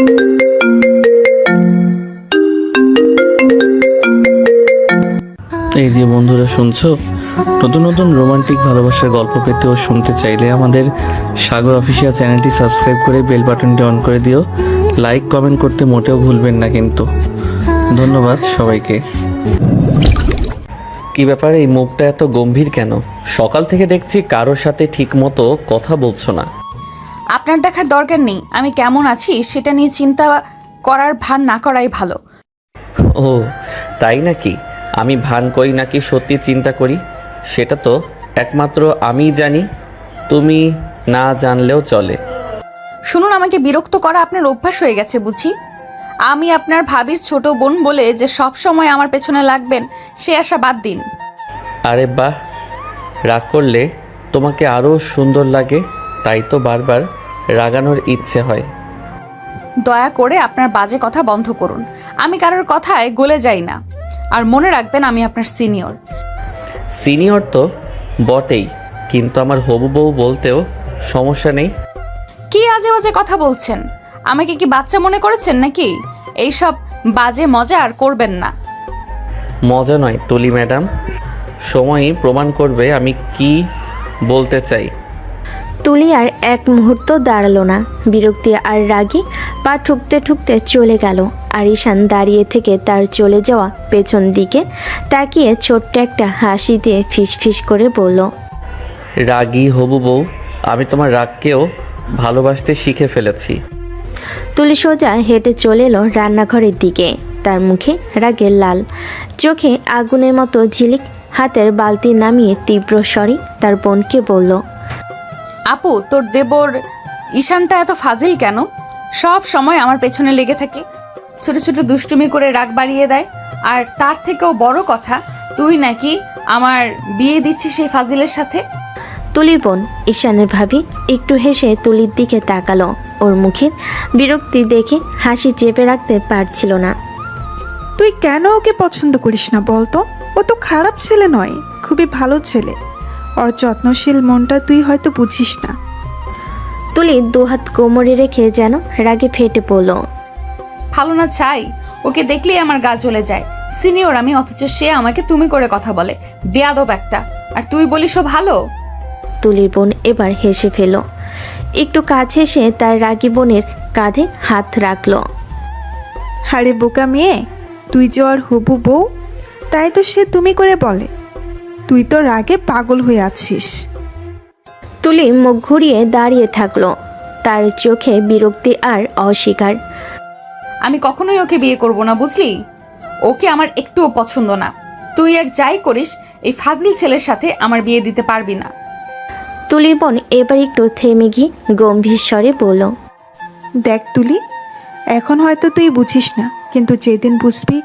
এই যে বন্ধুরা শুনছো, নতুন নতুন রোমান্টিক ভালোবাসার গল্প পেতে ও শুনতে চাইলে আমাদের সাগর অফিসিয়াল চ্যানেলটি সাবস্ক্রাইব করে বেল বাটনটি অন করে দিও। লাইক কমেন্ট করতে মোটেও ভুলবেন না কিন্তু। ধন্যবাদ সবাইকে। কি ব্যাপার, এই মুখটা এত গম্ভীর কেন? সকাল থেকে দেখছি কারোর সাথে ঠিক মতো কথা বলছো না। আপনার দেখার দরকার নেই আমি কেমন আছি সেটা নিয়ে চিন্তা করার ভান না করাই ভালো। ও তাই নাকি? আমি ভান করি নাকি সত্যি চিন্তা করি সেটা তো একমাত্র আমিই জানি, তুমি না জানলেও চলে। শুনুন, আমাকে বিরক্ত করা আপনার অভ্যাস হয়ে গেছে বুঝি। আমি আপনার ভাবির ছোট বোন বলে যে সব সময় আমার পেছনে লাগবেন সে আশা বাদ দিন। আরে বাহ, রাগ করলে তোমাকে আরও সুন্দর লাগে, তাই তো বারবার রাগানোর ইচ্ছে হয়। দয়া করে আপনার বাজে কথা বন্ধ করুন। আমি কারোর কথায় গলে যাই না। আর মনে রাখবেন আমি আপনার সিনিয়র। সিনিয়র তো বটেই, কিন্তু আমার হবু বউ বলতেও সমস্যা নেই। কি আজে বাজে কথা বলছেন? আমাকে কি বাচ্চা মনে করেছেন নাকি? এইসব বাজে মজা আর করবেন না। মজা নয় তুলি ম্যাডাম, সময়ই প্রমাণ করবে আমি কি বলতে চাই। তুলি আর এক মুহূর্ত দাঁড়ালো না, বিরক্তি আর রাগে পা ঠুকতে ঠুকতে চলে গেল। আর ঈশান দাঁড়িয়ে থেকে তার চলে যাওয়া পেছন দিকে তাকিয়ে ছোট্ট একটা হাসি দিয়ে ফিস ফিস করে বলল, রাগী হবু বউ, আমি তোমার রাগকেও ভালোবাসতে শিখে ফেলেছি। তুলি সোজা হেঁটে চলে এলো রান্নাঘরের দিকে। তার মুখে রাগের লাল, চোখে আগুনের মতো ঝিলিক। হাতের বালতি নামিয়ে তীব্র স্বরে তার বোনকে বলল, আপু, তোর দেবর ঈশানটা এত ফাজিল কেন? সব সময় আমার পেছনে লেগে থাকে, ছোট ছোট দুষ্টুমি করে রাগ বাড়িয়ে দেয়। আর তার থেকেও বড় কথা, তুই নাকি আমার বিয়ে দিচ্ছিস সেই ফাজিলের সাথে। তুলির বোন ঈশানের ভাবি একটু হেসে তুলির দিকে তাকালো। ওর মুখের বিরক্তি দেখে হাসি চেপে রাখতে পারছিল না। তুই কেন ওকে পছন্দ করিস না বলতো? ও তো খারাপ ছেলে নয়, খুবই ভালো ছেলে। ওর যত্নশীল মনটা তুই হয়তো বুঝিস না। তুলি দুহাত কোমরে রেখে যেন রাগে ফেটে পড়ল। ভালো না চাই, ওকে দেখলেই আমার গা জ্বলে যায়। সিনিয়র আমি, অথচ সে আমাকে তুমি করে কথা বলে। বেয়াদব একটা। আর তুই বলিস ও ভালো? তুলির বোন এবার হেসে ফেল। একটু কাছে এসে তার রাগী বোনের কাঁধে হাত রাখল। আরে বোকা মেয়ে, তুই যে ওর হবু বউ, তাই তো সে তুমি করে বলে। তুই তো রাগে পাগল হয়ে আছিস। তুলি মুখ ঘুরিয়ে দাঁড়িয়ে থাকলো, তার চোখে বিরক্তি আর অস্বীকার। আমি কখনোই ওকে বিয়ে করব না, বুঝলি? ওকে আমার একটুও পছন্দ না। তুই আর যাই করিস, এই ফাজিল ছেলের সাথে আমার বিয়ে দিতে পারবি না। তুলির বোন এবার একটু থেমে গিয়ে গম্ভীর স্বরে বলল, দেখ তুলি, এখন হয়তো তুই বুঝিস না, কিন্তু যেদিন বুঝবি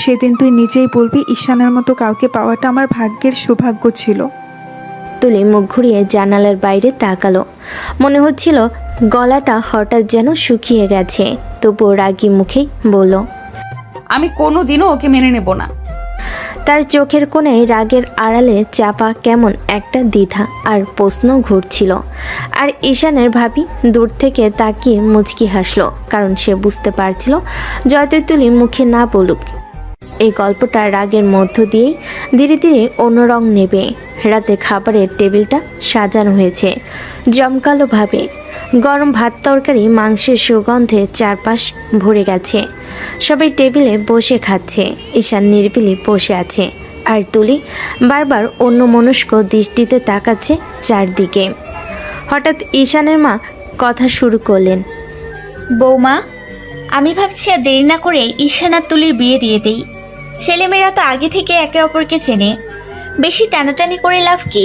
সেদিন তুই নিজেই বলবি ঈশানের মতো কাউকে পাওয়াটা আমার ভাগ্যের সৌভাগ্য ছিল। তুলি মুখ ঘুরিয়ে জানালার বাইরে তাকালো। মনে হচ্ছিল গলাটা হঠাৎ যেন শুকিয়ে গেছে, তবুও রাগী মুখেই বলল, আমি কোনোদিনও ওকে মেনে নেব না। তার চোখের কোণে রাগের আড়ালে চাপা কেমন একটা দ্বিধা আর প্রশ্ন ঘুরছিল। আর ঈশানের ভাবি দূর থেকে তাকিয়ে মুচকি হাসলো, কারণ সে বুঝতে পারছিল যতই তুলি মুখে না বলুক, এই গল্পটা রাগের মধ্য দিয়েই ধীরে ধীরে অন্য রং নেবে। রাতে খাবারের টেবিলটা সাজানো হয়েছে জমকালোভাবে। গরম ভাত, তরকারি, মাংসের সুগন্ধে চারপাশ ভরে গেছে। সবাই টেবিলে বসে খাচ্ছে। ঈশান নিরিবিলি বসে আছে, আর তুলি বারবার অন্যমনস্ক দৃষ্টিতে তাকাচ্ছে চারদিকে। হঠাৎ ঈশানের মা কথা শুরু করলেন, বৌমা, আমি ভাবছি আর দেরি না করে ঈশান আর তুলির বিয়ে দিয়ে দেই। ছেলেমেয়েরা তো আগে থেকে একে অপরকে চেনে, বেশি টানাটানি করে লাভ কি?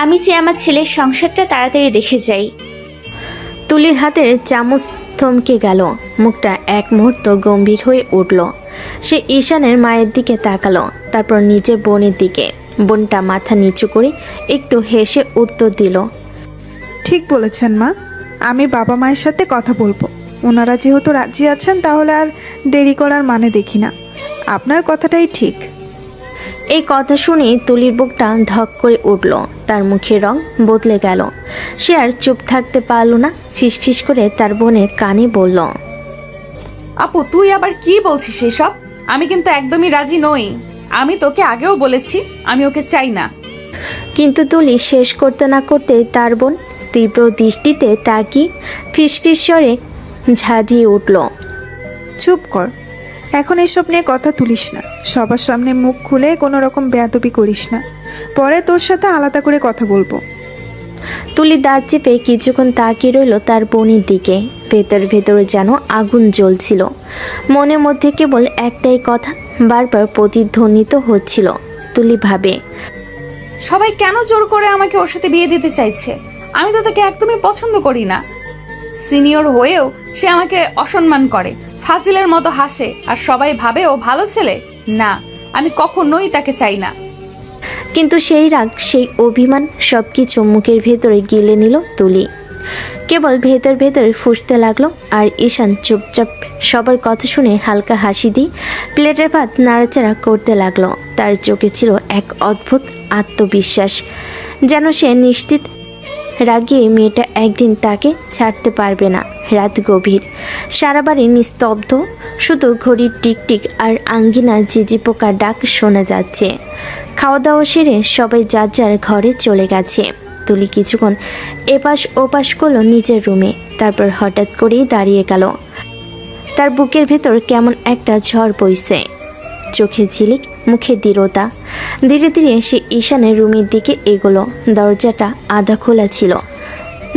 আমি চাই আমার ছেলের সংসারটা তাড়াতাড়ি দেখে যাই। তুলির হাতের চামচ থমকে গেল, মুখটা এক মুহূর্ত গম্ভীর হয়ে উঠল। সে ঈশানের মায়ের দিকে তাকালো, তারপর নিজের বোনের দিকে। বোনটা মাথা নিচু করে একটু হেসে উত্তর দিল, ঠিক বলেছেন মা, আমি বাবা মায়ের সাথে কথা বলবো। ওনারা যেহেতু রাজি আছেন তাহলে আর দেরি করার মানে দেখি না। আপনার কথাটাই ঠিক। এই কথা শুনে তুলির বুকটা ধক করে উঠল, তার মুখের রং বদলে গেল। সে আর চুপ থাকতে পারল না, ফিসফিস করে তার বোনের কানে বলল, আপু তুই আবার কি বলছিস এসব? আমি কিন্তু একদমই রাজি নই। আমি তোকে আগেও বলেছি আমি ওকে চাই না। কিন্তু তুলি শেষ করতে না করতে তার বোন তীব্র দৃষ্টিতে তাকিয়ে ফিসফিস স্বরে ঝাঁঝিয়ে উঠল। চুপ কর, এখন এসব নিয়ে কথা তুলিস না। সবার সামনে মুখ খুলে কোনো রকম বেয়াদবি করিস না, পরে তোর সাথে আলাদা করে কথা বলবো। তুলি দাঁত চেপে কিছুক্ষণ তাকিয়ে রইল তার বোনের দিকে। ভেতর ভেতরে যেন আগুন জ্বলছিল। মনের মধ্যে কেবল একটাই কথা বারবার প্রতিধ্বনিত হচ্ছিল। তুলি ভাবে, সবাই কেন জোর করে আমাকে ওর সাথে বিয়ে দিতে চাইছে? আমি তো তাকে একদমই পছন্দ করি না। সিনিয়র হয়েও সে আমাকে অসম্মান করে, ফাজিলের মতো হাসে, আর সবাই ভাবে ও ভালো ছেলে। না, আমি কখনোই তাকে চাই না। কিন্তু সেই রাগ সেই অভিমান সব কিছু মুখের ভেতরে গিলে নিল তুলি। কেবল ভেতর ভেতরে ফুঁসতে লাগলো। আর ঈশান চুপচাপ সবার কথা শুনে হালকা হাসি দিয়ে প্লেটের ভাত নাড়াচাড়া করতে লাগলো। তার চোখে ছিল এক অদ্ভুত আত্মবিশ্বাস, যেন সে নিশ্চিত রাগিয়ে মেয়েটা একদিন তাকে ছাড়তে পারবে না। রাত গভীর, সারা বাড়ি নিস্তব্ধ, শুধু ঘড়ির টিকটিক আর আঙ্গিনার ঝিঝি পোকার ডাক শোনা যাচ্ছে। খাওয়া দাওয়া সেরে সবাই যার যার ঘরে চলে গেছে। তুলি কিছুক্ষণ এপাশ ওপাশ করলো নিজের রুমে, তারপর হঠাৎ করেই দাঁড়িয়ে গেল। তার বুকের ভেতর কেমন একটা ঝড় বইছে, চোখে ঝিলিক, মুখে দৃঢ়তা। ধীরে ধীরে সে ঈশানের রুমের দিকে এগোলো। দরজাটা আধা খোলা ছিল।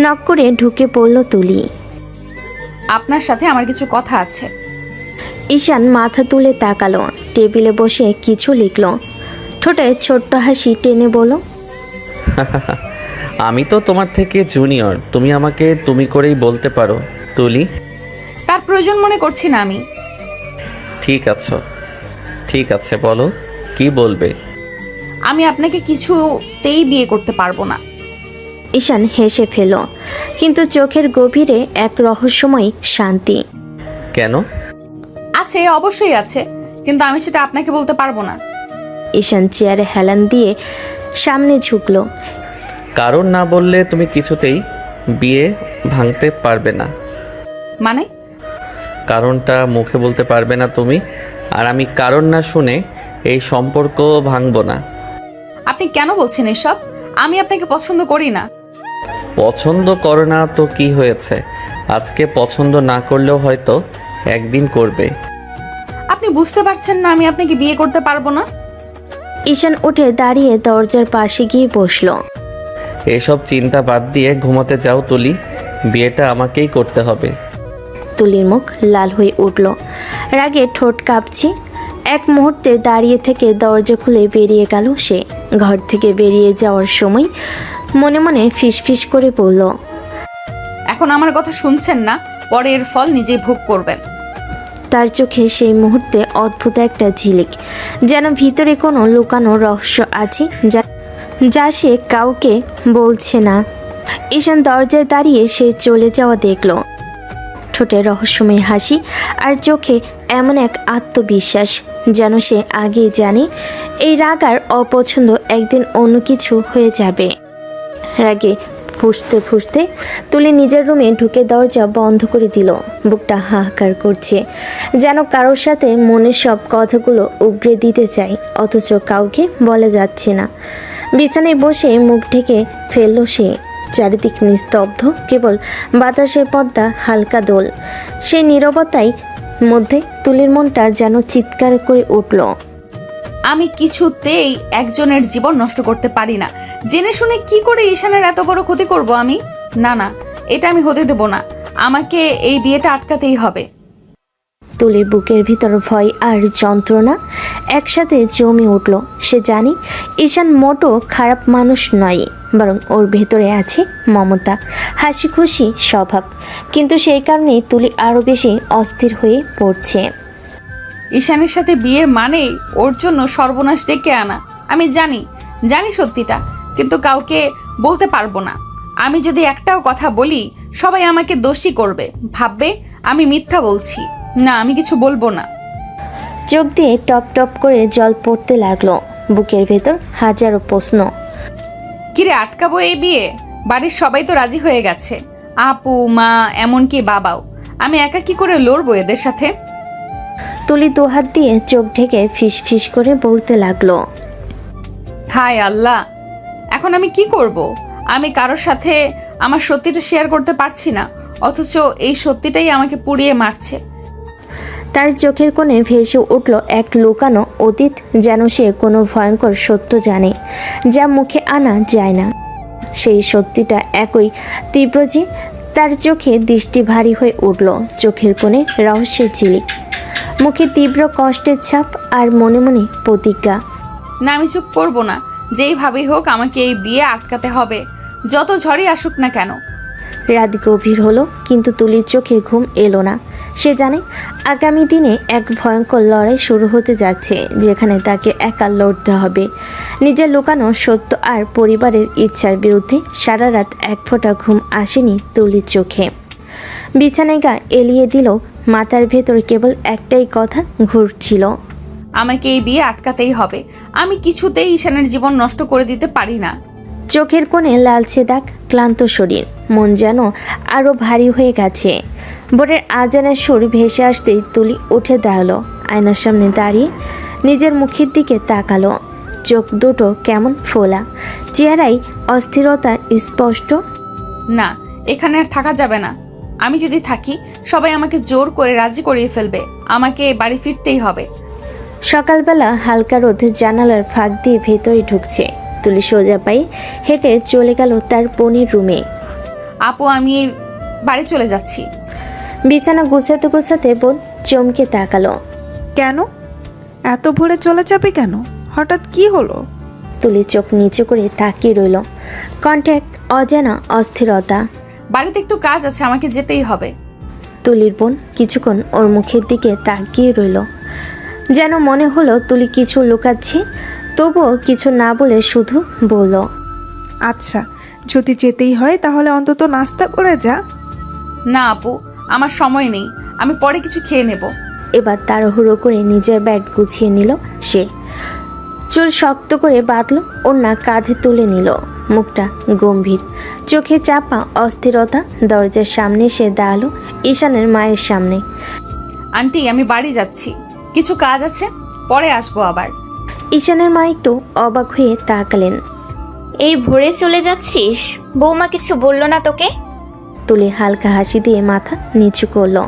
নক করে ঢুকে পড়ল তুলি। আপনার সাথে আমার কিছু কথা আছে। ঈশান মাথা তুলে তাকালো, টেবিলে বসে কিছু লিখলো। ঠোঁটে ছোট্ট হাসি টেনে বলল, আমি তো তোমার থেকে জুনিয়র, তুমি আমাকে তুমি করেই বলতে পারো তুলি। তার প্রয়োজন মনে করছি না আমি। ঠিক আছে বলো, কি বলবে? আমি আপনাকে কিছুতেই বিয়ে করতে পারবো না। ঈশান হেসে ফেল, কিন্তু চোখের গভীরে এক রহস্যময় শান্তি। কেন? আছে, অবশ্যই আছে, কিন্তু আমি সেটা আপনাকে বলতে পারবো না। ঈশান চেয়ারে হেলান দিয়ে সামনে ঝুঁকলো। কারণ না বললে তুমি কিছুতেই বিয়ে ভাঙতে পারবে না। মানে? কারণটা মুখে বলতে পারবে না তুমি, আর আমি কারণ না শুনে এই সম্পর্ক ভাঙবো না। আপনি কেন বলছেন এসব? আমি আপনাকে পছন্দ করি না। পছন্দ করো না তো কি হয়েছে? আজকে পছন্দ না করলেও হয়তো একদিন করবে। আপনি বুঝতে পারছেন না আমি আপনাকে বিয়ে করতে পারবো না? ঈশান উঠে দাঁড়িয়ে দরজার পাশে গিয়ে বসলো। এসব চিন্তা বাদ দিয়ে ঘুমাতে যাও তুলি, বিয়েটা আমাকেই করতে হবে। তুলির মুখ লাল হয়ে উঠল, রাগে ঠোঁট কাঁপছে। এক মুহূর্তে দাঁড়িয়ে থেকে দরজা খুলে বেরিয়ে গেল সে। ঘর থেকে বেরিয়ে যাওয়ার সময় মনে মনে ফিসফিস করে বলল, এখন আমার কথা শুনছেন না, পরে এর ফল নিজেই ভোগ করবেন। তার চোখে সেই মুহূর্তে অদ্ভুত একটা ঝিলিক, যেন ভিতরে কোনো লুকানো রহস্য আছে যা সে কাউকে বলছে না। ঈশান দরজায় দাঁড়িয়ে সে চলে যাওয়া দেখল, ঠোঁটে রহস্যময় হাসি আর চোখে এমন এক আত্মবিশ্বাস, যেন সে আগেই জানে এই রাগ আর অপছন্দ একদিন অন্য কিছু হয়ে যাবে। রাগে ফুঁসতে ফুঁসতে তুলি নিজের রুমে ঢুকে দরজা বন্ধ করে দিল। বুকটা হাহাকার করছে, যেন কারোর সাথে মনের সব কথাগুলো উগরে দিতে চাই, অথচ কাউকে বলা যাচ্ছে না। বিছানায় বসে মুখ ঢেকে ফেলল সে। চারিদিক নিস্তব্ধ, কেবল বাতাসের পর্দা হালকা দোল। সেই নীরবতায় মধ্যে তুলির মনটা যেন চিৎকার করে উঠল। আমি কিছুতেই একজনের জীবন নষ্ট করতে পারি না। জেনে শুনে কি করে ঈশানের এত বড় ক্ষতি করব আমি? না না, এটা আমি হতে দেব না। আমাকে এই বিয়েটা আটকাতেই হবে। তুলির বুকের ভিতর ভয় আর যন্ত্রণা একসাথে জমে উঠল। সে জানে ঈশান মোটো খারাপ মানুষ নয়, বরং ওর ভেতরে আছে মমতা, হাসি খুশি স্বভাব। কিন্তু সেই কারণেই তুলি আরও বেশি অস্থির হয়ে পড়ছে। ঈশানের সাথে বিয়ে মানেই ওর জন্য সর্বনাশ ডেকে আনা। আমি জানি সত্যিটা, কিন্তু কাউকে বলতে পারবো না। আমি যদি একটাও কথা বলি সবাই আমাকে দোষী করবে, ভাববে আমি মিথ্যা বলছি। না, আমি কিছু বলবো না। চোখ দিয়ে টপ টপ করে জল পড়তে লাগলো। বুকের ভেতর হাজারো প্রশ্ন। কিরে, আটকাবো এই বিয়ে? বাড়ির সবাই তো রাজি হয়ে গেছে, আপু, মা, এমনকি বাবাও। আমি একা কি করে লড়বো এদের সাথে? তুলি দুহাত দিয়ে চোখ ঢেকে ফিস ফিস করে বলতে লাগলো। হায় আল্লাহ, এখন আমি কি করব? আমি কারোর সাথে আমার সত্যিটা শেয়ার করতে পারছি না, অথচ এই সত্যিটাই আমাকে পুড়িয়ে মারছে। তার চোখের কোণে ভেসে উঠল এক লুকানো অতীত, যেন সে কোনো ভয়ঙ্কর সত্য জানে যা মুখে আনা যায় না। সেই সত্যিটা একই তীব্র যে তার চোখে দৃষ্টি ভারী হয়ে উঠল। চোখের কোণে রহস্যের ঝিলিক, মুখে তীব্র কষ্টের ছাপ, আর মনে মনে প্রতিজ্ঞা, না, আমি চুপ করব না। যেইভাবেই হোক আমাকে এই বিয়ে আটকাতে হবে, যত ঝড়ই আসুক না কেন। রাত গভীর হলো, কিন্তু তুলির চোখে ঘুম এলো না। সে জানে আগামী দিনে এক ভয়ঙ্কর লড়াই শুরু হতে যাচ্ছে, যেখানে তাকে একা লড়তে হবে নিজের লুকানো সত্য আর পরিবারের ইচ্ছার বিরুদ্ধে। সারা রাত এক ফোঁটা ঘুম আসেনি তুলির চোখে। বিছানায় গা এলিয়ে দিল, মাথার ভেতর কেবল একটাই কথা ঘুরছিল, আমাকে এই বিয়ে আটকাতেই হবে। আমি কিছুতেই ঈশানের জীবন নষ্ট করে দিতে পারি না। চোখের কোণে লালচে দাগ, ক্লান্ত শরীর, মন যেন আরও ভারী হয়ে গেছে। ভোরের আজানের সুর ভেসে আসতেই তুলি উঠে দাঁড়ালো, আয়নার সামনে দাঁড়িয়ে নিজের মুখের দিকে তাকালো। চোখ দুটো কেমন ফোলা, চেহারায় অস্থিরতা স্পষ্ট। না, এখানে আর থাকা যাবে না। আমি যদি থাকি সবাই আমাকে জোর করে রাজি করিয়ে ফেলবে। আমাকে বাড়ি ফিরতেই হবে। সকালবেলা হালকা রোদ জানালার ফাঁক দিয়ে ভেতরে ঢুকছে। তুলি সোজা পায়ে হেঁটে চলে গেল তার বোনের রুমে। আপু, আমি বাড়ি চলে যাচ্ছি। বিছানা গুছাতে গুছাতে বোন চমকে তাকালো। কেন? এত ভোরে চলে যাবে কেন? হঠাৎ কি হলো? তুলি চোখ নিচু করে তাকিয়ে রইল, কণ্ঠে এক অজানা অস্থিরতা। বাড়িতে একটু কাজ আছে, আমাকে যেতেই হবে। তুলির বোন কিছুক্ষণ ওর মুখের দিকে তাকিয়ে রইল, যেন মনে হলো তুলি কিছু লুকাচ্ছে। তবুও কিছু না বলে শুধু বলল, আচ্ছা, যদি যেতেই হয় তাহলে অন্তত নাস্তা করে যা। না আপু, আমার সময় নেই। আমি পরে কিছু খেয়ে নেব। এবার তাড়াহুড়ো করে নিজের ব্যাগ গুছিয়ে নিল সে। চুল শক্ত করে বাঁধলো, ওড়না কাঁধে তুলে নিল, মুখটা গম্ভীর, চোখে চাপা অস্থিরতা। দরজার সামনে সে দাঁড়ালো, ঈশানের মায়ের সামনে। আন্টি, আমি বাড়ি যাচ্ছি, কিছু কাজ আছে, পরে আসবো আবার। ঈশানের মা একটু অবাক হয়ে তাকালেন। এই ভোরে চলে যাচ্ছিস? বৌমা কিছু বললো না তোকে? তুলি হালকা হাসি দিয়ে মাথা নিচু করলো।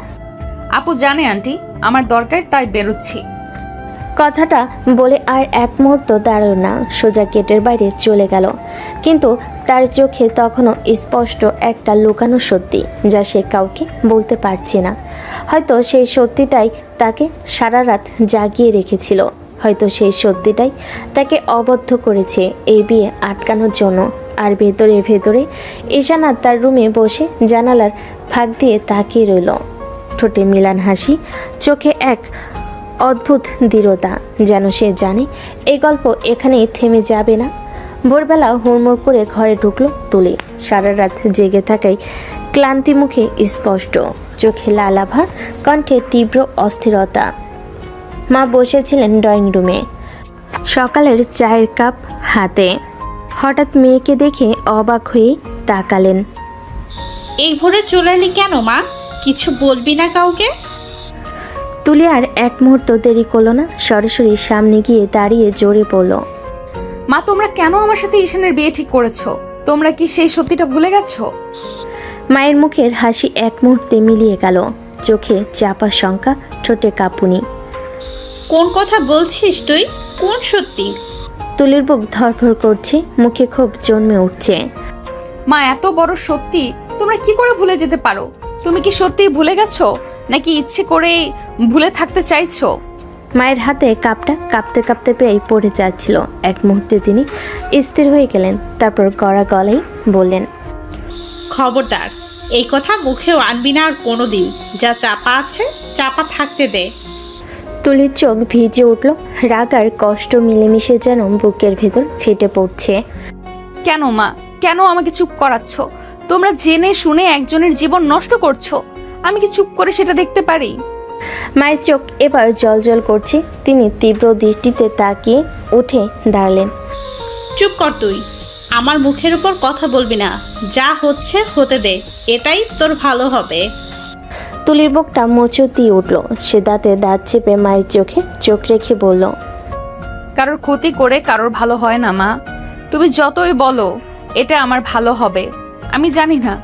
আপু জানে আন্টি আমার দরকার, তাই বেরোচ্ছি। কথাটা বলে আর এক মুহূর্ত দাঁড়ালো না, সোজা গেটের বাইরে চলে গেল। কিন্তু তার চোখে তখনও স্পষ্ট একটা লুকানো সত্যি, যা সে কাউকে বলতে পারছে না। হয়তো সেই সত্যিটাই তাকে সারা রাত জাগিয়ে রেখেছিল, হয়তো সেই সত্যিটাই তাকে অবদ্ধ করেছে এই বিয়ে আটকানোর জন্য। আর ভেতরে ভেতরে ঈশানা তার রুমে বসে জানালার ফাঁক দিয়ে তাকিয়ে রইল, ঠোঁটে মিলান হাসি, চোখে এক অদ্ভুত দৃঢ়তা, যেন সে জানে এই গল্প এখানেই থেমে যাবে না। ভোরবেলা হুড়মুড় করে ঘরে ঢুকলো তুলি, সারা রাত জেগে থাকায় ক্লান্তি মুখে স্পষ্ট, চোখে লালাভা, কণ্ঠে তীব্র অস্থিরতা। মা বসেছিলেন ড্রয়িং রুমে, সকালের চায়ের কাপ হাতে। হঠাৎ মেয়েকে দেখে অবাক হয়ে তাকালেন। এই ভোরে চলে এলি কেন মা? কিছু বলবি না কাউকে? তুলি আর এক মুহূর্ত দেরি করলো না, সরাসরি সামনে গিয়ে দাঁড়িয়ে জোরে বলল, মা, তোমরা কেন আমার সাথে ঈশানের বিয়ে ঠিক করেছো? তোমরা কি সেই সত্যিটা ভুলে গেছো? মায়ের মুখের হাসি এক মুহূর্তে মিলিয়ে গেল, চোখে চাপা শঙ্কা, ঠোঁটে কাঁপুনি। কোন কথা বলছিস তুই? কোন সত্যি? তুলির বুক ধরফর করছে, মুখে ক্ষোভ জন্মে উঠছে। মা, এত বড় সত্যি তোমরা কি করে ভুলে যেতে পারো? তুমি কি সত্যিই ভুলে গেছো, নাকি ইচ্ছে করেই ভুলে থাকতে চাইছো? মায়ের হাতে কাপটা কাঁপতে কাঁপতে প্রায় পড়ে যাচ্ছিল। এক মুহূর্তে তিনি স্থির হয়ে গেলেন, তারপর গড়া গলায় বললেন, খবরদার এই কথা মুখেও আনবি না আর কোনো দিন। যা চাপা আছে চাপা থাকতে দে। তুলির চোখ ভিজে উঠল, রাগ আর কষ্ট মিলেমিশে যেন বুকের ভেতর ফেটে পড়ছে। কেন মা, কেন আমাকে চুপ করাচ্ছ? তোমরা জেনে শুনে একজনের জীবন নষ্ট করছো, আমি কি চুপ করে সেটা দেখতে পারি? মায়ের চোখ এবার জলজল করছে, তিনি তীব্র দৃষ্টিতে তাকিয়ে উঠে দাঁড়ালেন। চুপ কর তুই, আমার মুখের উপর কথা বলবি না। যা হচ্ছে হতে দে, এটাই তোর ভালো হবে। তুলির বুকটা মোচড় দিয়ে উঠল। সে দাঁতে দাঁত চেপে মায়ের চোখে চোখ রেখে বলল, কারোর ক্ষতি করে কারোর ভালো হয় না মা। তুমি যতই বলো এটা আমার ভালো হবে, আমি জানি না,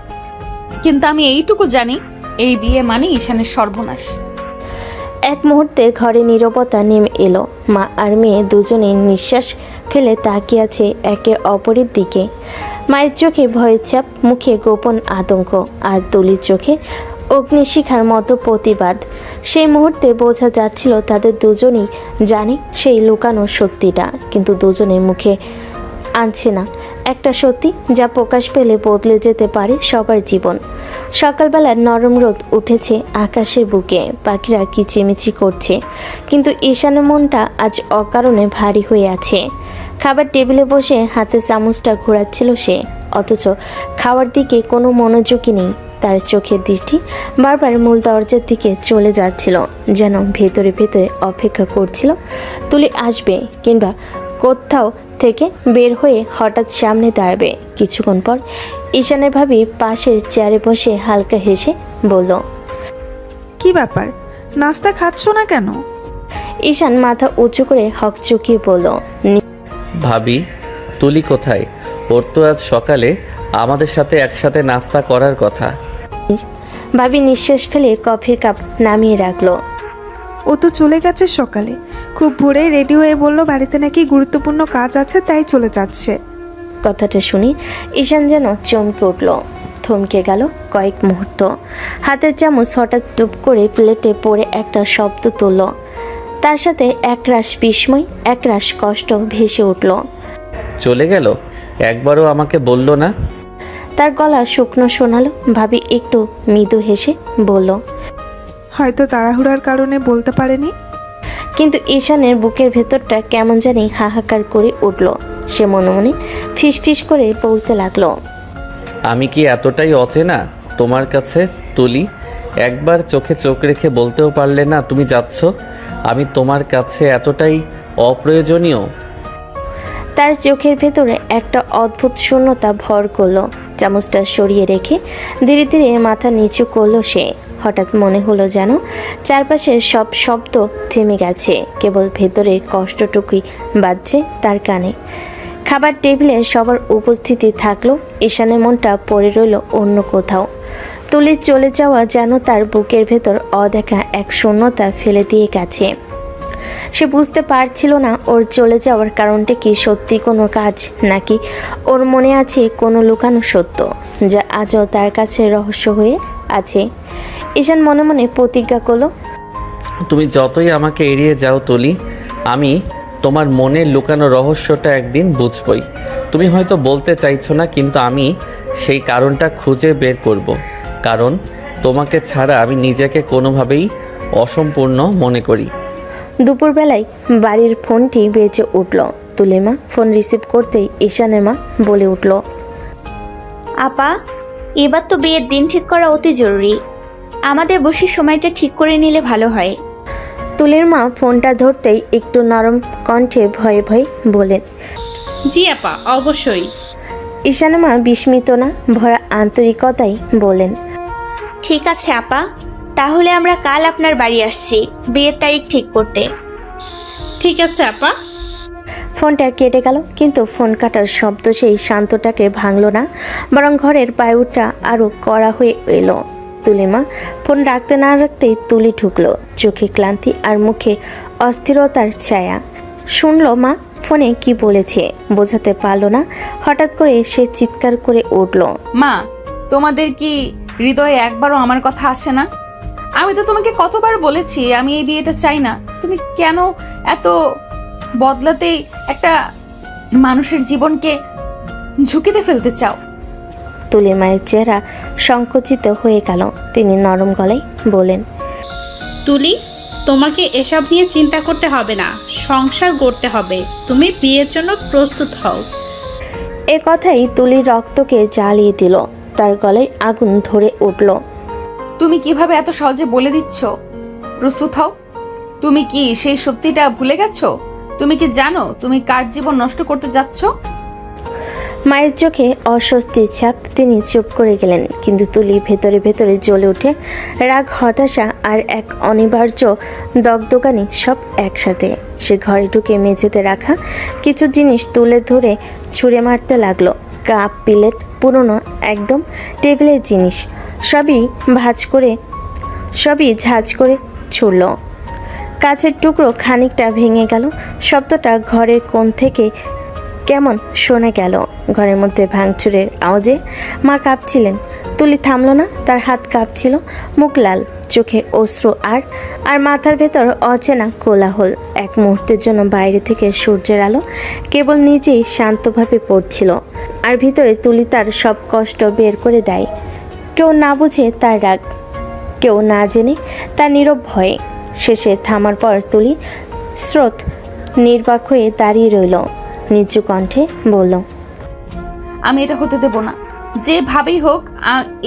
কিন্তু আমি এইটুকু জানি এই বিয়ে মানে ঈশানের সর্বনাশ। এক মুহূর্তে ঘরে নীরবতা নেমে এলো। মা আর মেয়ে দুজনেই নিঃশ্বাস ফেলে তাকিয়ে আছে একে অপরের দিকে। মায়ের চোখে ভয়ের ছাপ, মুখে গোপন আতঙ্ক, আর তুলির চোখে অগ্নিশিখার মতো প্রতিবাদ। সেই মুহূর্তে বোঝা যাচ্ছিল তাদের দুজনেই জানে সেই লুকানো সত্যিটা, কিন্তু দুজনের মুখে আনছে না একটা সত্যি যা প্রকাশ পেলে বদলে যেতে পারে সবার জীবন। সকালবেলা নরম রোদ উঠেছে আকাশের বুকে, পাখিরা কিচিমিচি করছে, কিন্তু ঈশানের মনটা আজ অকারণে ভারী হয়ে আছে। খাবার টেবিলে বসে হাতে চামচটা ঘোরাচ্ছিল সে, অথচ খাওয়ার দিকে কোনো মনোযোগই নেই। তার চোখের দৃষ্টি বারবার মূল দরজার দিকে চলে যাচ্ছিল, যেন ভেতরে ভেতরে অপেক্ষা করছিল তুলি আসবে কিংবা কোথাও থেকে বের হয়ে হঠাৎ সামনে দাঁড়াবে। কিছুক্ষণ পর ঈশানের ভাবি পাশের চেয়ারে বসে হালকা হেসে বলল, কি ব্যাপার, নাস্তা খাচ্ছ না কেন? ঈশান মাথা উঁচু করে হকচকিয়ে বলল, ভাবি, তুলি কোথায়? ওর তো আজ সকালে আমাদের সাথে একসাথে নাস্তা করার কথা। ভাবি নিঃশ্বাস ফেলে কফির কাপ নামিয়ে রাখলো। ও তো চলে গেছে সকালে, খুব ভোরেই রেডি হয়ে বলল বাড়িতে নাকি গুরুত্বপূর্ণ কাজ আছে, তাই চলে যাচ্ছে। কথাটা শুনি ঈশান যেন চমকে উঠল, থমকে গেল কয়েক মুহূর্ত। হাতের চামচ হঠাৎ টুপ করে প্লেটে পড়ে একটা শব্দ তুলল, তার সাথে একরাশ বিস্ময়, একরাশ কষ্ট ভেসে উঠল। চলে গেল? একবারও আমাকে বলল না? তার গলা শুকনো শোনালো। ভাবি একটু মৃদু হেসে বলল, হয়তো তাড়াহুড়ার কারণে বলতে পারেনি। কিন্তু ঈশানের বুকের ভেতরটা কেমন জানি হাহাকার করে উঠল। সে মনে মনে ফিসফিস করে বলতে লাগলো, আমি কি এতটাই অচেনা তোমার কাছে তুলি? একবার চোখে চোখ রেখে বলতেও পারলে না তুমি যাচ্ছ? আমি তোমার কাছে এতটাই অপ্রয়োজনীয়? তার চোখের ভেতরে একটা অদ্ভুত শূন্যতা ভর করলো। চামচটা সরিয়ে রেখে ধীরে ধীরে মাথা নিচু করলো সে। হঠাৎ মনে হলো যেন চারপাশের সব শব্দ থেমে গেছে, কেবল ভেতরের কষ্টটুকুই বাজছে তার কানে। খাবার টেবিলে সবার উপস্থিতি থাকলো, ঈশানের মনটা পড়ে রইল অন্য কোথাও। তুলির চলে যাওয়া যেন তার বুকের ভেতর অদেখা এক শূন্যতা ফেলে দিয়ে গেছে। সে বুঝতে পারছিল না ওর চলে যাওয়ার কারণটা কি সত্যি কোনো কাজ, নাকি ওর মনে আছে কোনো লুকানো সত্য যা আজও তার কাছে রহস্য হয়ে আছে। ঈশান মনে মনে প্রতিজ্ঞা করলো, তুমি যতই আমাকে এড়িয়ে যাও তুলি, আমি তোমার মনের লুকানো রহস্যটা একদিন বুঝবই। তুমি হয়তো বলতে চাইছো না, কিন্তু আমি সেই কারণটা খুঁজে বের করব। কারণ তোমাকে ছাড়া আমি নিজেকে কোনোভাবেই অসম্পূর্ণ মনে করি। দুপুরবেলায় বাড়ির ফোনটি বেজে উঠল। তুলির মা ফোন রিসিভ করতেই ঈশানের মা বলে উঠল, আপা, এবার তো বিয়ের দিন ঠিক করা অতি জরুরি। আমাদের বসে সময়টা ঠিক করে নিলে ভালো হয়। তুলির মা ফোনটা ধরতেই একটু নরম কণ্ঠে ভয়ে ভয়ে বলেন, জি আপা, অবশ্যই। ঈশানের মা বিস্মিত না ভরা আন্তরিকতাই বলেন, ঠিক আছে আপা, তাহলে আমরা কাল আপনার বাড়ি আসছি বিয়ের তারিখ ঠিক করতে। ঠিক আছে আপা। ফোনটা কেটে গেল, কিন্তু ফোন কাটার শব্দ সেই শান্তটাকে ভাঙল না, বরং ঘরের বায়ুটা আরও কড়া হয়ে এলো। তুলিমা ফোন রাখতে না রাখতেই তুলি ঢুকলো, চোখে ক্লান্তি আর মুখে অস্থিরতার ছায়া। শুনলো মা ফোনে কি বলেছে, বোঝাতে পারলো না। হঠাৎ করে সে চিৎকার করে উঠল, মা, তোমাদের কি হৃদয়ে একবারও আমার কথা আসে না? আমি তো তোমাকে কতবার বলেছি আমি এই বিয়েটা চাই না। তুমি কেন এত বদলাতেই একটা মানুষের জীবনকে ঝুঁকিতে ফেলতে চাও? তুলির মায়ের চেহারা সংকুচিত হয়ে গেল। তিনি নরম গলায় বলেন, তুলি, তোমাকে এসব নিয়ে চিন্তা করতে হবে না, সংসার গড়তে হবে। তুমি বিয়ের জন্য প্রস্তুত হও। এ কথাই তুলির রক্তকে জ্বালিয়ে দিল। তার গলায় আগুন ধরে উঠল। তুমি কিভাবে এত সহজে বলে দিচ্ছ প্রস্তুত হও? তুমি কি সেই সত্যিটা ভুলে গেছো? তুমি কি জানো তুমি কার জীবন নষ্ট করতে যাচ্ছ? মায়ের চোখে অস্বস্তির ছাপ, তিনি চুপ করে গেলেন। কিন্তু তুলি ভেতরে ভেতরে জ্বলে ওঠে রাগ, হতাশা আর এক অনিবার্য দগদগানি, সব একসাথে। সে ঘরে ঢুকে মেঝেতে রাখা কিছু জিনিস তুলে ধরে ছুঁড়ে মারতে লাগলো। কাপ, প্লেট, পুরনো একদম টেবিলের জিনিস সবই ঝাঁজ করে ছুড়ল। কাচের টুকরো খানিকটা ভেঙে গেল। শব্দটা ঘরের কোণ থেকে কেমন শোনা গেল। ঘরের মধ্যে ভাঙচুরের আওয়াজে মা কাঁপছিলেন। তুলি থামল না, তার হাত কাঁপছিল, মুখ লাল, চোখে অশ্রু আর মাথার ভেতর অচেনা কোলাহল। এক মুহূর্তের জন্য বাইরে থেকে সূর্যের আলো কেবল নিজেই শান্তভাবে পড়ছিল, আর ভিতরে তুলি তার সব কষ্ট বের করে দেয়। কেউ না বুঝে তার রাগ, কেউ না জেনে তার নীরব ভয়ে। শেষে থামার পর তুলি স্রোত নির্বাক হয়ে দাঁড়িয়ে রইল, নিচু কণ্ঠে বলল, আমি এটা হতে দেব না, যেভাবেই হোক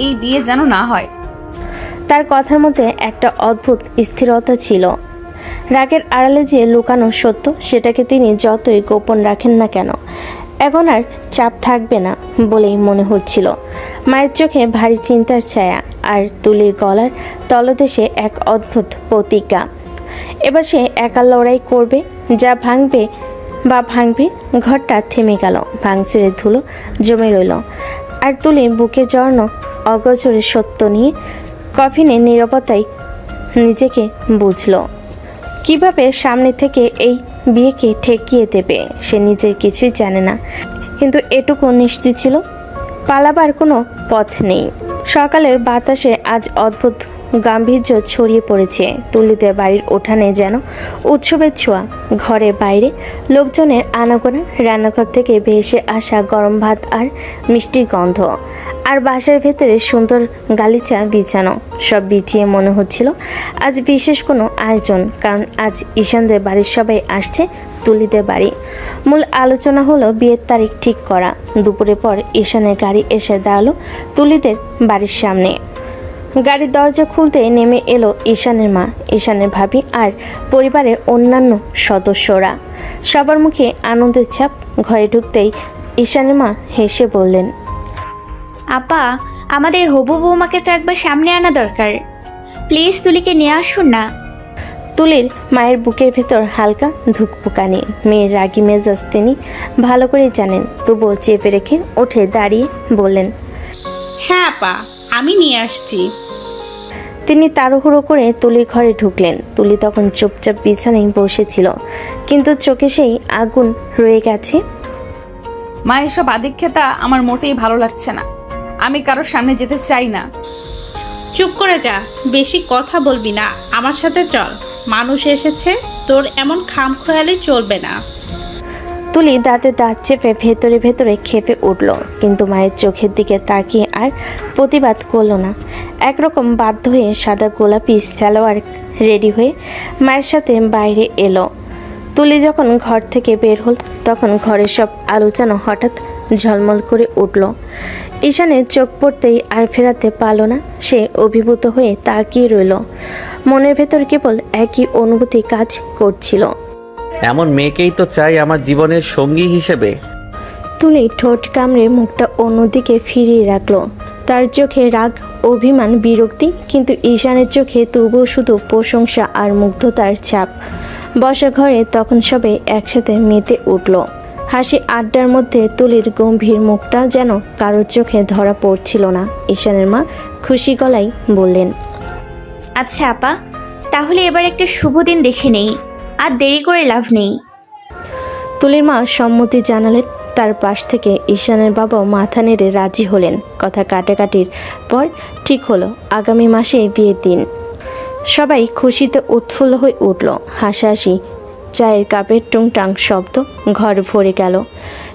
এই বিয়ে যেন না হয়। তার কথার মধ্যে একটা অদ্ভুত স্থিরতা ছিল। রাগের আড়ালে যে লুকানো সত্য, সেটাকে তিনি যতই গোপন রাখেন না কেন, এখন আর চাপ থাকবে না বলেই মনে হচ্ছিল। মায়ের চোখে ভারী চিন্তার ছায়া, আর তুলির গলার তলদেশে এক অদ্ভুত প্রতিজ্ঞা। এবার সে একা লড়াই করবে, যা ভাঙবে। ঘরটা থেমে গেল, ভাঙচুরের ধুলো জমে রইল, আর তুলি বুকে জড়ানো অগোচরের সত্য নিয়ে কফিনে নীরবতায় নিজেকে বুঝল। কিভাবে সামনে থেকে এই বিয়েকে ঠেকিয়ে দেবে সে নিজের কিছুই জানে না, কিন্তু এটুকু নিশ্চিত ছিল, পালাবার কোনো পথ নেই। সকালের বাতাসে আজ অদ্ভুত গাম্ভীর্য ছড়িয়ে পড়েছে। তুলিদের বাড়ির উঠানে যেন উৎসবের ছোঁয়া। ঘরে বাইরে লোকজনের আনাগোনা, রান্নাঘর থেকে ভেসে আসা গরম ভাত আর মিষ্টির গন্ধ, আর বাসার ভেতরে সুন্দর গালিচা বিছানো। সব বিছিয়ে মনে হচ্ছিল আজ বিশেষ কোনো আয়োজন, কারণ আজ ঈশানদের বাড়ির সবাই আসছে তুলিদের বাড়ি। মূল আলোচনা হলো বিয়ের তারিখ ঠিক করা। দুপুরের পর ঈশানের গাড়ি এসে দাঁড়ালো তুলিদের বাড়ির সামনে। গাড়ির দরজা খুলতে নেমে এলো ঈশানের মা, ঈশানের ভাবি আর পরিবারের অন্যান্য সদস্যরা। সবার মুখে আনন্দের ছাপ। ঘরে ঢুকতেই ঈশানের মা হেসে বললেন, আপা, আমাদের হবু বৌমাকে তো একবার সামনে আনা দরকার। প্লিজ তুলিকে নিয়ে আসুন না। তুলির মায়ের বুকের ভেতর হালকা ধুকপুকানি। মেয়ের রাগী মেজাজ তিনি ভালো করেই জানেন, তবুও চেপে রেখে উঠে দাঁড়িয়ে বললেন, হ্যাঁ আপা, আমি নিয়ে আসছি। তিনি তাড়াহুড়ো করে তুলির ঘরে ঢুকলেন। তুলি তখন চুপচাপ বিছানায় বসেছিল, কিন্তু চোখে সেই আগুন রয়ে গেছে। মা, এসব আদিক্ষেতা আমার মোটেই ভালো লাগছে না। আমি কারোর সামনে যেতে চাই না। চুপ করে যা, বেশি কথা বলবি না, আমার সাথে চল। মানুষ এসেছে, তোর এমন খামখেয়ালি চলবে না। তুলি দাঁতে দাঁত চেপে ভেতরে ভেতরে খেপে উঠল, কিন্তু মায়ের চোখের দিকে তাকিয়ে আর প্রতিবাদ করলো না। একরকম বাধ্য হয়ে সাদা গোলাপি সালোয়ার রেডি হয়ে মায়ের সাথে বাইরে এলো। তুলি যখন ঘর থেকে বের হল, তখন ঘরের সব আলোচনা হঠাৎ ঝলমল করে উঠল। ঈশানের চোখ পড়তেই আর ফেরাতে পারল না। সে অভিভূত হয়ে তাকিয়ে রইল। মনের ভেতর কেবল একই অনুভূতি কাজ করছিল। এমন মেয়েকেই তো চাই আমার জীবনের সঙ্গী হিসেবে। তুলি ঠোঁট কামড়ে মুখটা অন্যদিকে ফিরিয়ে রাখলো। তার চোখে রাগ, অভিমান, বিরক্তি, কিন্তু ঈশানের চোখে তবুও শুধু প্রশংসা আর মুগ্ধতার ছাপ। বসা ঘরে তখন সবাই একসাথে মেতে উঠল। হাসি আড্ডার মধ্যে তুলির গম্ভীর মুখটা যেন কারোর চোখে ধরা পড়ছিল না। ঈশানের মা খুশি গলায় বললেন, আচ্ছা আপা, তাহলে এবার একটা শুভ দিন দেখে নেই, আর দেরি করে লাভ নেই। তুলির মা সম্মতি জানালেন। তার পাশ থেকে ঈশানের বাবা মাথা নেড়ে রাজি হলেন। কথা কাটাকাটির পর ঠিক হলো আগামী মাসে বিয়ের দিন। সবাই খুশিতে উৎফুল্ল হয়ে উঠল। হাসাহাসি, চায়ের কাপের টুংটাং শব্দ ঘর ভরে গেল।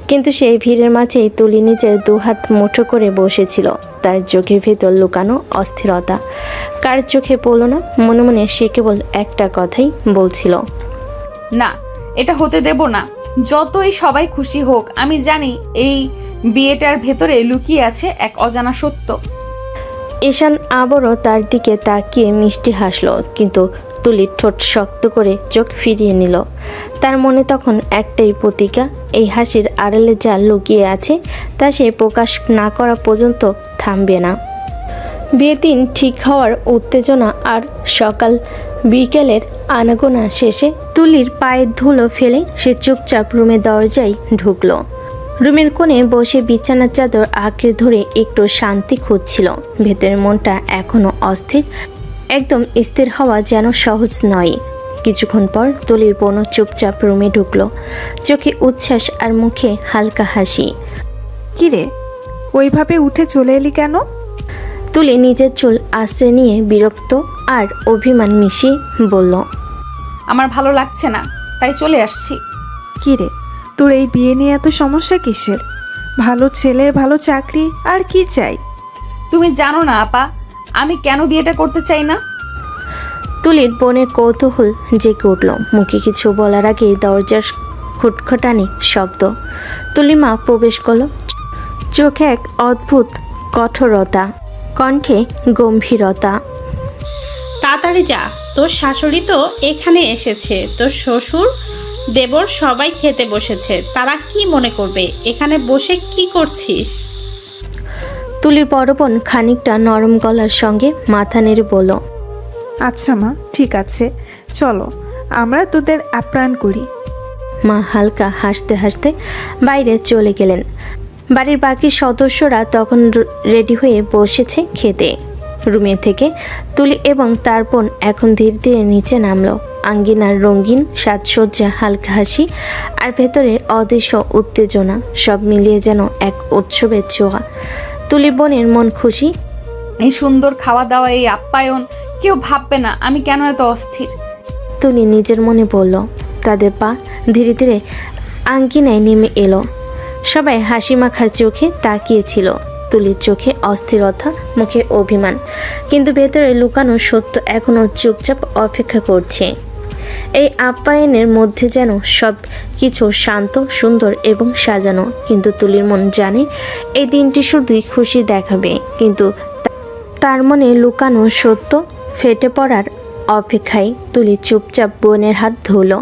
কিন্তু সেই ভিড়ের মাঝেই তুলি নিজের দুহাত মুঠো করে বসেছিল। তার চোখের ভেতর লুকানো অস্থিরতা কার চোখে পড়ল না। মনে মনে সে কেবল একটা কথাই বলছিল, না, এটা হতে দেব না। যতই সবাই খুশি হোক, আমি জানি এই বিয়েটার ভেতরে লুকিয়ে আছে এক অজানা সত্য। ঈশান আবারও তার দিকে তাকিয়ে মিষ্টি হাসল, কিন্তু তুলির ঠোঁট শক্ত করে চোখ ফিরিয়ে নিল। তার মনে তখন একটাই প্রতিজ্ঞা, এই হাসির আড়ালে যা লুকিয়ে আছে তা সে প্রকাশ না করা পর্যন্ত থামবে না। বিয়ের দিন ঠিক হওয়ার উত্তেজনা আর সকাল বিকেলের আনাগোনা শেষে তুলির পায়ের ধুলো ফেলে সে চুপচাপ রুমের দরজায় ঢুকলো। রুমের কোণে বসে বিছানার চাদর আঁকড়ে ধরে একটু শান্তি খুঁজছিল। ভেতরের মনটা এখনো অস্থির, একদম স্থির হওয়া যেন সহজ নয়। কিছুক্ষণ পর তুলির বোনও চুপচাপ রুমে ঢুকলো, চোখে উচ্ছ্বাস আর মুখে হালকা হাসি। কিরে, ওইভাবে উঠে চলে এলি কেন? তুলি নিজের চুল আশ্রয় নিয়ে বিরক্ত আর অভিমান মিশিয়ে বলল, আমার ভালো লাগছে না, তাই চলে আসছি। কিরে, তোর এই বিয়ে নিয়ে এত সমস্যা কিসের? ভালো ছেলে, ভালো চাকরি, আর কি চাই? তুমি জানো না আপা, আমি কেন বিয়েটা করতে চাই না। তুলির বোনের কৌতূহল জেগে উঠল। মুখে কিছু বলার আগেই দরজার খুটখটানি শব্দ। তুলির মা প্রবেশ করল, চোখে এক অদ্ভুত কঠোরতা, কণ্ঠে গম্ভীরতা। তাড়াতাড়ি যা, তোর শাশুড়ি তো এখানে এসেছে, তোর শ্বশুর দেবর সবাই খেতে বসেছে, তারা কি মনে করবে? এখানে বসে কি করছিস? তুলির বড় বোন খানিকটা নরম গলার সঙ্গে মাথা নেড়ে বলল, আচ্ছা মা, ঠিক আছে, চলো আমরা তোদের আপ্যায়ন করি। মা হালকা হাসতে হাসতে বাইরে চলে গেলেন। বাড়ির বাকি সদস্যরা তখন রেডি হয়ে বসেছে খেতে। রুমে থেকে তুলি এবং তার বোন এখন ধীরে ধীরে নিচে নামলো। আঙ্গিনার রঙিন সাজসজ্জা, হালকা হাসি আর ভেতরে অদৃশ্য উত্তেজনা সব মিলিয়ে যেন এক উৎসবের ছোঁয়া। তুলি বোনের মন খুশি। এই সুন্দর খাওয়া দাওয়া, এই আপ্যায়ন, কেউ ভাববে না আমি কেন এত অস্থির। তুলি নিজের মনে বলল। তাদের পা ধীরে ধীরে আঙ্গিনায় নেমে এলো। সবাই হাসি মাখা চোখে তাকিয়েছিল। তুলির চোখে অস্থিরতা, মুখে অভিমান, কিন্তু ভেতরে লুকানো সত্য এখনও চুপচাপ অপেক্ষা করছে। এই আপ্যায়নের মধ্যে যেন সব কিছু শান্ত, সুন্দর এবং সাজানো। কিন্তু তুলির মন জানে এই দিনটি শুধুই খুশি দেখাবে, কিন্তু তার মনে লুকানো সত্য ফেটে পড়ার অপেক্ষায়। তুলি চুপচাপ বোনের হাত ধুলো,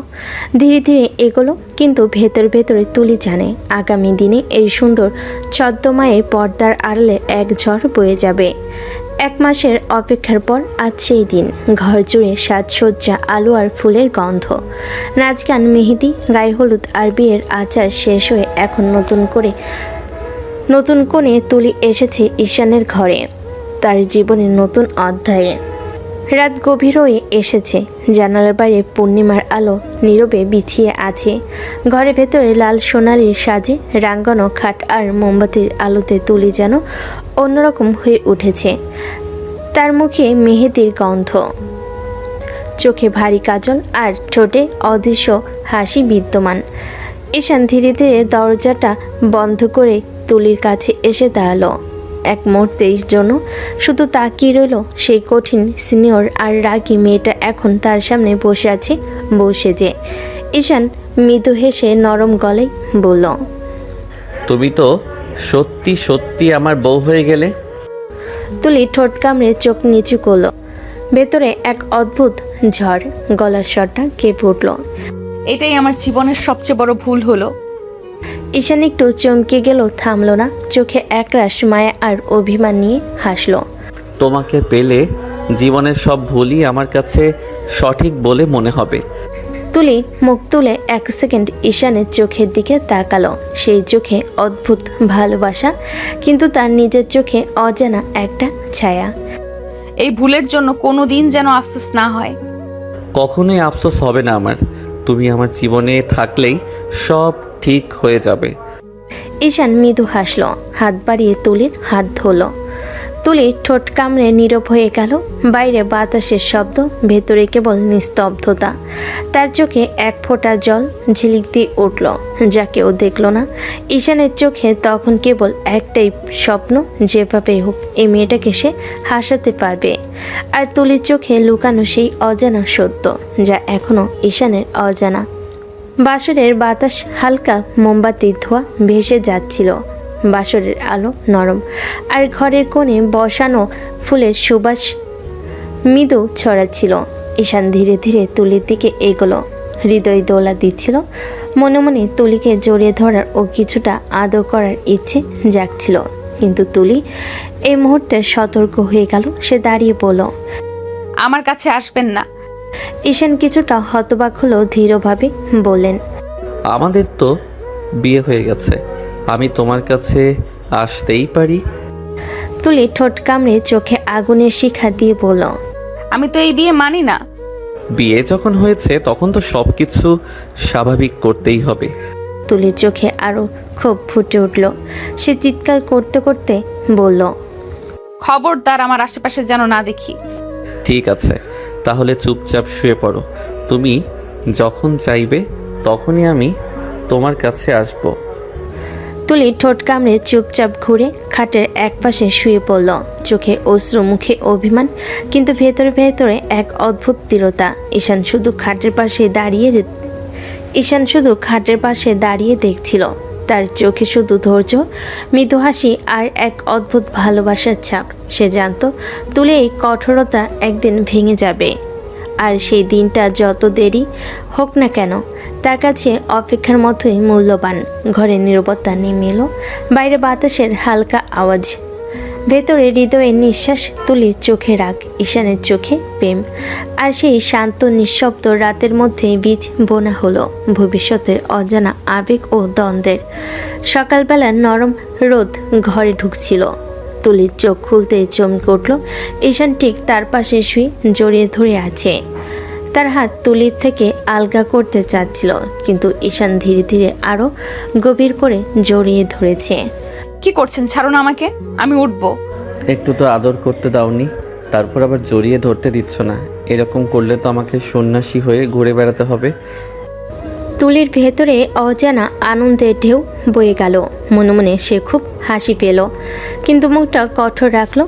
ধীরে ধীরে এগোলো, কিন্তু ভেতরে তুলি জানে আগামী দিনে এই সুন্দর ছদ্মমায়ের পর্দার আড়ালে এক ঝড় বয়ে যাবে। 1 মাসের অপেক্ষার পর আজ সেই দিন। ঘর জুড়ে সাজসজ্জা, আলো আর ফুলের গন্ধ, নাচ গান, মেহেদি, গায়ে হলুদ আর বিয়ের আচার শেষ হয়ে এখন নতুন কোণে তুলি এসেছে ঈশানের ঘরে, তার জীবনের নতুন অধ্যায়ে। রাত গভীর হয়ে এসেছে। জানালার বাইরে পূর্ণিমার আলো নীরবে বিছিয়ে আছে। ঘরের ভেতরে লাল সোনালির সাজে রাঙ্গানো খাট আর মোমবাতির আলোতে তুলি যেন অন্যরকম হয়ে উঠেছে। তার মুখে মেহেদির গন্ধ, চোখে ভারী কাজল আর ঠোঁটে অদৃশ্য হাসি বিদ্যমান। ঈশান ধীরে ধীরে দরজাটা বন্ধ করে তুলির কাছে এসে দাঁড়ালো। এক মুহূর্তের জন্য শুধু তাকিয়ে রইল সেই কঠিন, সিনিয়র আর রাগী মেয়েটা এখন তার সামনে বসে আছে বসে যে। ঈশান মৃদু হেসে নরম গলায় বলল, তুমি তো সত্যি সত্যি আমার বউ হয়ে গেলে। তুলি ঠোঁট কামড়ে চোখ নিচু করলো। ভেতরে এক অদ্ভুত ঝড়, গলার স্বরটা কেঁপে উঠল। এটাই আমার জীবনের সবচেয়ে বড় ভুল হলো। ঈশান একটু চমকে গেল, থামলো না, চোখে একরাশ মায়া আর অভিমান নিয়ে হাসলো। তোমাকে পেলে জীবনের সব ভুলই আমার কাছে সঠিক বলে মনে হবে। তুলি মুখ তুলে 1 সেকেন্ড ঈশানের চোখের দিকে তাকালো। সেই চোখে অদ্ভুত ভালোবাসা, কিন্তু তার নিজের চোখে অজানা একটা ছায়া। এই ভুলের জন্য কোনো দিন যেন আফসোস না হয়। কখনোই আফসোস হবে না আমার। তুমি আমার জীবনে থাকলেই সব ঠিক হয়ে যাবে। ঈশান মৃদু হাসলো, হাত বাড়িয়ে তুলির হাত ধরলো। তুলি ঠোঁট কামড়ে নীরব হয়ে গেল। বাইরে বাতাসের শব্দ, ভেতরে কেবল নিস্তব্ধতা। তার চোখে এক ফোঁটা জল ঝিলিক দিয়ে উঠল, যা কেউ দেখল না। ঈশানের চোখে তখন কেবল একটাই স্বপ্ন, যেভাবে হোক এই মেয়েটাকে সে হাসাতে পারবে। আর তুলির চোখে লুকানো সেই অজানা সত্য, যা এখনো ঈশানের অজানা। বাসরের বাতাস হালকা মোমবাতির ধোঁয়া ভেসে যাচ্ছিল। বাসরের আলো নরম, আর ঘরের কোণে বসানো ফুলের সুবাস মৃদু ছড়াচ্ছিল। ঈশান ধীরে ধীরে তুলির দিকে এগোলো। হৃদয় দোলা দিচ্ছিল, মনে মনে তুলিকে জড়িয়ে ধরার ও কিছুটা আদর করার ইচ্ছে জাগছিল। কিন্তু তুলি এই মুহূর্তে সতর্ক হয়ে গেল। সে দাঁড়িয়ে বলল, আমার কাছে আসবেন না। ঈশান কিছুটা হতবাক হলো, ধীরভাবে বললেন, আমাদের তো বিয়ে হয়ে গেছে, আমি তোমার কাছে আসতেই পারি। তুলি ঠোঁট কামড়ে চোখে আগুনের শিখা দিয়ে বলল, আমি তো এই বিয়ে মানি না। বিয়ে যখন হয়েছে তখন তো সব কিছু স্বাভাবিক করতেই হবে। তুলির চোখে আরো ক্ষোভ ফুটে উঠল। সে চিৎকার করতে করতে বলল, খবরদার আমার আশেপাশে যেন না দেখি। ঠিক আছে, তাহলে চুপচাপ শুয়ে পড়ো। তুমি যখন চাইবে তখনই আমি তোমার কাছে আসব। তুলি ঠোঁট কামড়ে চুপচাপ ঘুরে খাটের একপাশে শুয়ে পড়ল। চোখে অশ্রু, মুখে অভিমান, কিন্তু ভেতরে ভেতরে এক অদ্ভুত দৃঢ়তা। ঈশান শুধু খাটের পাশে দাঁড়িয়ে দেখছিল। তার চোখে শুধু ধৈর্য, মৃদু হাসি আর এক অদ্ভুত ভালোবাসার ছাপ। সে জানত তুলি এই কঠোরতা একদিন ভেঙে যাবে, আর সেই দিনটা যত দেরি হোক না কেন তার কাছে অপেক্ষার মতোই মূল্যবান। ঘরে নীরবতা নেমে এলো, বাইরে বাতাসের হালকা আওয়াজ, ভেতরে হৃদয়ের নিঃশ্বাস। তুলির চোখে রাগ, ঈশানের চোখে প্রেম, আর সেই শান্ত নিঃশব্দ রাতের মধ্যে বীজ বোনা হলো ভবিষ্যতের অজানা আবেগ ও দ্বন্দ্বের। সকালবেলার নরম রোদ ঘরে ঢুকছিল। তুলির চোখ খুলতে চমকে উঠল। ঈশান ঠিক তার পাশে শুয়ে জড়িয়ে ধরে আছে। তার হাত তুলির থেকে আলগা করতে চাচ্ছিল, কিন্তু ঈশান ধীরে ধীরে আরো গভীর করে জড়িয়ে ধরেছে। কি করছেন? ছাড়ুন আমাকে, আমি উঠবো। একটু তো আদর করতে দাওনি, তারপর আবার জড়িয়ে ধরতে দিচ্ছ না। এরকম করলে তো আমাকে সন্ন্যাসী হয়ে ঘুরে বেড়াতে হবে। তুলির ভেতরে অজানা আনন্দের ঢেউ বয়ে গেল। মনে মনে সে খুব হাসি পেল, কিন্তু মুখটা কঠোর রাখলো।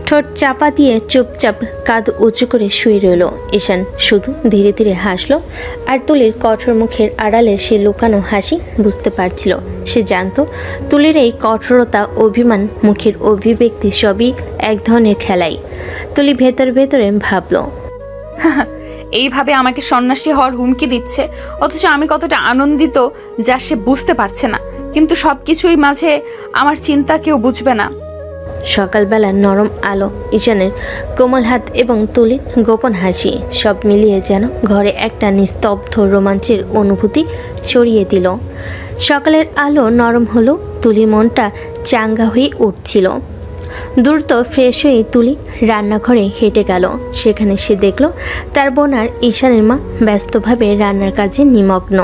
ঠোঁট চাপা দিয়ে চুপচাপ কাঁধ উঁচু করে শুয়ে রইল। ঈশান শুধু ধীরে ধীরে হাসলো, আর তুলির কঠোর মুখের আড়ালে সে লুকানো হাসি বুঝতে পারছিল। সে জানত তুলির এই কঠোরতা, অভিমান, মুখের অভিব্যক্তি সবই এক ধরনের খেলাই। তুলি ভেতরে ভেতরে ভাবল, এইভাবে আমাকে সন্ন্যাসী হওয়ার হুমকি দিচ্ছে, অথচ আমি কতটা আনন্দিত যা সে বুঝতে পারছে না। কিন্তু সব কিছুই মাঝে আমার চিন্তা কেউ বুঝবে না। সকালবেলা নরম আলো, ঈশানের কোমল হাত এবং তুলির গোপন হাসি, সব মিলিয়ে যেন ঘরে একটা নিস্তব্ধ রোমাঞ্চের অনুভূতি ছড়িয়ে দিল। সকালের আলো নরম হলো, তুলির মনটা চাঙ্গা হয়ে উঠছিল। দ্রুত ফ্রেশ হয়ে তুলি রান্নাঘরে হেঁটে গেল। সেখানে সে দেখল তার বোন আর ঈশানের মা ব্যস্তভাবে রান্নার কাজে নিমগ্ন।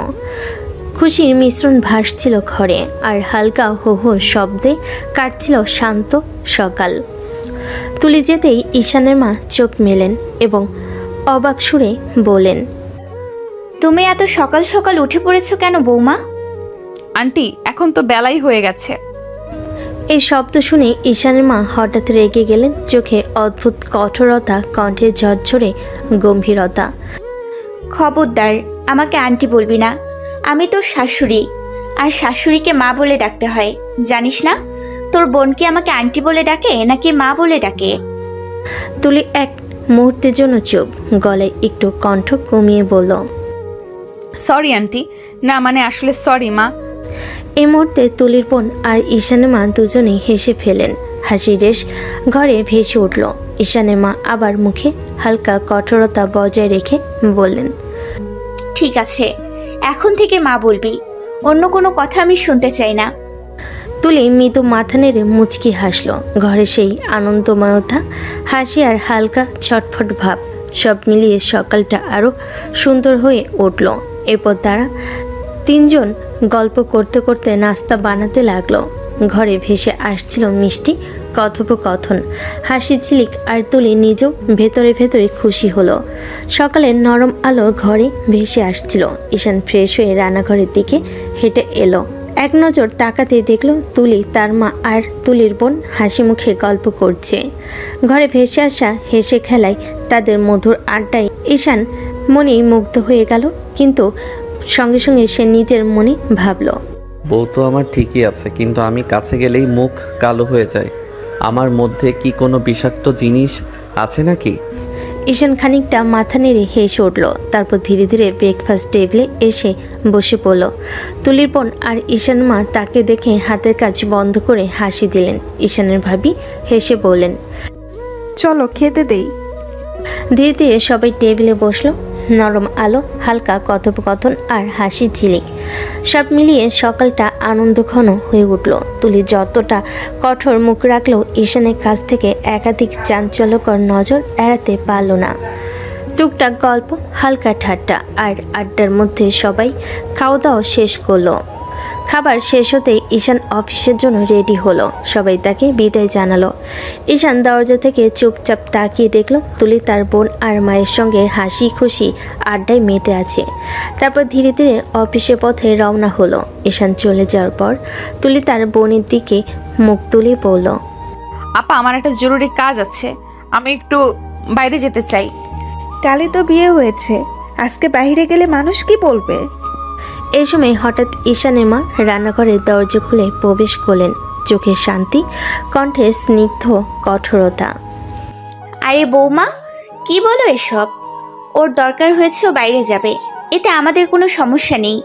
খুশির মিশ্রণ ভাসছিল ঘরে, আর হালকা হো হো শব্দে কাটছিল শান্ত সকাল। তুলি যেতেই ঈশানের মা চোখ মেলেন এবং অবাক সুরে বলেন, তুমি এত সকাল সকাল উঠে পড়েছো কেন বৌমা? আন্টি, এখন তো বেলাই হয়ে গেছে। এই শব্দ শুনে ঈশানের মা হঠাৎ রেগে গেলেন। চোখে অদ্ভুত কঠোরতা, কণ্ঠে ঝরঝরে গম্ভীরতা। খবরদার, আমাকে আন্টি বলবি না। আমি তোর শাশুড়ি, আর শাশুড়িকে মা বলে ডাকতে হয়, জানিস না? তোর বোন কি আমাকে আন্টি বলে ডাকে নাকি মা বলে ডাকে? তুলি এক মুহূর্তের জন্য চুপ, গলায় একটু কণ্ঠ কমিয়ে বলল, সরি আন্টি। না মানে আসলে সরি মা। এই মুহূর্তে তুলির বোন আর ঈশানের মা দুজনেই হেসে ফেলেন। হাসির রেশ ঘরে ভেসে উঠল। ঈশানের মা আবার মুখে হালকা কঠোরতা বজায় রেখে বললেন, ঠিক আছে, এখন থেকে মা বলবি, অন্য কোনো কথা আমি শুনতে চাই না। তুলি মৃদু মাথা নেড়ে মুচকি হাসল। ঘরে সেই আনন্দময়তা, হাসি আর হালকা ছটফট ভাব, সব মিলিয়ে সকালটা আরও সুন্দর হয়ে উঠল। এরপর তারা তিনজন গল্প করতে করতে নাস্তা বানাতে লাগলো। ঘরে ভেসে আসছিল মিষ্টি কথোপকথন, হাসি ঝিলিক, আর তুলি নিজেও ভেতরে ভেতরে খুশি হলো। সকালের নরম আলো ঘরে ভেসে আসছিল। ঈশান ফ্রেশ হয়ে রান্নাঘরের দিকে হেঁটে এলো। এক নজর তাকাতে দেখলো তুলি, তার মা আর তুলির বোন হাসি মুখে গল্প করছে। ঘরে ভেসে আসা হেসে খেলায়, তাদের মধুর আড্ডায় ঈশান মনেই মুগ্ধ হয়ে গেল। কিন্তু সঙ্গে সঙ্গে সে নিজের মনে ভাবল, বউ তো আমার ঠিকই আছে, কিন্তু আমি কাছে গেলেই মুখ কালো হয়ে যায়। আমার মধ্যে কি কোনো বিষাক্ত জিনিস আছে নাকি? ঈশান খানিকটা মাথা নেড়ে হেসে উঠল, তারপর ধীরে ধীরে ব্রেকফাস্ট টেবিলে এসে বসে পড়ল। তুলির বোন আর ঈশান মা তাকে দেখে হাতের কাজ বন্ধ করে হাসি দিলেন। ঈশানের ভাবি হেসে বললেন, চলো খেতে দেই। ধীরে ধীরে সবাই টেবিলে বসলো। নরম আলো, হালকা কথোপকথন আর হাসি ঝিলিক, সব মিলিয়ে সকালটা আনন্দঘন হয়ে উঠল। তুলি যতটা কঠোর মুখ রাখলেও ঈশানের কাছ থেকে একাধিক চাঞ্চল্যকর নজর এড়াতে পারল না। টুকটাক গল্প, হালকা ঠাট্টা আর আড্ডার মধ্যে সবাই খাওয়া দাওয়া শেষ করলো। খাবার শেষ হতেই ঈশান অফিসের জন্য রেডি হলো। সবাই তাকে বিদায় জানালো। ঈশান দরজা থেকে চুপচাপ তাকিয়ে দেখলো তুলি তার বোন আর মায়ের সঙ্গে হাসি খুশি আড্ডায় মেতে আছে। তারপর ধীরে ধীরে অফিসের পথে রওনা হলো। ঈশান চলে যাওয়ার পর তুলি তার বোনের দিকে মুখ তুলে বলল, আপা, আমার একটা জরুরি কাজ আছে, আমি একটু বাইরে যেতে চাই। কালই তো বিয়ে হয়েছে, আজকে বাইরে গেলে মানুষ কি বলবে? এই সময় হঠাৎ ঈশানের মা রান্নাঘরের দরজা খুলে প্রবেশ করলেন। চোখে শান্তি, কণ্ঠে স্নিগ্ধ কঠোরতা। আরে বৌমা, কি বলো এসব? ওর দরকার হয়েছে, ও বাইরে যাবে, এতে আমাদের কোনো সমস্যা নেই।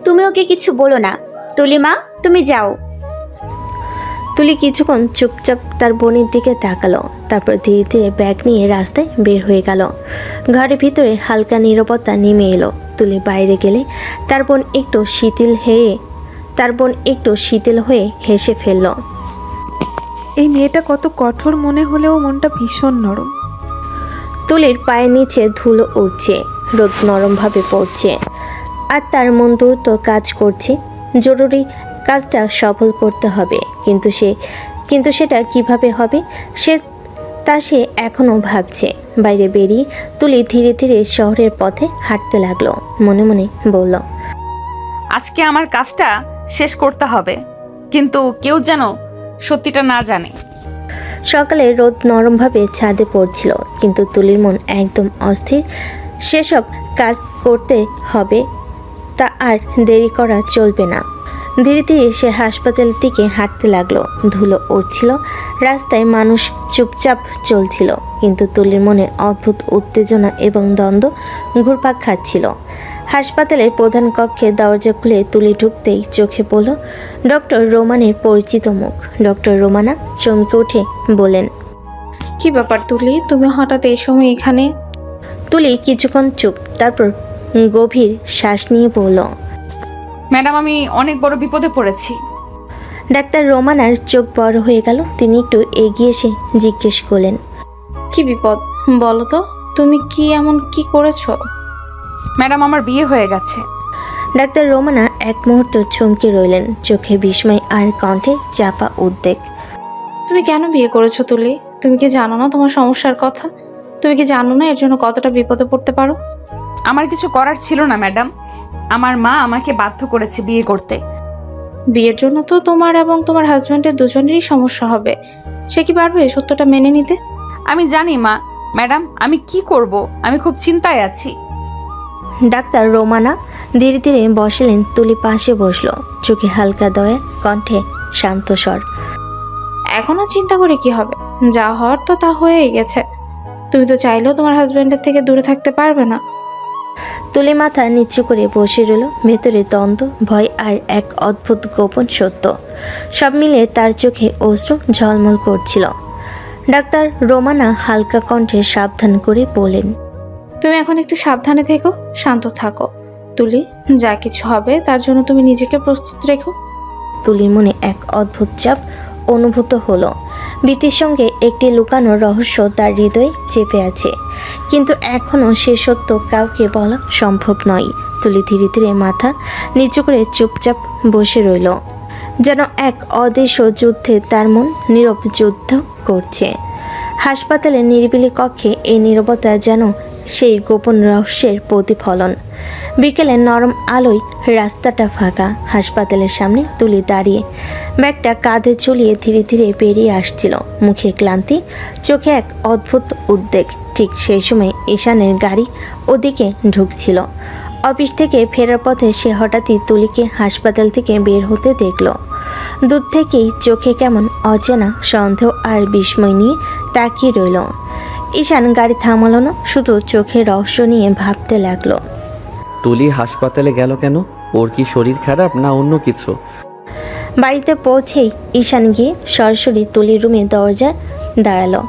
তুমি ওকে কিছু বলো না। তুলিমা, তুমি যাও। তুলি কিছুক্ষণ চুপচাপ তার বোনের দিকে তাকালো, তারপর ধীরে ধীরে ব্যাগ নিয়ে রাস্তায় বের হয়ে গেল। ঘরের ভিতরে হালকা নীরবতা নেমে এলো। তুলি বাইরে গেলে তার বোন একটু শিথিল হয়ে হেসে ফেলল। এই মেয়েটা কত কঠোর মনে হলেও মনটা ভীষণ নরম। তুলির পায়ের নিচে ধুলো উঠছে, রোদ নরমভাবে পড়ছে, আর তার মন দ্রুত কাজ করছে। জরুরি কাজটা সফল করতে হবে, কিন্তু সেটা কিভাবে হবে সে এখনও ভাবছে। বাইরে বেরিয়ে তুলি ধীরে ধীরে শহরের পথে হাঁটতে লাগলো। মনে মনে বলল, আজকে আমার কাজটা শেষ করতে হবে, কিন্তু কেউ যেন সত্যিটা না জানে। সকালে রোদ নরমভাবে ছাদে পড়ছিল, কিন্তু তুলির মন একদম অস্থির। সেসব কাজ করতে হবে, তা আর দেরি করা চলবে না। ধীরে ধীরে সে হাসপাতালের দিকে হাঁটতে লাগলো। ধুলো উড়ছিল, রাস্তায় মানুষ চুপচাপ চলছিল, কিন্তু তুলির মনে অদ্ভুত উত্তেজনা এবং দ্বন্দ্ব ঘুরপাক খাচ্ছিল। হাসপাতালের প্রধান কক্ষে দরজা খুলে তুলি ঢুকতেই চোখে পড়ল ডক্টর রোমানের পরিচিত মুখ। ডক্টর রোমানা চমকে উঠে বলেন, কি ব্যাপার তুলি, তুমি হঠাৎ এই সময় এখানে? তুলি কিছুক্ষণ চুপ, তারপর গভীর শ্বাস নিয়ে বলল, ম্যাডাম, আমি অনেক বড় বিপদে পড়েছি। ডাক্তার রোমানার চোখ বড় হয়ে গেল। তিনি একটু এগিয়ে এসে জিজ্ঞেস করলেন, কি বিপদ বলো তো, তুমি কি এমন কি করেছো? ম্যাডাম, আমার বিয়ে হয়ে গেছে। ডাক্তার রোমানা এক মুহূর্ত চমকে রইলেন, চোখে বিস্ময় আর কণ্ঠে চাপা উদ্বেগ। তুমি কেন বিয়ে করেছো তুলি? তুমি কি জানো না তোমার সমস্যার কথা? তুমি কি জানো না এর জন্য কতটা বিপদে পড়তে পারো? আমার কিছু করার ছিল না ম্যাডাম, আমার মা আমাকে বাধ্য করেছে বিয়ে করতে। বিয়ের জন্য তো তোমার এবং তোমার হাজবেন্ডের দুজনেরই সমস্যা হবে, সে কি পারবে সত্যটা মেনে নিতে? আমি জানি মা, ম্যাডাম, আমি কি করব? আমি খুব চিন্তায় আছি। ডাক্তার রোমানা ধীরে ধীরে বসলেন। তুলি পাশে বসলো, চোখে হালকা দয়া, কণ্ঠে শান্ত স্বর। এখন আর চিন্তা করে কি হবে? যা হওয়ার তো তা হয়েই গেছে। তুমি তো চাইলেও তোমার হাজবেন্ডের থেকে দূরে থাকতে পারবে না। তুলি মাথা নিচু করে বসে রইল। ভেতরে দ্বন্দ্ব, ভয় আর এক অদ্ভুত গোপন সত্য, সব মিলে তার চোখে অশ্রু ঝলমল করছিল। ডাক্তার রোমানা হালকা কণ্ঠে সাবধান করে বলেন, তুমি এখন একটু সাবধানে থেকো, শান্ত থাকো তুলি। যা কিছু হবে তার জন্য তুমি নিজেকে প্রস্তুত রেখো। তুলির মনে এক অদ্ভুত চাপ অনুভূত হলো। ভীতির সঙ্গে একটি লুকানো রহস্য তার হৃদয়ে চেপে আছে, কিন্তু এখনও সে সত্য কাউকে বলা সম্ভব নয়। তুলি ধীরে ধীরে মাথা নিচু করে চুপচাপ বসে রইল, যেন এক অদৃশ্য যুদ্ধে তার মন নীরব যুদ্ধ করছে। হাসপাতালের নিরিবিলি কক্ষে এই নীরবতা যেন সেই গোপন রহস্যের প্রতিফলন। বিকেলে নরম আলোয় রাস্তাটা ফাঁকা। হাসপাতালের সামনে তুলি দাঁড়িয়ে ব্যাগটা কাঁধে ঝুলিয়ে ধীরে ধীরে বেরিয়ে আসছিল, মুখে ক্লান্তি, চোখে এক অদ্ভুত উদ্বেগ। ঠিক সেই সময় ঈশানের গাড়ি ওদিকে ঢুকছিল। অফিস থেকে ফেরার পথে সে হঠাৎই তুলিকে হাসপাতাল থেকে বের হতে দেখল। দূর থেকেই চোখে কেমন অচেনা সন্দেহ আর বিস্ময় নিয়ে তাকিয়ে রইল। ঈশান গাড়ি থামালো না, শুধু চোখে রহস্য নিয়ে ভাবতে লাগলো। তুলি হাসপাতালে গেল কেন? ওর কি শরীর খারাপ না অন্য কিছু? বাড়িতে পৌঁছেই ঈশান গিয়ে সরাসরি তুলির রুমে দরজায় দাঁড়ালো।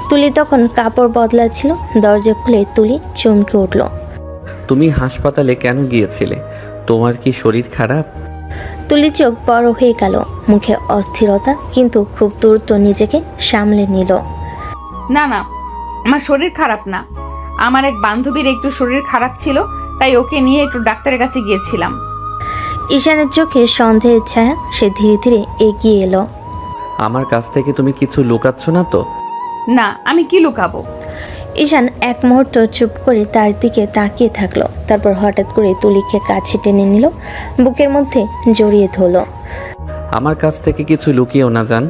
তুলি তখন কাপড় বদলাচ্ছিল। দরজা খুলে তুলি চমকে উঠল। তুমি হাসপাতালে কেন গিয়েছিলে? তোমার কি শরীর খারাপ? তুলি চোখ বড় হয়ে গেল, মুখে অস্থিরতা, কিন্তু খুব দ্রুত নিজেকে সামলে নিল। না না, আমার শরীর খারাপ না। আমার এক বান্ধবীর একটু শরীর খারাপ ছিল, তাই ওকে নিয়ে একটু ডাক্তারের কাছে গিয়েছিলাম। ঈশানের চোখে সন্দেহের ছায়া। সে ধীরে ধীরে এগিয়ে এলো। আমার কাছ থেকে তুমি কিছু লুকাচ্ছ না তো? না, আমি কি লুকাবো? ঈশান এক মুহূর্ত চুপ করে তার দিকে তাকিয়ে থাকলো। তারপর হঠাৎ করে তুলিকে কাছে টেনে নিল, বুকের মধ্যে জড়িয়ে ধরল। আমার কাছ থেকে কিছু লুকিয়েও না জান।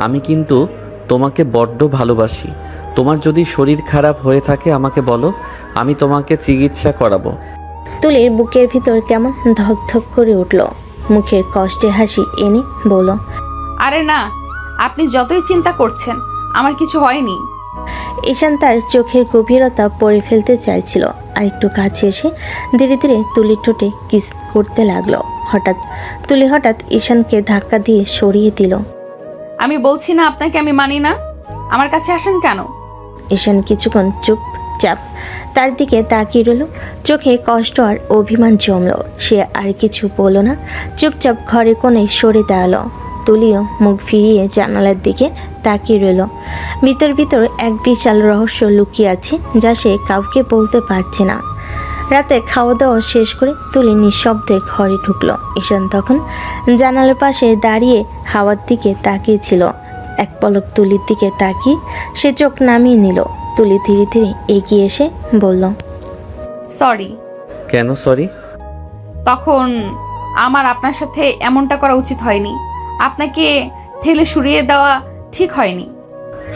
আমি কিন্তু তোমাকে বড্ড ভালোবাসি। তোমার যদি শরীর খারাপ হয়ে থাকে আমাকে বলো, আমি তোমাকে চিকিৎসা করাবো। তুলির বুকের ভিতর কেমন ধকধক করে উঠল। মুখের কষ্টে হাসি এনে বলল, আরে না, আপনি যতই চিন্তা করছেন, আমার কিছু হয়নি। ঈশান তার চোখের গভীরতা পড়ে ফেলতে চাইছিল, আর একটু কাছে এসে ধীরে ধীরে তুলির ঠোঁটে কিস করতে লাগলো। তুলি হঠাৎ ঈশানকে ধাক্কা দিয়ে সরিয়ে দিল। আমি বলছি না আপনাকে আমি মানি না, আমার কাছে আসেন কেন? ঈশান কিছুক্ষণ চুপচাপ তার দিকে তাকিয়ে রইল। চোখে কষ্ট আর অভিমান জমল। সে আর কিছু বলল না, চুপচাপ ঘরে কোণে সরে দাঁড়ালো। তুলিও মুখ ফিরিয়ে জানালার দিকে তাকিয়ে রইল। ভিতর এক বিশাল রহস্য লুকিয়ে আছে, যা সে কাউকে বলতে পারছে না। রাতে খাওয়া দাওয়া শেষ করে তুলি নিঃশব্দে ঘরে ঢুকলো। ঈশান তখন জানালার পাশে দাঁড়িয়ে হাওয়ার দিকে তাকিয়েছিল। এক পলক তুলির দিকে তাকিয়ে সে চোখ নামিয়ে নিল। তুলি ধীরে ধীরে এগিয়ে এসে বলল, সরি। কেন সরি? তখন আমার আপনার সাথে এমনটা করা উচিত হয়নি। আপনাকে ঠেলে সরিয়ে দেওয়া ঠিক হয়নি।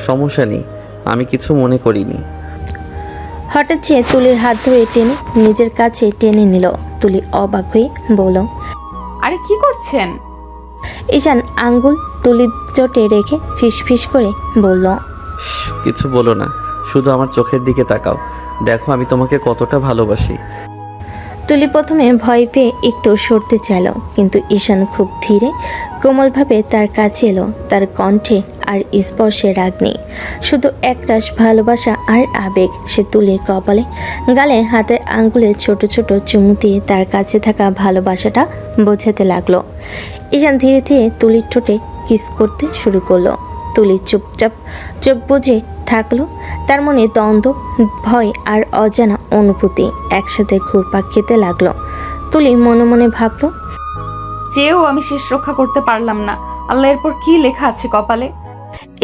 সমস্যা নেই, আমি কিছু মনে করিনি। হঠাৎ সে তুলির হাত ধরে টেনে নিজের কাছে টেনে নিল। তুলি অবাক হয়ে বলল, আরে কি করছেন? ঈশান আঙ্গুল তুলির চোটে রেখে ফিস করে বলল, কিছু বলো না, শুধু আমার চোখের দিকে তাকাও। দেখো আমি তোমাকে কতটা ভালোবাসি। তুলি প্রথমে ভয় পেয়ে একটু সরতে চাইল, কিন্তু ঈশান খুব ধীরে কোমলভাবে তার কাছে এলো। তার কণ্ঠে আর স্পর্শে রাগ নেই, শুধু একরাশ ভালোবাসা আর আবেগ। সে তুলির কপালে গালে হাতের আঙ্গুলে ছোট ছোট চুমু দিয়ে তার কাছে থাকা ভালোবাসাটা বোঝাতে লাগলো। ঈশান ধীরে ধীরে তুলির ঠোঁটে কিস করতে শুরু করলো। তুলি চুপচাপ চোখ বুজে থাকলো। তার মনে দ্বন্দ্ব, ভয় আর অজানা অনুভূতি একসাথে ঘুরপাক খেতে লাগলো। তুলি মনে মনে ভাবলো, চেয়েও আমি শেষ রক্ষা করতে পারলাম না। আল্লাহ, এরপর কি লেখা আছে কপালে?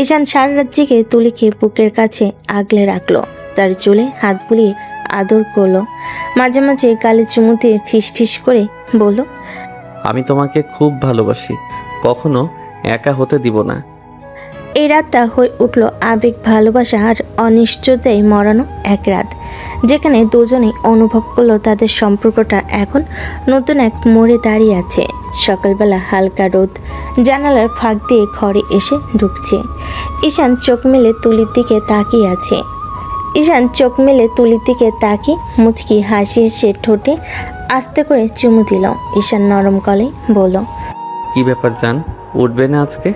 ঈশান সারা রাত জেগে তুলিকে বুকের কাছে আগলে রাখলো। তার চুলে হাত বুলিয়ে আদর করলো। মাঝে মাঝে গালে চুমু দিয়ে ফিস করে বলল, আমি তোমাকে খুব ভালোবাসি, কখনো একা হতে দিব না। এই রাতটা হয়ে উঠল আবেগ, ভালোবাসা আর অনিশ্চয়তায় মরানো এক রাত, যেখানে দুজনেই অনুভব করলো তাদের সম্পর্কটা এখন নতুন এক মোড়ে দাঁড়িয়ে আছে। সকালবেলা হালকা রোদ জানালার ফাঁক দিয়ে ঘরে এসে ঢুকছে। ঈশান চোখ মেলে তুলির দিকে তাকিয়ে আছে। তাকিয়ে মুচকি হাসি এসে ঠোঁটে আস্তে করে চুমু দিল। ঈশান নরম গলায় বলল, কি ব্যাপার জান, উঠবে না আজকে?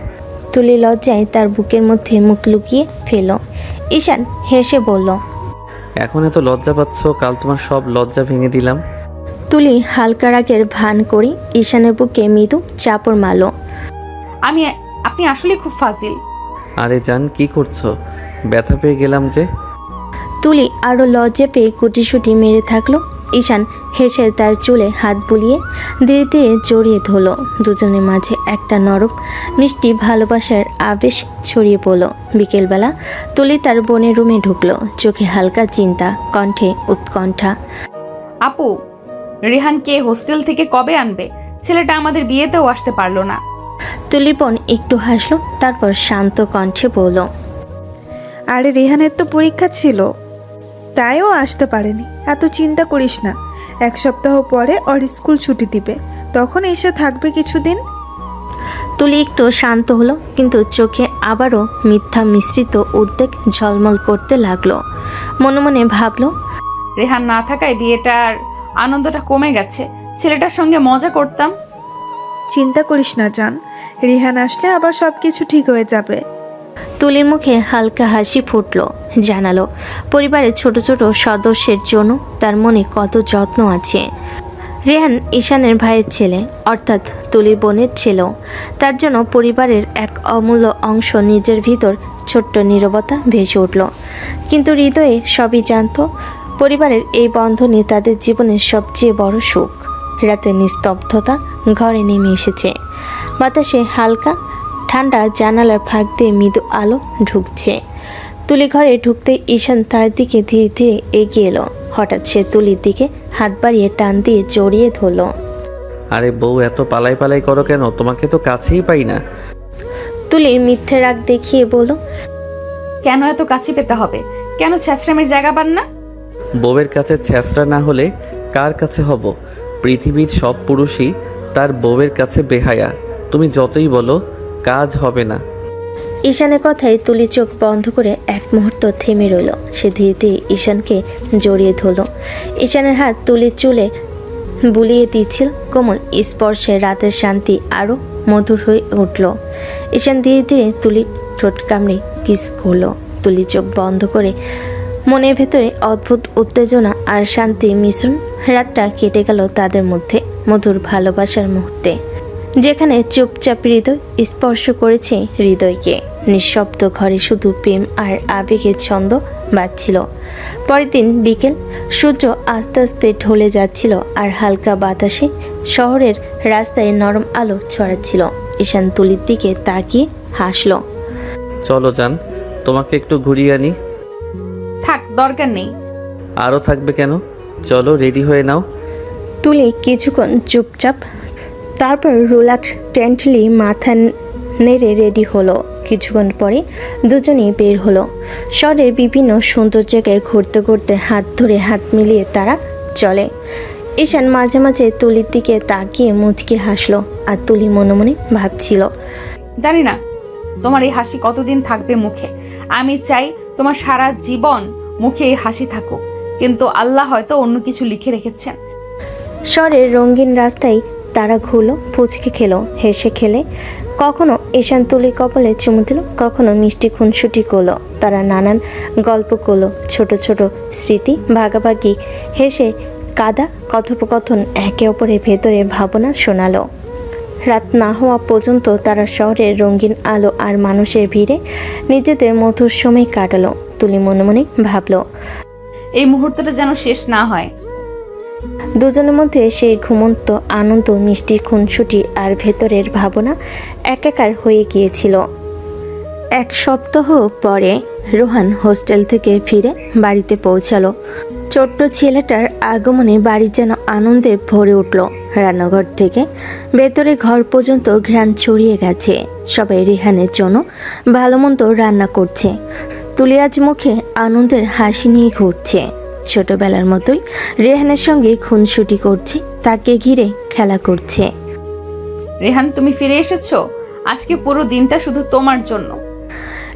তুলি লজ্জায় তার বুকের মধ্যে মুখ লুকিয়ে ফেল। ঈশান হেসে বলল, এখন এত লজ্জা পাচ্ছ, কাল তোমার সব লজ্জা ভেঙে দিলাম। তুলি হালকা রাগের ভান করে ঈশানের বুকে মৃদু চাপড় মারল। আপনি আসলে খুব ফাজিল। আরে জান, কি করছো? ব্যথা পেয়ে গেলাম যে। তুলি আরও লজ্জা পেয়ে কুটিসুটি মেরে থাকলো। ঈশান হেসে তার চুলে হাত বুলিয়ে ধীরে ধীরে জড়িয়ে ধরল। দুজনের মাঝে একটা নরম মিষ্টি ভালোবাসার আবেশ ছড়িয়ে পড়ল। বিকেলবেলা তুলি তার বোনের রুমে ঢুকলো। চোখে হালকা চিন্তা, কণ্ঠে উৎকণ্ঠা। আপু, রেহানকে হোস্টেল থেকে কবে আনবে? ছেলেটা আমাদের বিয়েতেও আসতে পারলো না। তুলি বোন একটু হাসলো, তারপর শান্ত কণ্ঠে বলল, আরে রেহানের তো পরীক্ষা ছিল, তাইও আসতে পারেনি। এত চিন্তা করিস না, এক সপ্তাহ পরে ওর স্কুল ছুটি দিবে, তখন এসে থাকবে কিছুদিন। তুলি একটু শান্ত হলো, কিন্তু চোখে আবারও মিথ্যা মিশ্রিত উদ্বেগ ঝলমল করতে লাগলো। মনে মনে ভাবলো, রেহান না থাকায় বিয়েটার আনন্দটা কমে গেছে। ছেলেটার সঙ্গে মজা করতাম। চিন্তা করিস না জান, রিহান আসলে আবার সব কিছু ঠিক হয়ে যাবে। তুলির মুখে হালকা হাসি ফুটলো, জানালো পরিবারের ছোট ছোট সদস্যের জন্য তার মনে কত যত্ন আছে। রেহান ঈশানের ভাইয়ের ছেলে, অর্থাৎ তুলির বোনের ছেলেও। তার জন্য পরিবারের এক অমূল্য অংশ নিজের ভিতর ছোট্ট নীরবতা ভেসে উঠল। কিন্তু হৃদয়ে সবই জানত, পরিবারের এই বন্ধনই তাদের জীবনের সবচেয়ে বড় সুখ। রাতের নিস্তব্ধতা ঘরে নেমে এসেছে। বাতাসে হালকা ঠান্ডা জানালার ফাঁক দিয়ে মৃদু আলো ঢুকছে। তুলি ঘরে ঢুকতে ঈশান তার দিকে ধীরে ধীরে এগিয়ে এলো। হঠাৎ সে তুলির দিকে হাত বাড়িয়ে টান দিয়ে জড়িয়ে ধরল। আরে বউ, এত পালাই পালাই করো কেন? তোমাকে তো কাছেই পাই না। তুলির মিথ্যে রাগ দেখিয়ে বলল, কেন এত কাছে পেতে হবে? কেন ছ্যাঁচড়ামের জায়গা পান না? বউয়ের কাছে ছ্যাঁচড়া না হলে কার কাছে হব? পৃথিবীর সব পুরুষই তার বউয়ের কাছে বেহায়া। তুমি যতই বলো, কাজ হবে না। ঈশানের কথায় তুলি চোখ বন্ধ করে এক মুহূর্ত থেমে রইল। সে ধীরে ধীরে ঈশানকে জড়িয়ে ধরল। ঈশানের হাত তুলির চুলে বুলিয়ে দিচ্ছিল। কোমল স্পর্শে রাতের শান্তি আরও মধুর হয়ে উঠল। ঈশান ধীরে ধীরে তুলির ঠোঁট কামড়ে কিস করলো। তুলি চোখ বন্ধ করে মনের ভেতরে অদ্ভুত উত্তেজনা আর শান্তি মিশ্রণ। রাতটা কেটে গেল তাদের মধ্যে মধুর ভালোবাসার মুহূর্তে, যেখানে চুপচাপ হৃদয় স্পর্শ করেছে হৃদয়কে। নিঃশব্দ ঘরে শুধু প্রেম আর আবেগের ছন্দ বাজছিল। পরের দিন বিকেল, সূর্য আস্তে আস্তে ঢলে যাচ্ছিল আর হালকা বাতাসে শহরের রাস্তায় নরম আলো ছড়াচ্ছিল। ঈশান তুলির দিকে তাকিয়ে হাসলো। চলো যান, তোমাকে একটু ঘুরিয়ে আনি। থাক, দরকার নেই। আরও থাকবে কেন? চলো, রেডি হয়ে নাও। তুলি কিছুক্ষণ চুপচাপ, তারপর রিল্যাক্সেন্টলি মাথা নেড়ে রেডি হলো। কিছুক্ষণ পরে দুজনেই বের হলো। শহরের বিভিন্ন সুন্দর জায়গায় ঘুরতে ঘুরতে হাত ধরে হাত মিলিয়ে তারা চলে। ঈশান মাঝে মাঝে তুলির দিকে তাকিয়ে মুচকি হাসলো। আর তুলি মনে মনে ভাবছিল, জানি না তোমার এই হাসি কতদিন থাকবে মুখে। আমি চাই তোমার সারা জীবন মুখে এই হাসি থাকুক, কিন্তু আল্লাহ হয়তো অন্য কিছু লিখে রেখেছেন। শহরের রঙিন রাস্তায় তারা ঘুরলো, ফুচকে খেলো, হেসে খেলে। কখনো ঈশান তুলি কপালে চুমু দিল, কখনো মিষ্টি খুনসুটি করলো। তারা নানান গল্প করলো, ছোট ছোট স্মৃতি ভাগাভাগি, হেসে কাদা কথোপকথন একে অপরের ভেতরে ভাবনা শোনালো। রাত না হওয়া পর্যন্ত তারা শহরের রঙিন আলো আর মানুষের ভিড়ে নিজেদের মধুর সময় কাটালো। তুলি মনে মনে ভাবলো, এই মুহূর্তটা যেন শেষ না হয়। দুজনের মধ্যে সেই ঘুমন্ত আনন্দ, মিষ্টি খুনসুটি আর ভেতরের ভাবনা একাকার হয়ে গিয়েছিল। এক সপ্তাহ পরে রোহান হোস্টেল থেকে ফিরে বাড়িতে পৌঁছালো। ছোট্ট ছেলেটার আগমনে বাড়ি যেন আনন্দে ভরে উঠল। রান্নাঘর থেকে ভেতরে ঘর পর্যন্ত ঘ্রাণ ছড়িয়ে গেছে। সবাই রেহানের জন্য ভালো মন্দ রান্না করছে। তুলি আজ মুখে আনন্দের হাসি নিয়ে ঘুরছে। ছোটবেলার মতোই রেহানের সঙ্গে খুনসুটি করছে, তাকে ঘিরে খেলা করছে। রেহান, তুমি ফিরে এসেছো। আজকে পুরো দিনটা শুধু তোমার জন্য।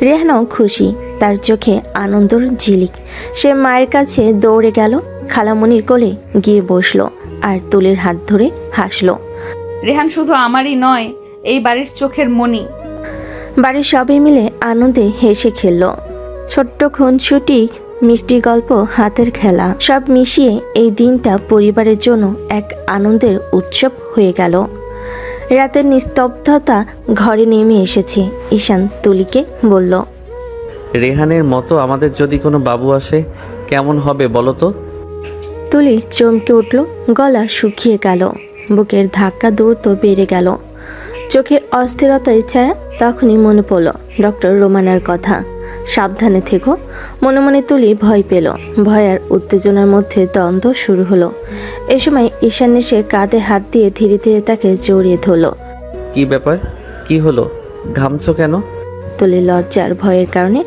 রেহানও খুশি, তার চোখে আনন্দর ঝিলিক। সে মায়ের কাছে দৌড়ে গেল, খালামণির কোলে গিয়ে বসলো আর তুলির হাত ধরে হাসলো। রেহান শুধু আমারই নয়, এই বাড়ির চোখের মণি। বাড়ির সবাই মিলে আনন্দে হেসে খেলল। ছোট্ট খুনসুটি, মিষ্টি গল্প, হাতের খেলা, সব মিশিয়ে এই দিনটা পরিবারের জন্য এক আনন্দের উৎসব হয়ে গেল। রাতের নিস্তব্ধতা ঘরে নেমে এসেছে। ঈশান তুলিকে বলল, রেহানের মতো আমাদের যদি কোনো বাবু আসে কেমন হবে বলো তো? তুলি চমকে উঠল, গলা শুকিয়ে গেল, বুকের ধাক্কা দ্রুত বেড়ে গেল, চোখে অস্থিরতায় ছায়া। তখনই মনে পড়ল ডক্টর রোমানার কথা, সাবধানে থেকো। মনে মনে তুলি ভয় পেল। ভয় আর উত্তেজনার মধ্যে দ্বন্দ্ব শুরু হলো। এ সময় ঈশান এসে কাঁধে হাত দিয়ে ধীরে ধীরে তাকে জড়িয়ে ধরল। কি ব্যাপার? কি হলো? ঘামছো কেন? তুলি লজ্জার ভয়ের কারণে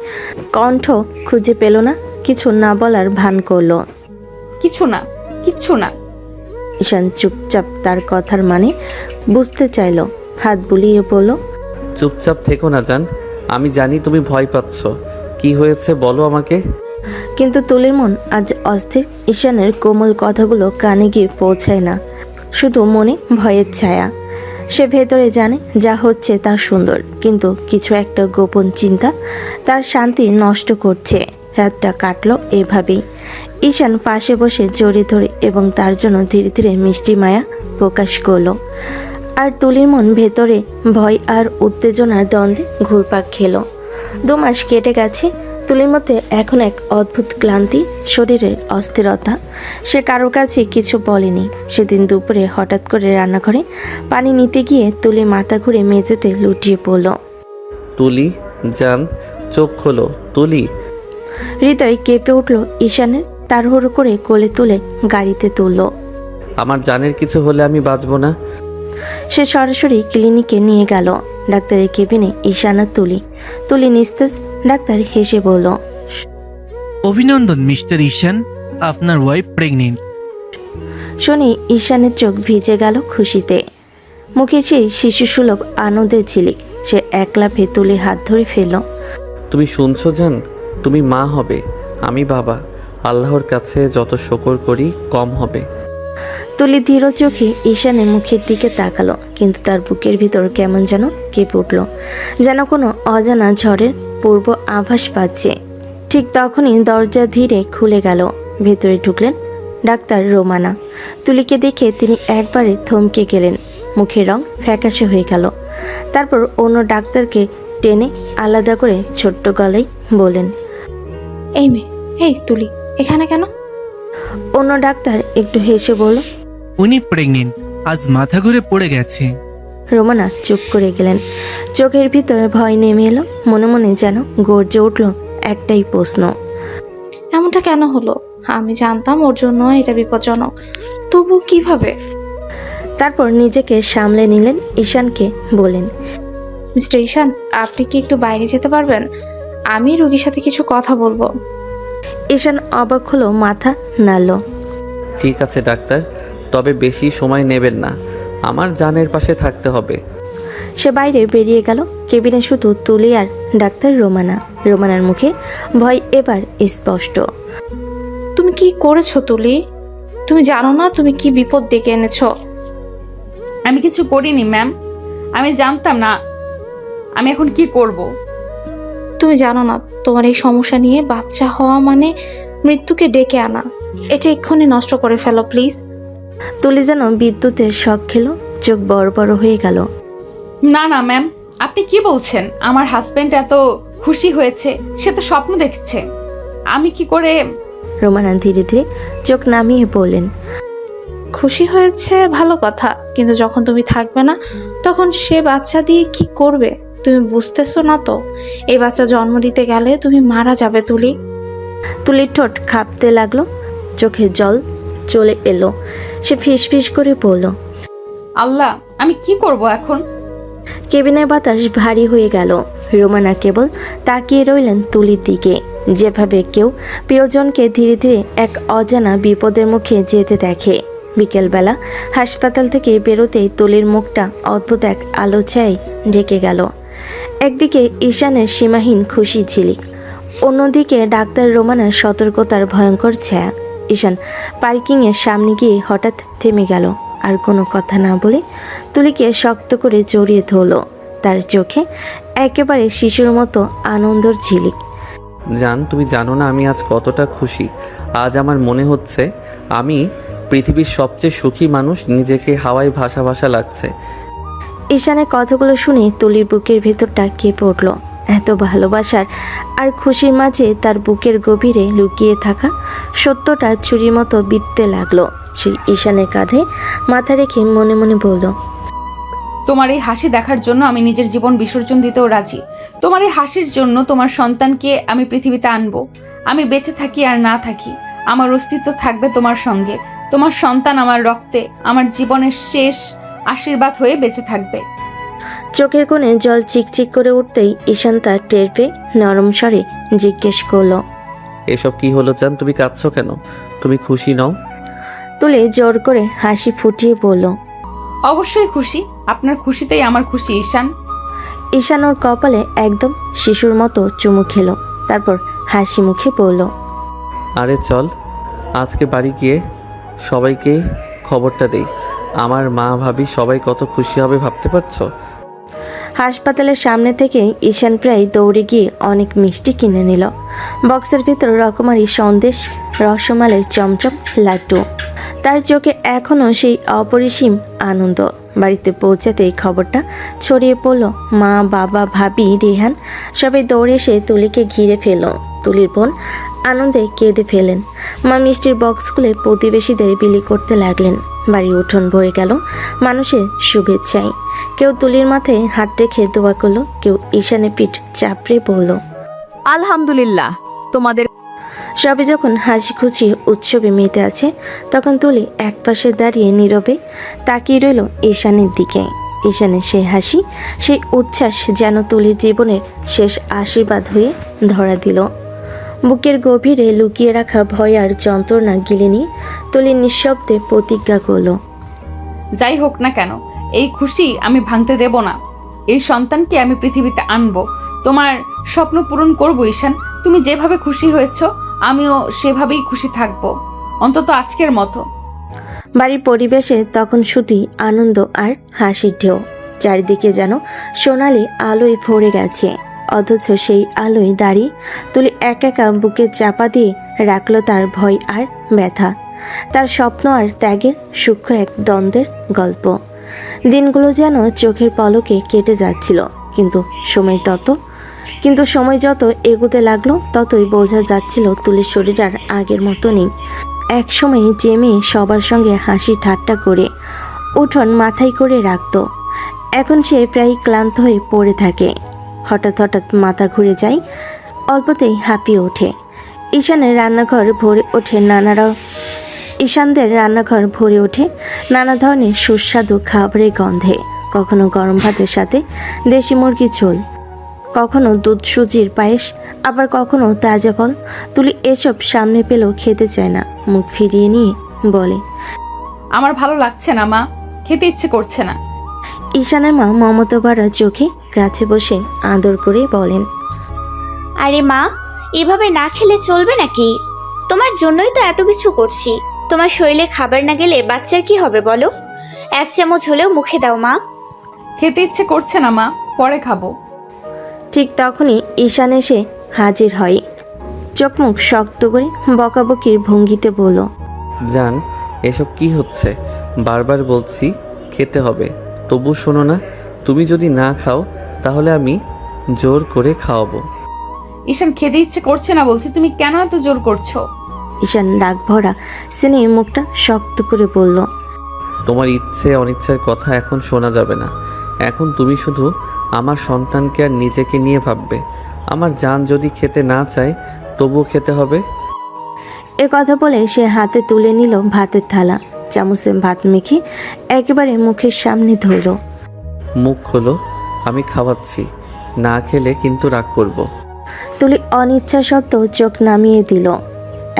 কণ্ঠ খুঁজে পেল না, কিছু না বলার ভান করলো। কিছু না, কিচ্ছু না। ঈশান চুপচাপ তার কথার মানে বুঝতে চাইল, হাত বুলিয়ে বলল, চুপচাপ থেকো না জান, আমি জানি তুমি ভয় পাচ্ছ। কি হয়েছে বলো আমাকে। কিন্তু তুলির মন আজ অস্থির। ঈশানের কোমল কথাগুলো কানে গিয়ে পৌঁছায় না, শুধু মনে ভয়ের ছায়া। সে ভেতরে জানে যা হচ্ছে তা সুন্দর, কিন্তু কিছু একটা গোপন চিন্তা তার শান্তি নষ্ট করছে। রাতটা কাটলো এভাবেই। ঈশান পাশে বসে জড়িয়ে ধরে এবং তার জন্য ধীরে ধীরে মিষ্টি মায়া প্রকাশ করলো। আর তুলির মন ভেতরে ভয় আর উত্তেজনার দ্বন্দ্বে ঘুরপাক খেলো। 2 মাস কেটে গেছে। তুলির মধ্যে এখন এক অদ্ভুত ক্লান্তি, শরীরের অস্থিরতা। সে কারোর কাছে কিছু বলেনি। সেদিন দুপুরে হঠাৎ করে রান্নাঘরে পানি নিতে গিয়ে তুলি মাথা ঘুরে মেঝেতে লুটিয়ে পড়ল। তুলি জান, চোখ খোলো তুলি। হৃদয় কেঁপে উঠল ঈশানের। তাড়াহুড়ো করে কোলে তুলে গাড়িতে তুলল। আমার জানের কিছু হলে আমি বাঁচবো না। সে সরাসরি ক্লিনিকে নিয়ে গেল। ডাক্তারের কেবিনে ঈশান আর তুলি নিস্তেজ। ডাক্তার হেসে বলল, অভিনন্দন মিস্টার ঈশান, আপনার ওয়াইফ প্রেগনেন্ট। শুনে ঈশানের চোখ ভিজে গেল খুশিতে। মুখে সেই শিশুসুলভ আনন্দের ঝিলিক। সে এক লাফে তুলির হাত ধরে ফেলল। তুমি শুনছো জান, তুমি মা হবে, আমি বাবা। আল্লাহর কাছে যত শুকর করি কম হবে। তুলি ধীর চোখে ঈশানের মুখের দিকে তাকালো, কিন্তু তার বুকের ভিতর কেমন যেন কেঁপে উঠল, যেন কোনো অজানা ঝড়ের পূর্ব আভাস পাচ্ছে। ঠিক তখনই দরজা ধীরে খুলে গেল। ভেতরে ঢুকলেন ডাক্তার রোমানা। তুলিকে দেখে তিনি একবারে থমকে গেলেন। মুখের রং ফ্যাকাশে হয়ে গেল। তারপর অন্য ডাক্তারকে টেনে আলাদা করে ছোট্ট গলায় বলেন, এই মেয়ে, এই তুলি এখানে কেন? অন্য ডাক্তার একটু হেসে বলল, উনি প্রেগনেন্ট, আজ মাথা ঘুরে পড়ে গেছে। রোমানা চুপ করে গেলেন। চোখের ভিতরে ভয় নেমে এলো। মনে মনে যেন গর্জে উঠল একটাই প্রশ্ন, এমনটা কেন হলো? আমি জানতাম ওর জন্য এটা বিপজ্জনক, তবু কিভাবে? তারপর নিজেকে সামলে নিলেন। ঈশানকে বলেন, মিস্টার ঈশান, আপনি কি একটু বাইরে যেতে পারবেন? আমি রোগীর সাথে কিছু কথা বলবো। ঈশান অবাক হলো, মাথা নাড়ল। ঠিক আছে ডাক্তার, তবে বেশি সময় নেবেন না, আমার জানের পাশে থাকতে হবে। সে বাইরে বেরিয়ে গেল। কেবিনে শুধু তুলি আর ডাক্তার রোমানা। রোমানার মুখে ভয় এবার স্পষ্ট। তুমি কি করেছো তুলি? তুমি জানো না তুমি কি বিপদ ডেকে এনেছো? আমি কিছু করিনি ম্যাম, আমি জানতাম না। আমি এখন কি করব? তুমি জানো না তোমার এই সমস্যা নিয়ে বাচ্চা হওয়া মানে মৃত্যুকে ডেকে আনা। এটা এক্ষুনি নষ্ট করে ফেলো প্লিজ। তুলি যেন বিদ্যুতের শক খেলো, চোখ বড় বড় হয়ে গেল। না না ম্যাম, আপনি কি বলছেন? আমার হাজবেন্ড এত খুশি হয়েছে, সে তো স্বপ্ন দেখছে। আমি কি করে? রোমানা ধীরে ধীরে চোখ নামিয়ে বললেন, খুশি হয়েছে ভালো কথা, কিন্তু যখন তুমি থাকবে না তখন সে বাচ্চা দিয়ে কি করবে? তুমি বুঝতেছো না তো? এই বাচ্চা জন্ম দিতে গেলে তুমি মারা যাবে তুলি। তুলির ঠোঁট কাঁপতে লাগলো, চোখে জল চলে এলো। সে ফিস ফিস করে বলল, আল্লাহ, আমি কি করব এখন? কেবিনের বাতাস ভারী হয়ে গেল। রোমানা কেবল তাকিয়ে রইলেন তুলির দিকে, যেভাবে কেউ প্রিয়জনকে ধীরে ধীরে এক অজানা বিপদের মুখে যেতে দেখে। বিকেলবেলা হাসপাতাল থেকে বেরোতেই তুলির মুখটা অদ্ভুত এক আলো ছায় ঢেকে গেল। একদিকে ঈশানের সীমাহীন খুশি ঝিলিক, অন্যদিকে ডাক্তার রোমানার সতর্কতার ভয়ঙ্কর ছায়া। ঈশান পার্কিংয়ের সামনে গিয়ে হঠাৎ থেমে গেল। আর কোনো কথা না বলে তুলিকে শক্ত করে জড়িয়ে ধরল। তার চোখে একেবারে শিশুর মতো আনন্দর ঝিলিক। জান, তুমি জানো না আমি আজ কতটা খুশি। আজ আমার মনে হচ্ছে আমি পৃথিবীর সবচেয়ে সুখী মানুষ। নিজেকে হাওয়ায় ভাসা ভাসা লাগছে। ঈশানের কথাগুলো শুনে তুলির বুকের ভেতরটা কেঁপে উঠল। এত ভালোবাসার আর খুশির মাঝে তার বুকের গভীরে লুকিয়ে থাকা সত্যটা ছুরির মতো বিঁধতে লাগলো। সেই ঈশানের কাঁধে মাথা রেখে মনে মনে বলল, তোমার এই হাসি দেখার জন্য আমি নিজের জীবন বিসর্জন দিতেও রাজি। তোমার এই হাসির জন্য তোমার সন্তানকে আমি পৃথিবীতে আনবো। আমি বেঁচে থাকি আর না থাকি, আমার অস্তিত্ব থাকবে তোমার সঙ্গে। তোমার সন্তান আমার রক্তে, আমার জীবনের শেষ আশীর্বাদ হয়ে বেঁচে থাকবে। চোখের কোণে জল চিকচিক করে উঠতেই ঈশান তার টের পেয়ে নরম স্বরে জিজ্ঞেস করলো, এসব কি হলো জান? তুমি কাঁদছো কেন? তুমি খুশি নও? তুলে জোর করে হাসি ফুটিয়ে বলল, অবশ্যই খুশি। আপনার খুশিতেই আমার খুশি ঈশান। ঈশান ওর কপালে একদম শিশুর মতো চুমু খেলো, তারপর হাসি মুখে বলল, আরে চল আজকে বাড়ি গিয়ে সবাইকে খবরটা দেই। আমার মা ভাবি সবাই কত খুশি হবে ভাবতে পারছো? হাসপাতালের সামনে থেকে ঈশান প্রায় দৌড়ে গিয়ে অনেক মিষ্টি কিনে নিল। বক্সের ভিতর রকমারি সন্দেশ, রসমালাই, চমচম, লাড্ডু। তার চোখে এখনও সেই অপরিসীম আনন্দ। বাড়িতে পৌঁছাতেই খবরটা ছড়িয়ে পড়ল। মা, বাবা, ভাবি, রেহান সবাই দৌড়ে এসে তুলিকে ঘিরে ফেলল। তুলির বোন আনন্দে কেঁদে ফেলেন। মা মিষ্টির বক্স খুলে প্রতিবেশীদের বিলি করতে লাগলেন। বাড়ির উঠোন ভরে গেল মানুষের শুভেচ্ছায়। কেউ তুলির মাথায় হাত রেখে দোয়া করলো, কেউ ঈশানের পিঠ চাপড়ে বলল, আলহামদুলিল্লাহ। তোমাদের সবে যখন হাসি খুশি উৎসবে মেতে আছে, তখন তুলি একপাশে দাঁড়িয়ে নীরবে তাকিয়ে রইল ঈশানের দিকে। ঈশানের সেই হাসি, সেই উচ্ছ্বাস যেন তুলির জীবনের শেষ আশীর্বাদ হয়ে ধরা দিল। বুকের গভীরে লুকিয়ে রাখা ভয় আর যন্ত্রণা গিলে নিয়ে তুলি নিঃশব্দে প্রতিজ্ঞা করল, যাই হোক না কেন, এই খুশি আমি ভাঙতে দেব না। এই সন্তানকে আমি পৃথিবীতে আনবো, তোমার স্বপ্ন পূরণ করব। ঈশান, তুমি যেভাবে খুশি হয়েছো আমিও সেভাবেই খুশি থাকবো, অন্তত আজকের মতো। বাড়ির পরিবেশে তখন শুধুই আনন্দ আর হাসির ঢেউ। চারিদিকে যেন সোনালি আলোয় ভরে গেছে, অথচ সেই আলোয় দাঁড়িয়ে তুলি একা একা বুকে চাপা দিয়ে রাখলো তার ভয় আর ব্যথা, তার স্বপ্ন আর ত্যাগের সূক্ষ্ম এক দ্বন্দ্বের গল্প। দিনগুলো যেন চোখের পলকে কেটে যাচ্ছিল, কিন্তু সময় যত এগোতে লাগলো ততই বোঝা যাচ্ছিল তুলির শরীর আর আগের মতো নেই। একসময় যে মেয়ে সবার সঙ্গে হাসি ঠাট্টা করে উঠোন মাথায় করে রাখত, এখন সে প্রায় ক্লান্ত হয়ে পড়ে থাকে। হঠাৎ হঠাৎ মাথা ঘুরে যায়, অল্পতেই হাঁপিয়ে ওঠে। ঈশানদের রান্নাঘর ভরে ওঠে নানা ধরনের সুস্বাদু খাবারের গন্ধে। কখনো গরম ভাতের সাথে দেশি মুরগির ঝোল, কখনো দুধ সুজির পায়েস, আবার কখনো তাজা ফল। তুলি এসব সামনে পেলেও খেতে চায় না, মুখ ফিরিয়ে নিয়ে বলে, আমার ভালো লাগছে না মা, খেতে ইচ্ছে করছে না। ঈশানের মা মমতা ভরা চোখে কাছে বসে আদর করে বলেন, আরে মা, এভাবে না খেলে চলবে নাকি? তোমার জন্যই তো এত কিছু করছি। তোমার শরীরে খাবার না গেলে বাচ্চার কি হবে বলো? এক চামচ হলেও মুখে দাও মা। খেতে ইচ্ছে করছে না মা, পরে খাবো। ঠিক তখনই ঈশান এসে হাজির হয়। চোখ মুখ শক্ত করে বকাবকির ভঙ্গিতে বলল, জান, এসব কি হচ্ছে? বারবার বলছি খেতে হবে, তবু শোনো না। তুমি যদি না খাও তাহলে আমি জোর করে খাওয়াবো। ঈশান, খেতে ইচ্ছে করছে না বলছি, তুমি কেন এত জোর করছো? ঈশান রাগ ভরা সিনে মুখটা শক্ত করে বলল, তোমার ইচ্ছে অনিচ্ছার কথা এখন শোনা যাবে না। এখন তুমি শুধু আমার সন্তানকে আর নিজেকে নিয়ে ভাববে। আমার জান যদি খেতে না চায় তবুও খেতে হবে। এ কথা বলে সে হাতে তুলে নিল ভাতের থালা, চামচে ভাত মেখে একেবারে মুখের সামনে ধরল। মুখ খোলো, আমি খাওয়াচ্ছি। না খেলে কিন্তু রাগ করব। তুলি অনিচ্ছা সত্ত্বেও চোখ নামিয়ে দিল।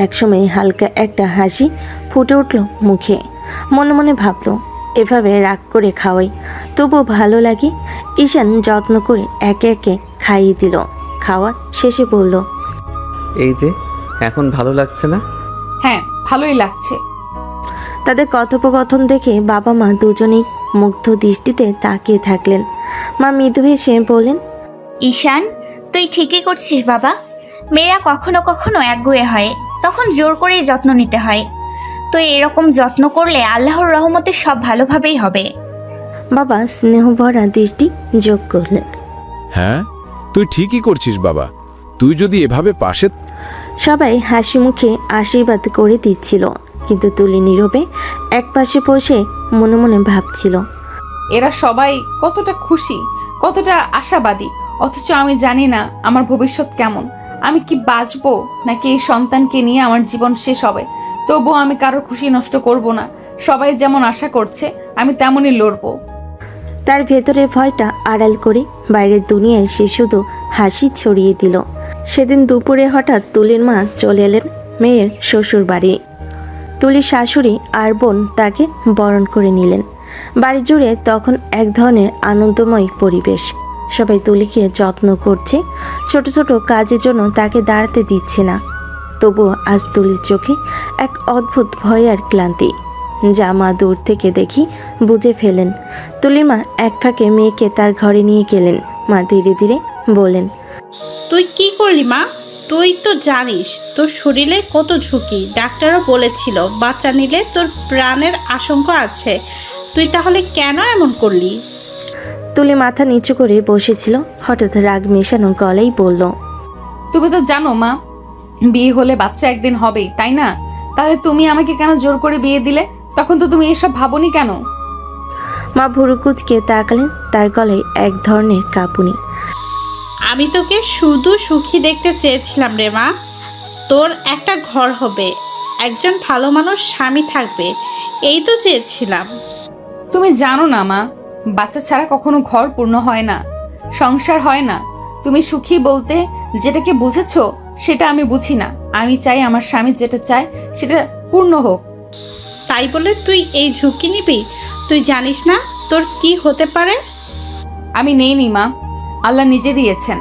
একসময় হালকা একটা হাসি ফুটে উঠল মুখে। মনে মনে ভাবল, এভাবে রাগ করে খাওয়াই তবুও ভালো লাগে। ঈশান যত্ন করে একে একে খাইয়ে দিল। খাওয়া শেষে বলল, এই যে এখন ভালো লাগছে না? হ্যাঁ, ভালোই লাগছে। তাদের কথোপকথন দেখে বাবা মা দুজনেই মুগ্ধ দৃষ্টিতে তাকিয়ে থাকলেন। মা মৃদু হেসে বললেন, ঈশান, তুই ঠিকই করছিস বাবা। মেয়েরা কখনো কখনো একগুঁয়ে হয়, তখন জোর করেই যত্ন নিতে হয়। তুই এরকম যত্ন করলে আল্লাহর রহমতে সব ভালোভাবেই হবে। বাবা স্নেহ ভরা দৃষ্টি যোগ করলেন। হ্যাঁ, তুই ঠিকই করছিস বাবা। তুই যদি এভাবে পাশে সবাই হাসি মুখে আশীর্বাদ করে দিচ্ছিল, কিন্তু তুলি নীরবে একপাশে বসে মনে মনে ভাবছিল, এরা সবাই কতটা খুশি, কতটা আশাবাদী, অথচ আমি জানি না আমার ভবিষ্যৎ কেমন। আমি কি বাঁচবো নাকি এই সন্তানকে নিয়ে আমার জীবন শেষ হবে। তবুও আমি কারোর খুশি নষ্ট করব না। সবাই যেমন আশা করছে আমি তেমনই লড়বো। তার ভেতরে ভয়টা আড়াল করে বাইরের দুনিয়ায় সে শুধু হাসি ছড়িয়ে দিল। সেদিন দুপুরে হঠাৎ তুলির মা চলে এলেন মেয়ের শ্বশুর বাড়ি। তুলির শাশুড়ি আর বোন তাকে বরণ করে নিলেন। বাড়ি জুড়ে তখন এক ধরনের আনন্দময় পরিবেশ। সবাই তুলিকে যত্ন করছে, ছোট ছোট কাজের জন্য তাকে দাঁড়াতে দিচ্ছে না। তবুও আজ তুলির চোখে এক অদ্ভুত ভয় আর ক্লান্তি, যা মা দূর থেকে দেখি বুঝে ফেলেন। তুলির মা এক ফাঁকে মেয়েকে তার ঘরে নিয়ে গেলেন। মা ধীরে ধীরে বললেন, তুই কি করলি মা? তুই তো জানিস তোর শরীরে কত ঝুঁকি। ডাক্তারও বলেছিল বাচ্চা নিলে তোর প্রাণের আশঙ্কা আছে। তুই তাহলে কেন এমন করলি? তুলি মাথা নিচু করে বসেছিল, হঠাৎ রাগ মেশানো গলায় বলল, তুমি তো জানো মা, বিয়ে হলে বাচ্চা একদিন হবেই, তাই না? তাহলে তুমি আমাকে কেন জোর করে বিয়ে দিলে? তখন তো তুমি এসব ভাবনি কেন? মা ভুরু কুঁচকে তাকালেন, তার গলায় এক ধরনের কাঁপুনি। আমি তোকে শুধু সুখী দেখতে চেয়েছিলাম রে মা। তোর একটা ঘর হবে, একজন ভালো মানুষ স্বামী থাকবে, এই তো চেয়েছিলাম। তুমি জানো না মা, বাচ্চা ছাড়া কখনো ঘর পূর্ণ হয় না, সংসার হয় না। তুমি সুখী বলতে যেটাকে বুঝেছো সেটা আমি বুঝি না। আমি চাই আমার স্বামী যেটা চায় সেটা পূর্ণ হোক। তাই বলে তুই এই ঝুঁকি নিবি? তুই জানিস না তোর কি হতে পারে? আমি নেইনি মা, আল্লাহ নিজে দিয়েছেন।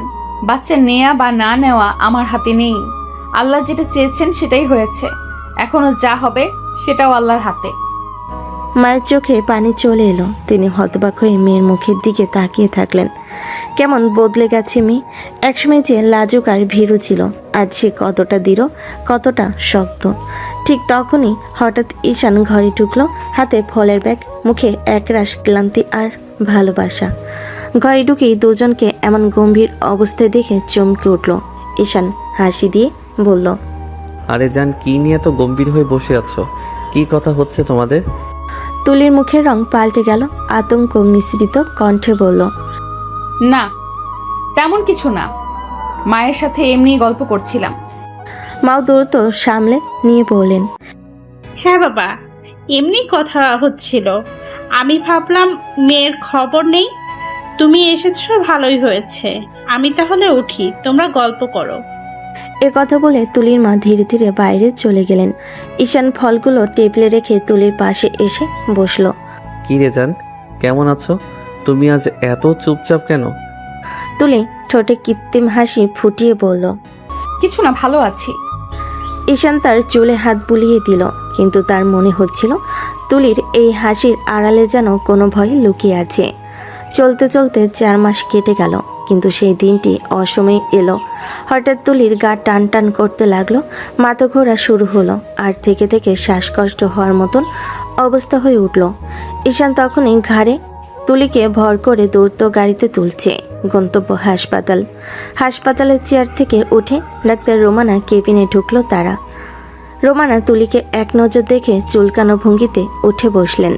বাচ্চা নেয়া বা না নেওয়া আমার হাতে নেই। আল্লাহ যেটা চেয়েছেন সেটাই হয়েছে, এখনো যা হবে সেটাও আল্লাহর হাতে। মায়ের চোখে পানি চলে এলো। তিনি হতবাক হয়ে মেয়ের মুখের দিকে তাকিয়ে থাকলেন। কেমন বদলে গেছে মেয়ে। একসময় যে লাজুক আর ভীরু ছিল, আজ সে কতটা দৃঢ়, কতটা শক্ত। ঠিক তখনই হঠাৎ ঈশান ঘরে ঢুকলো, হাতে ফলের ব্যাগ, মুখে একরাশ ক্লান্তি আর ভালোবাসা। ঘরে ঢুকেই দুজনকে এমন গম্ভীর অবস্থায় দেখে চমকে উঠল। ঈশান হাসি দিয়ে বলল, আরে জান, কি নিয়ে এত গম্ভীর হয়ে বসে আছো? কি কথা হচ্ছে তোমাদের? তুলির মুখের রং পাল্টে গেল, আতঙ্ক মিশ্রিত কণ্ঠে বলল, না, তেমন কিছু না, মায়ের সাথে এমনি গল্প করছিলাম। মাও দ্রুত সামলে নিয়ে বললেন, হ্যাঁ বাবা, এমনি কথা হচ্ছিল। আমি ভাবলাম মেয়ের খবর নেই, তুমি এসেছো, ভালোই হয়েছে। আমি তাহলে উঠি, তোমরা গল্প করো। এ কথা বলে তুলির মা ধীরে ধীরে বাইরে চলে গেলেন। ঈশান ফলগুলো টেবিলে রেখে তুলির পাশে এসে বসলো। কি রে জান, কেমন আছো? তুমি আজ এত চুপচাপ কেন? তুলি ঠোঁটে কৃত্রিম হাসি ফুটিয়ে বলল, কিছু না, ভালো আছি। ঈশান তার চুলে হাত বুলিয়ে দিল, কিন্তু তার মনে হচ্ছিল তুলির এই হাসির আড়ালে যেন কোনো ভয় লুকিয়ে আছে। চলতে চলতে 4 মাস কেটে গেল, কিন্তু সেই দিনটি অসময়ে এলো। হঠাৎ তুলির গা টান টান করতে লাগলো, মাথা ঘোরা শুরু হলো, আর থেকে থেকে শ্বাসকষ্ট হওয়ার মতন অবস্থা হয়ে উঠল। ঈশান তখনই ঘাড়ে তুলিকে ভর করে দ্রুত গাড়িতে তুলছে। গন্তব্য হাসপাতাল। হাসপাতালের চেয়ার থেকে উঠে ডাক্তার রোমানা কেবিনে ঢুকলো তারা। রোমানা তুলিকে এক নজর দেখে চুলকানো ভঙ্গিতে উঠে বসলেন।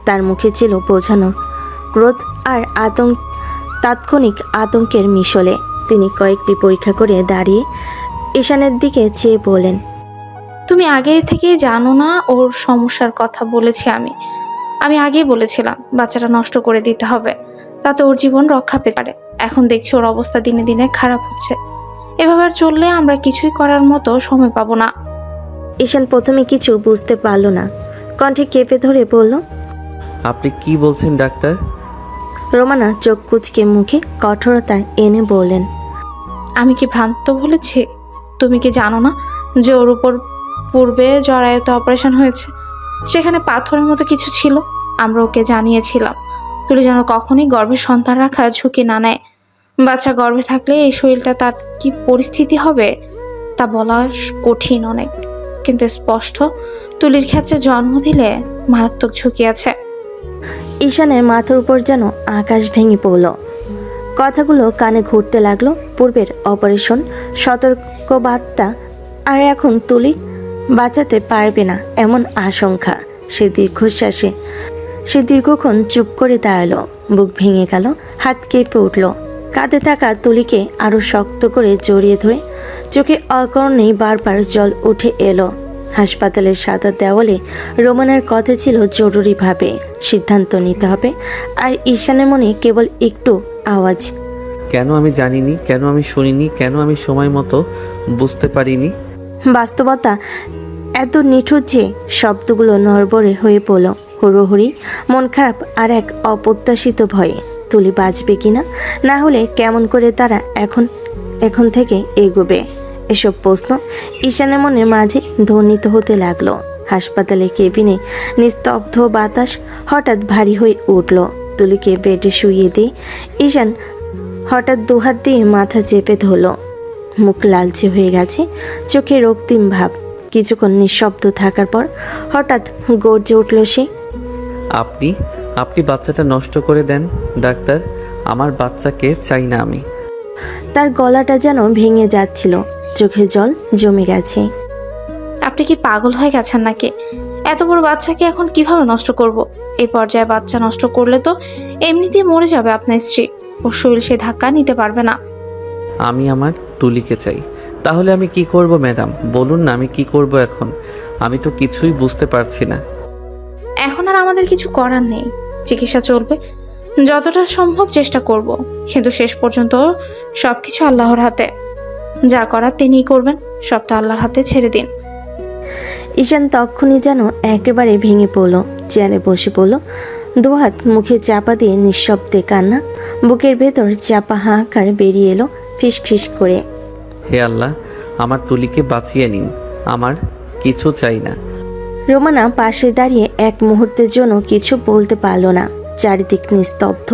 তার মুখে ছিল বোঝানোর ক্রোধ আর তাৎক্ষণিক আতঙ্কের মিশলে। তিনি কয়েকটি পরীক্ষা করে দাঁড়িয়ে ঈশানের দিকে চেয়ে বলেন, তুমি আগে থেকেই জানো না ওর সমস্যার কথা? বলেছি আমি আগেই বলেছিলাম বাচ্চাটা নষ্ট করে দিতে হবে, তাতে ওর জীবন রক্ষা পেতে পারে। এখন দেখছি ওর অবস্থা দিনে দিনে খারাপ হচ্ছে। এভাবে আর চললে আমরা কিছুই করার মতো সময় পাবো না। ঈশান প্রথমে কিছু বুঝতে পারল না, কণ্ঠে কেঁপে ধরে বলল, আপনি কি বলছেন ডাক্তার? রোমানা চোখ কুচকে মুখে কঠোরতা এনে বললেন, আমি কি ভ্রান্ত বলেছি? তুমি কি জানো না যে ওর উপর পূর্বে জরায়ুতে অপারেশন হয়েছে? সেখানে পাথরের মতো কিছু ছিল। আমরা ওকে জানিয়েছিলাম তুলি যেন কখনই গর্ভে সন্তান রাখা ঝুঁকি না নেয়। বাচ্চা গর্ভে থাকলে এই শরীরটা তার কি পরিস্থিতি হবে তা বলা কঠিন অনেক, কিন্তু স্পষ্ট তুলির ক্ষেত্রে জন্ম দিলে মারাত্মক ঝুঁকি আছে। ঈশানের মাথার উপর যেন আকাশ ভেঙে পড়ল। কথাগুলো কানে ঘুরতে লাগলো। পূর্বের অপারেশন, সতর্কবার্তা, আর এখন তুলি বাঁচাতে পারবে না এমন আশঙ্কা। সে দীর্ঘক্ষণ চুপ করে দাঁড়ালো। বুক ভেঙে গেল, হাত কেঁপে উঠল। কাঁধে থাকা তুলিকে আরো শক্ত করে জড়িয়ে ধরে চোখে অকর্ণেই বারবার জল উঠে এলো। হাসপাতালের সাদা দেওয়ালে রোমানার কথা ছিল জরুরিভাবে সিদ্ধান্ত নিতে হবে, আর ঈশানের মনে কেবল একটু আওয়াজ, কেন আমি জানিনি, কেন আমি শুনিনি, কেন আমি সময় মতো বুঝতে পারিনি। বাস্তবতা এত নিঠুর যে শব্দগুলো নড়বড়ে হয়ে পড়ল। হুড়োহুড়ি, মন খারাপ আর এক অপ্রত্যাশিত ভয়ে। তুলি বাঁচবে কিনা, না হলে কেমন করে তারা এখন থেকে এগোবে। এসব প্রশ্ন ঈশানের মনের মাঝে ধ্বনিত হতে লাগলো। হাসপাতালে কেবিনে নিস্তব্ধ বাতাস হঠাৎ ভারী হয়ে উঠল। তুলিকে বেডে শুইয়ে দিয়ে ঈশান হঠাৎ দুহাত দিয়ে মাথা চেপে ধরল। মুখ লালচে হয়ে গেছে, চোখে রক্তিম ভাব। কিছুক্ষণ নিঃশব্দ থাকার পর হঠাৎ গর্জে উঠল সে। আপনি বাচ্চাটা নষ্ট করে দেন ডাক্তার, আমার বাচ্চাকে চাই না আমি। তার গলাটা যেন ভেঙে যাচ্ছিল, চোখে জল জমে গেছে। আপনি কি পাগল হয়ে গেছেন নাকি? এত বড় বাচ্চাকে এখন কিভাবে নষ্ট করব? এই পর্যায়ে বাচ্চা নষ্ট করলে তো এমনিতেই মরে যাবে আপনার স্ত্রী। ওর শরীর সে ধাক্কা নিতে পারবে না। আমি আমার তুলিকে চাই। তাহলে আমি কি করব ম্যাডাম, বলুন না আমি কি করব এখন? আমি তো কিছুই বুঝতে পারছি না। এখন আর আমাদের কিছু করার নেই, চিকিৎসা চলবে, যতটা সম্ভব চেষ্টা করব, কিন্তু শেষ পর্যন্ত সবকিছু আল্লাহর হাতে। যা করার তিনিই করবেন, সবটা আল্লাহর হাতে ছেড়ে দিন। ঈশান তক্ষুনি যেন একেবারে ভেঙে পড়ল, চেয়ারে বসে পড়ল, দুহাত মুখে চাপা দিয়ে নিঃশব্দে কান্না। বুকের ভেতর চাপা হাহাকার বেরিয়ে এলো ফিস ফিস করে। হে আল্লাহ, আমার তুলিকে বাঁচিয়ে নিন, আমার কিছু চাই না। রোমানা পাশে দাঁড়িয়ে এক মুহূর্তের জন্য কিছু বলতে পারল না। চারিদিক নিস্তব্ধ,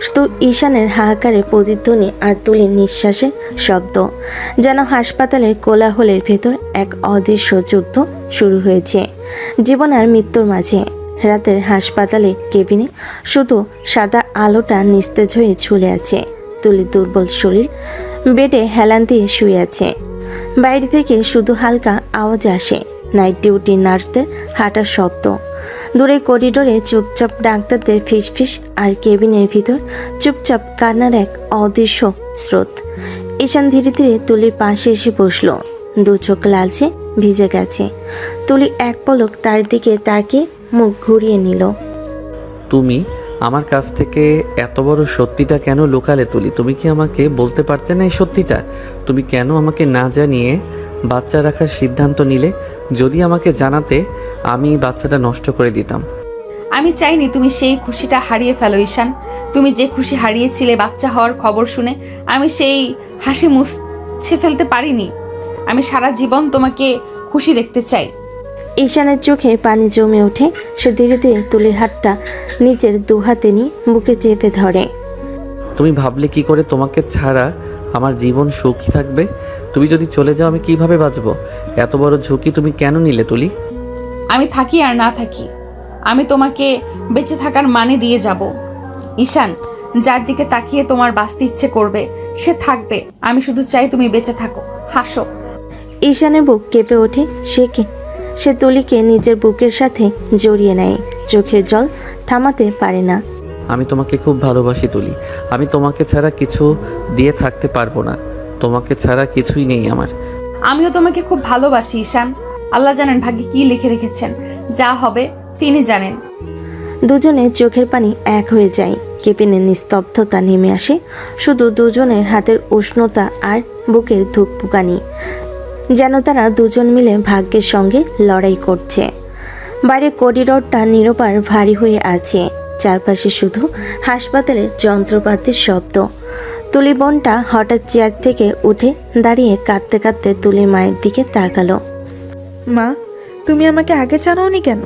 শুধু ঈশানের হাহাকারে প্রতিধ্বনি আর তুলির নিঃশ্বাসের শব্দ। যেন হাসপাতালের কোলাহলের ভেতর এক অদৃশ্য যুদ্ধ শুরু হয়েছে, জীবন আর মৃত্যুর মাঝে। রাতের হাসপাতালে কেবিনে শুধু সাদা আলোটা নিস্তেজ হয়ে ঝুলে আছে। তুলির দুর্বল শরীর বেডে হেলান দিয়ে শুয়ে আছে। বাইরে থেকে শুধু হালকা আওয়াজ আসে, নাইট ডিউটি নার্সদের হাঁটার শব্দ, দূরে করিডোরে চুপচাপ ডাক্তারদের ফিসফিস, আর কেবিনের ভিতর চুপচাপ কান্নার এক অদৃশ্য স্রোত। ঈশান ধীরে ধীরে তুলির পাশে এসে বসলো। দু চোখ লালচে ভিজে গেছে। তুলি এক পলক তার দিকে তাকিয়ে মুখ ঘুরিয়ে নিল। তুমি আমার কাছ থেকে এত বড় সত্যিটা কেন লুকালে তুলি? তুমি কি আমাকে বলতে পারতে না এই সত্যিটা? তুমি কেন আমাকে না জানিয়ে বাচ্চা রাখার সিদ্ধান্ত নিলে? যদি আমাকে জানাতে আমি বাচ্চাটা নষ্ট করে দিতাম। আমি চাইনি তুমি সেই খুশিটা হারিয়ে ফেলো ঈশান। তুমি যে খুশি হারিয়েছিলে বাচ্চা হওয়ার খবর শুনে, আমি সেই হাসি মুছে ফেলতে পারিনি। আমি সারা জীবন তোমাকে খুশি দেখতে চাই। ঈশানের চোখে পানি জমে ওঠে। সে ধীরে ধীরে তুলির হাতটা নিচের দুহাতে নিয়ে বুকে চেপে ধরে। তুমি ভাবলে কি করে তোমাকে ছাড়া আমার জীবন সুখী থাকবে? তুমি যদি চলে যাও আমি কিভাবে বাঁচবো? এত বড় ঝুঁকি তুমি কেন নিলে তুলি? আমি থাকি আর না থাকি, আমি তোমাকে বেঁচে থাকার মানে দিয়ে যাব। ঈশান, যার দিকে তাকিয়ে তোমার বাঁচতে ইচ্ছে করবে সে থাকবে। আমি শুধু চাই তুমি বেঁচে থাকো, হাসো। ঈশানের বুক কেঁপে ওঠে। সে তুলিকে নিজের বুকের সাথে জড়িয়ে নেয়, চোখের জল থামাতে পারে না। আমি তোমাকে খুব ভালোবাসি তুলি। আমি তোমাকে ছাড়া কিছু দিয়ে থাকতে পারবো না। তোমাকে ছাড়া কিছুই নেই আমার। আমিও তোমাকে খুব ভালোবাসি ঈশান। আল্লাহ জানেন ভাগ্যে কি লিখে রেখেছেন, যা হবে তিনি জানেন। দুজনে চোখের পানি এক হয়ে যায়। কেবিনের নিস্তব্ধতা নেমে আসে, শুধু দুজনের হাতের উষ্ণতা আর বুকের ধুকপুকানি, যেন তারা দুজন মিলে ভাগ্যের সঙ্গে লড়াই করছে। বাইরে করিডোরটা নিরুপার ভারী হয়ে আছে, চারপাশে শুধু হাসপাতালের যন্ত্রপাতির শব্দ। তুলি বোনটা হঠাৎ চেয়ার থেকে উঠে দাঁড়িয়ে কাঁদতে কাঁদতে তুলি মায়ের দিকে তাকালো। মা, তুমি আমাকে আগে জানাওনি কেন?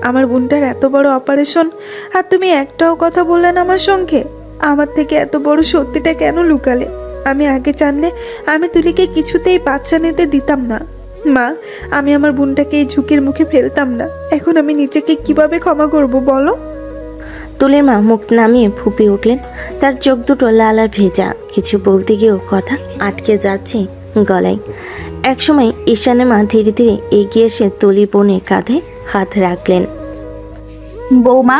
আমার বোনটার এত বড় অপারেশন, আর তুমি একটাও কথা বললে না আমার সঙ্গে। আমার থেকে এত বড় সত্যিটা কেন লুকালে? আমি আগে জানলে আমি তুলিকে কিছুতেই বাচ্চা নিতে দিতাম না। মা, আমি আমার বোনটাকে এই ঝুঁকির মুখে ফেলতাম না। এখন আমি নিজেকে কিভাবে ক্ষমা করব বলো? তুলির মা মুখ নামিয়ে ফুঁপিয়ে উঠলেন। তার চোখ দুটো লাল আর ভেজা। কিছু বলতে গিয়েও কথা আটকে যাচ্ছে গলায়। একসময় ঈশানের মা ধীরে ধীরে এগিয়ে এসে তুলি বোনের কাঁধে হাত রাখলেন। বৌমা,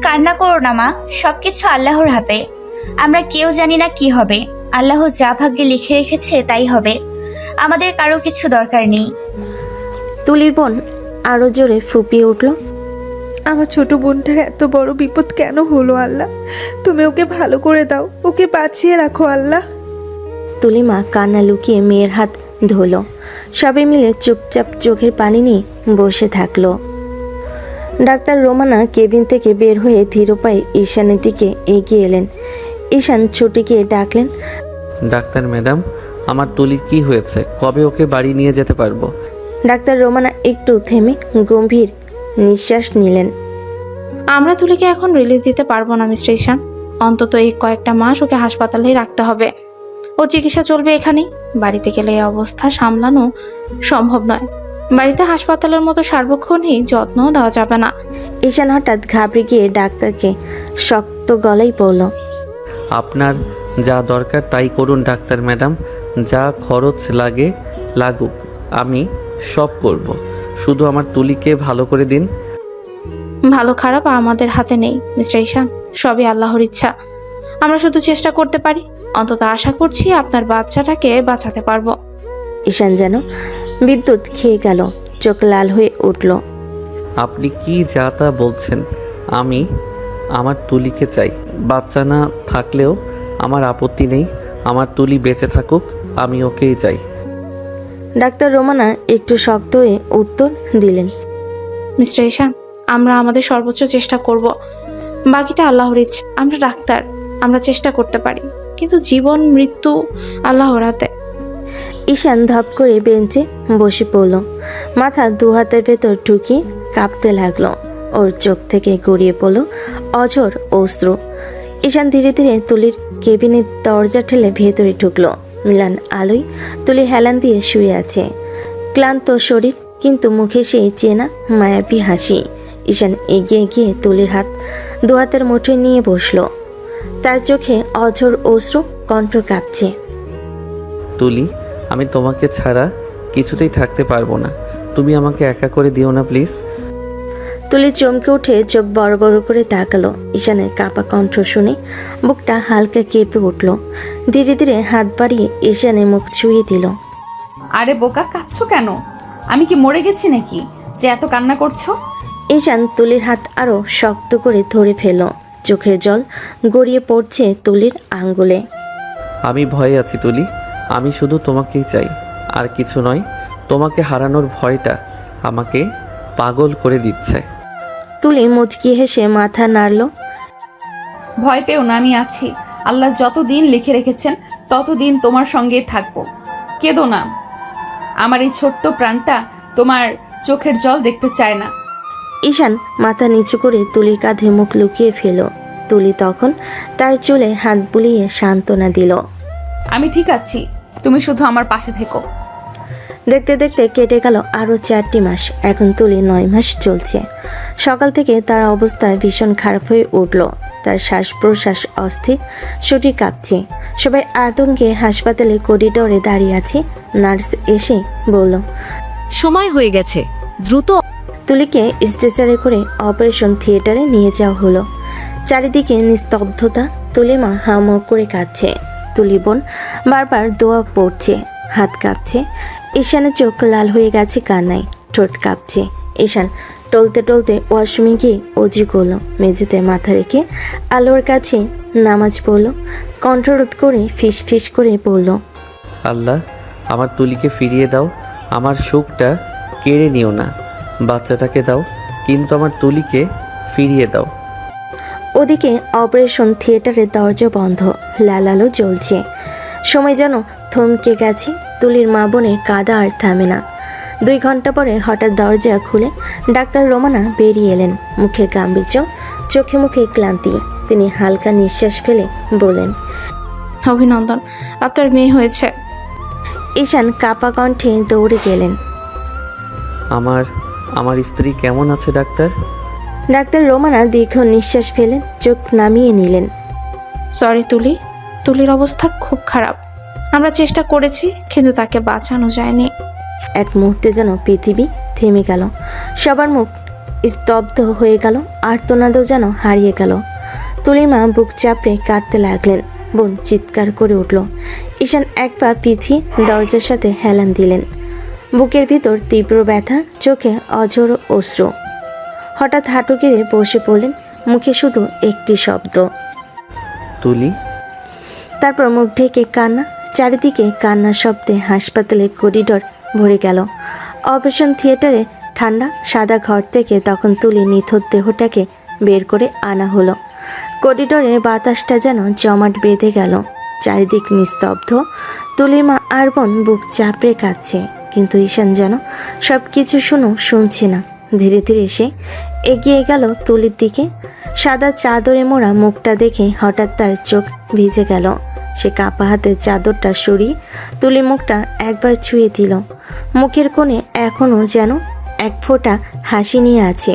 কান্না করো না মা, সবকিছু আল্লাহর হাতে। আমরা কেউ জানি না কি হবে, আল্লাহ যা ভাগ্যে লিখে রেখেছে তাই হবে। আমাদের কারো কিছু দরকার নেই। তুলির বোন আরো জোরে ফুঁপিয়ে উঠল। আমার ছোট বোনটার এত বড় বিপদ কেন হলো আল্লাহ? তুমি ওকে ভালো করে দাও, ওকে বাঁচিয়ে রাখো আল্লাহ। তুলি মা কান্না লুকিয়ে মেয়ের হাত ধরল। সবাই মিলে চুপচাপ চোখের পানি নিয়ে বসে থাকলো। ডাক্তার রোমানা কেবিন থেকে বের হয়ে ধীর পায়ে ঈশানের দিকে এগিয়ে এলেন। ঈশান ছুটে গিয়ে ডাকলেন, ডাক্তার ম্যাডাম, আমার তুলির কি হয়েছে? কবে ওকে বাড়ি নিয়ে যেতে পারবো? ডাক্তার রোমানা একটু থেমে গম্ভীর নিঃশ্বাস নিলেন। আমরা তুলিকে এখন রিলিজ দিতে পারবো না মিস্টার ঈশান। অন্তত এই কয়েকটা মাস ওকে হাসপাতালেই রাখতে হবে। ও চিকিৎসা চলবে এখানেই। বাড়িতে গেলে এই অবস্থা সামলানো সম্ভব নয়। বাড়িতে হাসপাতালের মতো সার্বক্ষণিক যত্নও দেওয়া যাবে না। ঈশান হঠাৎ ঘাবড়ে গিয়ে ডাক্তারকে শক্ত গলায় বলল, আপনার যা দরকার তাই করুন ডাক্তার ম্যাডাম। যা খরচ লাগে লাগুক, আমি সব করব। শুধু আমার তুলিকে ভালো করে দিন। ভালো খারাপ আমাদের হাতে নেই মিস্টার ঈশান, সবই আল্লাহর ইচ্ছা। আমরা শুধু চেষ্টা করতে পারি। অন্তত আশা করছি আপনার বাচ্চাটাকে বাঁচাতে পারবো। ঈশান যেন বিদ্যুৎ খেয়ে গেল, চোখ লাল হয়ে উঠল। আপনি কি যা তা বলছেন? আমি আমার তুলিকে চাই। বাচ্চা না থাকলেও আমার আপত্তি নেই। আমার তুলি বেঁচে থাকুক, আমি ওকেই চাই। ডাক্তার রোমানা একটু শক্ত হয়ে উত্তর দিলেন, মিস্টার ঈশান, আমরা আমাদের সর্বোচ্চ চেষ্টা করব। বাকিটা আল্লাহর ইচ্ছা। আমরা ডাক্তার, আমরা চেষ্টা করতে পারি, কিন্তু জীবন মৃত্যু আল্লাহর হাতে। ঈশান ধপ করে বেঞ্চে বসে পড়ল, মাথা দু হাতের ভেতর ঢুকিয়ে কাঁপতে লাগলো। ওর চোখ থেকে গড়িয়ে পড়ল অঝোর অশ্রু। ঈশান ধীরে ধীরে তুলির কেবিনের দরজা ঠেলে ভেতরে ঢুকলো। মিলান আলোয় তুলি হেলান দিয়ে শুয়ে আছে, ক্লান্ত শরীর, কিন্তু মুখে সেই চেনা মায়াবী হাসি। ঈশান এগিয়ে গিয়ে তুলির হাত দু হাতের মুঠোয় নিয়ে বসলো। তার চোখে অঝোর অশ্রু, কণ্ঠ কাঁপছে। তুলি, আমি তোমাকে ছাড়া কিছুতেই থাকতে পারবো না। তুমি আমাকে একা করে দিও না প্লিজ। তুলি চমকে উঠে চোখ বড় বড় করে তাকালো। ঈশানের কাঁপা কণ্ঠ শুনে বুকটা হালকা কেঁপে উঠল। ধীরে ধীরে হাত বাড়িয়ে ঈশানের মুখ ছুঁয়ে দিল। আরে বোকা, কাঁদছো কেন? আমি কি মরে গেছি নাকি যে এত কান্না করছো? ঈশান তুলির হাত আরো শক্ত করে ধরে ফেলল। চোখের জল গড়িয়ে পড়ছে তুলির আঙ্গুলে। আমি ভয়ে আছি তুলি। আমি শুধু তোমাকেই চাই, আর কিছু নয়। তোমাকে হারানোর ভয়টা আমাকে পাগল করে দিচ্ছে। তুলি মুচকি হেসে মাথা নাড়ল। ভয় পেও না, আমি আছি। আল্লাহ যতদিন লিখে রেখেছেন ততদিন তোমার সঙ্গে থাকবো। কেঁদো না, আমার এই ছোট্ট প্রাণটা তোমার চোখের জল দেখতে চায় না। ঈশান মাথা নিচু করে তুলির কাঁধে মুখ লুকিয়ে ফেল। তুলি তখন তার চুলে হাত বুলিয়ে সান্ত্বনা দিল। আমি ঠিক আছি, তুমি শুধু আমার পাশে থেকো। দেখতে দেখতে কেটে গেল আরো 4টি মাস। এখন তুলি 9 মাস চলছে। সকাল থেকে তার অবস্থা ভীষণ খারাপ হয়ে উঠল। তার শ্বাস প্রশ্বাস অস্থির, শরীর কাঁপছে। সবাই আতঙ্কে হাসপাতালের করিডোরে দাঁড়িয়ে আছে। নার্স এসে বলল, সময় হয়ে গেছে, দ্রুত। তুলিকে স্ট্রেচারে করে অপারেশন থিয়েটারে নিয়ে যাওয়া হলো। চারিদিকে নিস্তব্ধতা। তুলি মা হাউমাউ করে কাঁদছে। তুলি বোন বারবার দোয়া পড়ছে, হাত কাঁপছে। ঈশানের চোখ লাল হয়ে গেছে কান্নায়, ঠোঁট কাঁপছে। ঈশান টলতে টলতে ওয়াশরুমে গিয়ে অজু করলো। মেঝেতে মাথা রেখে আলোর কাছে নামাজ পড়ল। কণ্ঠরোধ করে ফিস ফিস করে বলল, আল্লাহ, আমার তুলিকে ফিরিয়ে দাও। আমার সুখটা কেড়ে নিও না। বাচ্চাটাকে দাও, কিন্তু আমার তুলিকে ফিরিয়ে দাও। ওদিকে অপারেশন থিয়েটারের দরজা বন্ধ, লাল আলো জ্বলছে। সময় যেন থমকে গেছে। তুলির মা বোনের কাঁদা আর থামে না। 2 ঘন্টা পরে হঠাৎ দরজা খুলে ডাক্তার রোমানা বেরিয়ে এলেন। মুখে গাম্ভীর্য, চোখে মুখে ক্লান্তি। তিনি হালকা নিঃশ্বাস ফেলে বলেন, অভিনন্দন, আপনার মেয়ে হয়েছে। ঈশান কাঁপা কণ্ঠে দৌড়ে গেলেন। আমার স্ত্রী কেমন আছে ডাক্তার? ডাক্তার রোমানা দীর্ঘ নিঃশ্বাস ফেলেন, চোখ নামিয়ে নিলেন। সরি তুলি, তুলির অবস্থা খুব খারাপ। আমরা চেষ্টা করেছি, কিন্তু তাকে বাঁচানো যায়নি। এক মুহূর্তে যেন পৃথিবী থেমে গেল। সবার মুখ স্তব্ধ হয়ে গেল, আর্তনাদও যেন হারিয়ে গেল। তুলির মা বুক চাপড়ে কাঁদতে লাগলেন। বোন চিৎকার করে উঠল। ঈশান এক পা পিছিয়ে দরজার সাথে হেলান দিলেন। বুকের ভিতর তীব্র ব্যথা, চোখে অঝোর অশ্রু। হঠাৎ হাঁটু গেড়ে বসে পড়লেন, মুখে শুধু একটি শব্দ, তুলি। তারপর মুখ ঢেকে কান্না। চারিদিকে কান্নার শব্দে হাসপাতালের করিডোর ভরে গেল। অপারেশন থিয়েটারে ঠান্ডা সাদা ঘর থেকে তখন তুলি নিথর দেহটাকে বের করে আনা হলো। করিডোরের বাতাসটা যেন জমাট বেঁধে গেল। চারিদিক নিস্তব্ধ। তুলির মা আর বোন বুক চাপড়ে কাঁদছে, কিন্তু ঈশান যেন সব কিছু শুনছে না। ধীরে ধীরে সে এগিয়ে গেল তুলির দিকে। সাদা চাদরে মোড়া মুখটা দেখে হঠাৎ তার চোখ ভিজে গেল। সে কাঁপা হাতে চাদরটা সরিয়ে তুলি মুখটা একবার ছুঁয়ে দিল। মুখের কোণে এখনও যেন এক ফোঁটা হাসি নিয়ে আছে।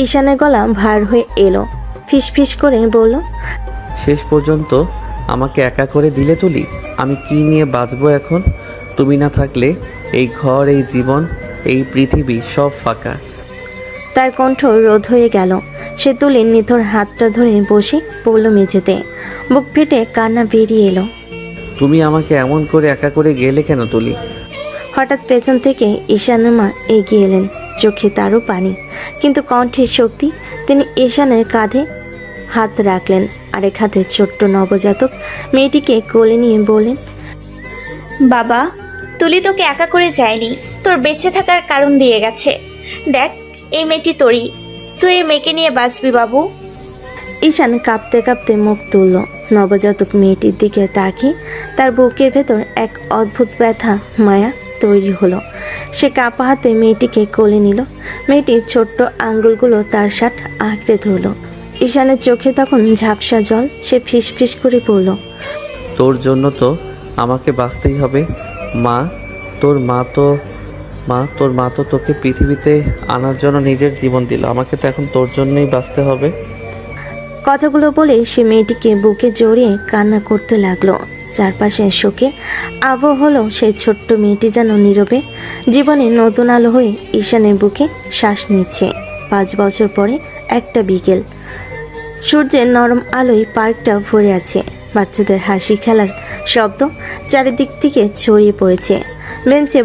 ঈশানের গলা ভার হয়ে এলো। ফিসফিস করে বলল, শেষ পর্যন্ত আমাকে একা করে দিলে তুলি। আমি কি নিয়ে বাঁচবো এখন? তুমি না থাকলে এই ঘর, এই জীবন, এই পৃথিবী সব ফাঁকা। তার কণ্ঠ রোধ হয়ে গেল। সে তুলির নিথর হাতটা ধরে বসে পড়ল মেঝেতে। বুক ফেটে কান্না বেরিয়ে এলো। তুমি আমাকে এমন করে একা করে গেলে কেন তুলি? হঠাৎ পেছন থেকে ঈশানের মা এগিয়ে এলেন। চোখে তারও পানি, কিন্তু কণ্ঠের শক্তি। তিনি ঈশানের কাঁধে হাত রাখলেন, আরেক হাতে ছোট্ট নবজাতক মেয়েটিকে কোলে নিয়ে বলেন, বাবা, তুলি তোকে একা করে যায়নি, তোর বেঁচে থাকার কারণ দিয়ে গেছে। দেখ, এই মেয়েটি তোরই, তুই এই মেয়েকে নিয়ে বাঁচবি বাবু। ঈশান কাঁপতে কাঁপতে মুখ তুলল। নবজাতক মেয়েটির দিকে তাকিয়ে তার বুকের ভেতর এক অদ্ভুত ব্যথা, মায়া তৈরি হলো। সে কাঁপা হাতে মেয়েটিকে কোলে নিল। মেয়েটির ছোট্ট আঙ্গুলগুলো তার শার্ট আঁকড়ে ধরল। ঈশানের চোখে তখন ঝাপসা জল। সে ফিসফিস করে বলল, তোর জন্য তো আমাকে বাঁচতেই হবে মা। তোর মা তো তোকে পৃথিবীতে আনার জন্য নিজের জীবন দিল। আমাকে তো এখন তোর জন্যই বাঁচতে হবে। কথাগুলো বলে সে মেয়েটিকে বুকে জড়িয়ে কান্না করতে লাগলো। চারপাশে শোকের আবহ হলো। সেই ছোট্ট মেয়েটি যেন নীরবে জীবনে নতুন আলো হয়ে ঈশানের বুকে শ্বাস নিচ্ছে। 5 বছর পরে একটা বিকেল, সূর্যের নরম আলোয় পার্কটা ভরে আছে। বাচ্চাদের হাসি, খেলার শব্দ চারিদিক থেকে ছড়িয়ে পড়েছে। বেঞ্চে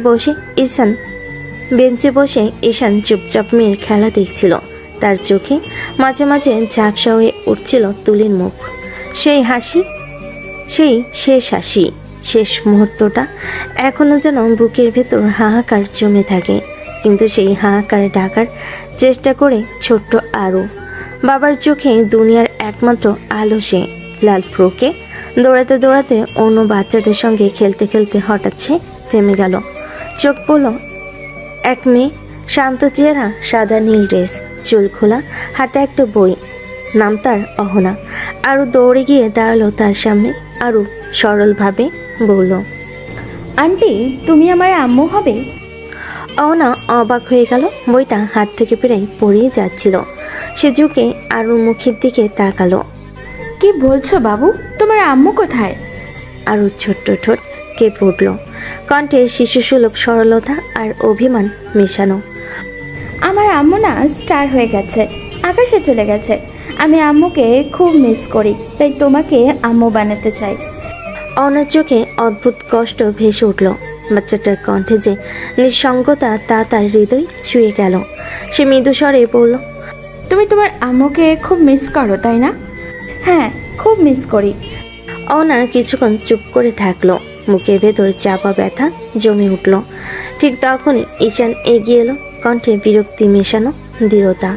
বসে ঈশান চুপচাপ মেয়ের খেলা দেখছিল। তার চোখে মাঝে মাঝে ঝাপসা হয়ে উঠছিল তুলির মুখ। সেই হাসি, সেই শেষ হাসি, শেষ মুহূর্তটা এখনো যেন বুকের ভেতর হাহাকার জমে থাকে। কিন্তু সেই হাহাকার ঢাকার চেষ্টা করে ছোট্ট আরও। বাবার চোখে দুনিয়ার একমাত্র আলো সে। লাল ফ্রকে দৌড়াতে দৌড়াতে অন্য বাচ্চাদের সঙ্গে খেলতে খেলতে হঠাৎ সে থেমে গেল। চোখ পড়ল এক মেয়ে, শান্ত চেহারা, সাদা নীল ড্রেস, চুল খোলা, হাতে একটা বই। নাম তার অহনা। আরও দৌড়ে গিয়ে দাঁড়ালো তার সামনে। আরও সরলভাবে বলল, আন্টি, তুমি আমার আম্মু হবে? অহনা অবাক হয়ে গেল। বইটা হাত থেকে প্রায় পড়িয়ে যাচ্ছিল। সে ঝুঁকে আরুর মুখের দিকে তাকালো। কি বলছো বাবু, তোমার আম্মু কোথায়? আরও ছোট্ট ঠোঁট কেঁপে উঠল। কণ্ঠে শিশুসুলভ সরলতা আর অভিমান মেশানো। আমার আম্মু না স্টার হয়ে গেছে, আকাশে চলে গেছে। আমি আম্মুকে খুব মিস করি, তাই তোমাকে আম্মু বানাতে চাই। অনার চোখে অদ্ভুত কষ্ট ভেসে উঠল। বাচ্চাটার কণ্ঠে যে নিঃসঙ্গতা, তা তার হৃদয় ছুঁয়ে গেল। সে মৃদু স্বরে বলল, তুমি তোমার আম্মুকে খুব মিস করো, তাই না? হ্যাঁ, খুব মিস করি। অনা কিছুক্ষণ চুপ করে থাকলো। মুখের ভেতর চাপা ব্যথা জমে উঠল। ঠিক তখনই ঈশান এগিয়ে এলো, কণ্ঠে বিরক্তি মেশানো দৃঢ়তা।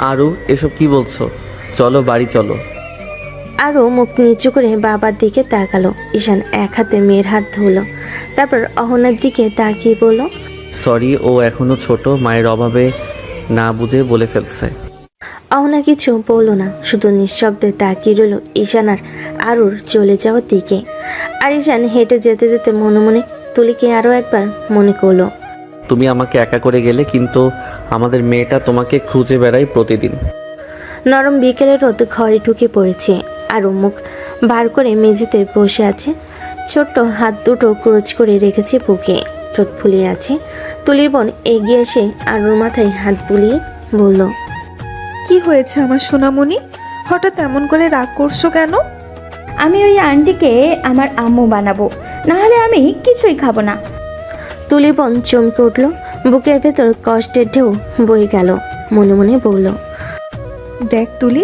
আরু, এসব কি বলছো? চলো বাড়ি চলো। আরও মুখ নিচু করে বাবার দিকে তাকালো। ঈশান এক হাতে মেয়ের হাত ধরল, তারপর অহনার দিকে তাকিয়ে বলল, সরি, ও এখনো ছোট, মায়ের অভাবে না বুঝে বলে ফেলছে। অহনা কিছু বলল না, শুধু নিঃশব্দে তাকিয়ে রইল ঈশান আর আরুর চলে যাওয়ার দিকে। আর ঈশান হেঁটে যেতে যেতে মনে মনে তুলিকে আরও একবার মনে করলো। তুমি আমাকে একা করে গেলে, কিন্তু আমাদের মেয়েটা তোমাকে খুঁজে বেড়ায় প্রতিদিন। নরম বিকেলের রোদ ঘরে ঢুকে পড়েছে। আরও মুখ বার করে মেঝেতে বসে আছে। ছোট্ট হাত দুটো ক্রোচ করে রেখেছে বুকে, ঠোঁট ফুলিয়ে আছে। তুলির বোন এগিয়ে এসে আরুর মাথায় হাত বুলিয়ে বলল, কি হয়েছে আমার সোনামণি? হঠাৎ এমন করে রাগ করছো কেন? আমি ওই আন্টিকে আমার আম্মু বানাবো, না হলে আমি কিছুই খাবো না। তুলির বোন চমকে উঠল। বুকের ভেতর কষ্টের ঢেউ বয়ে গেল। মনে মনে বলল, দেখ তুলি,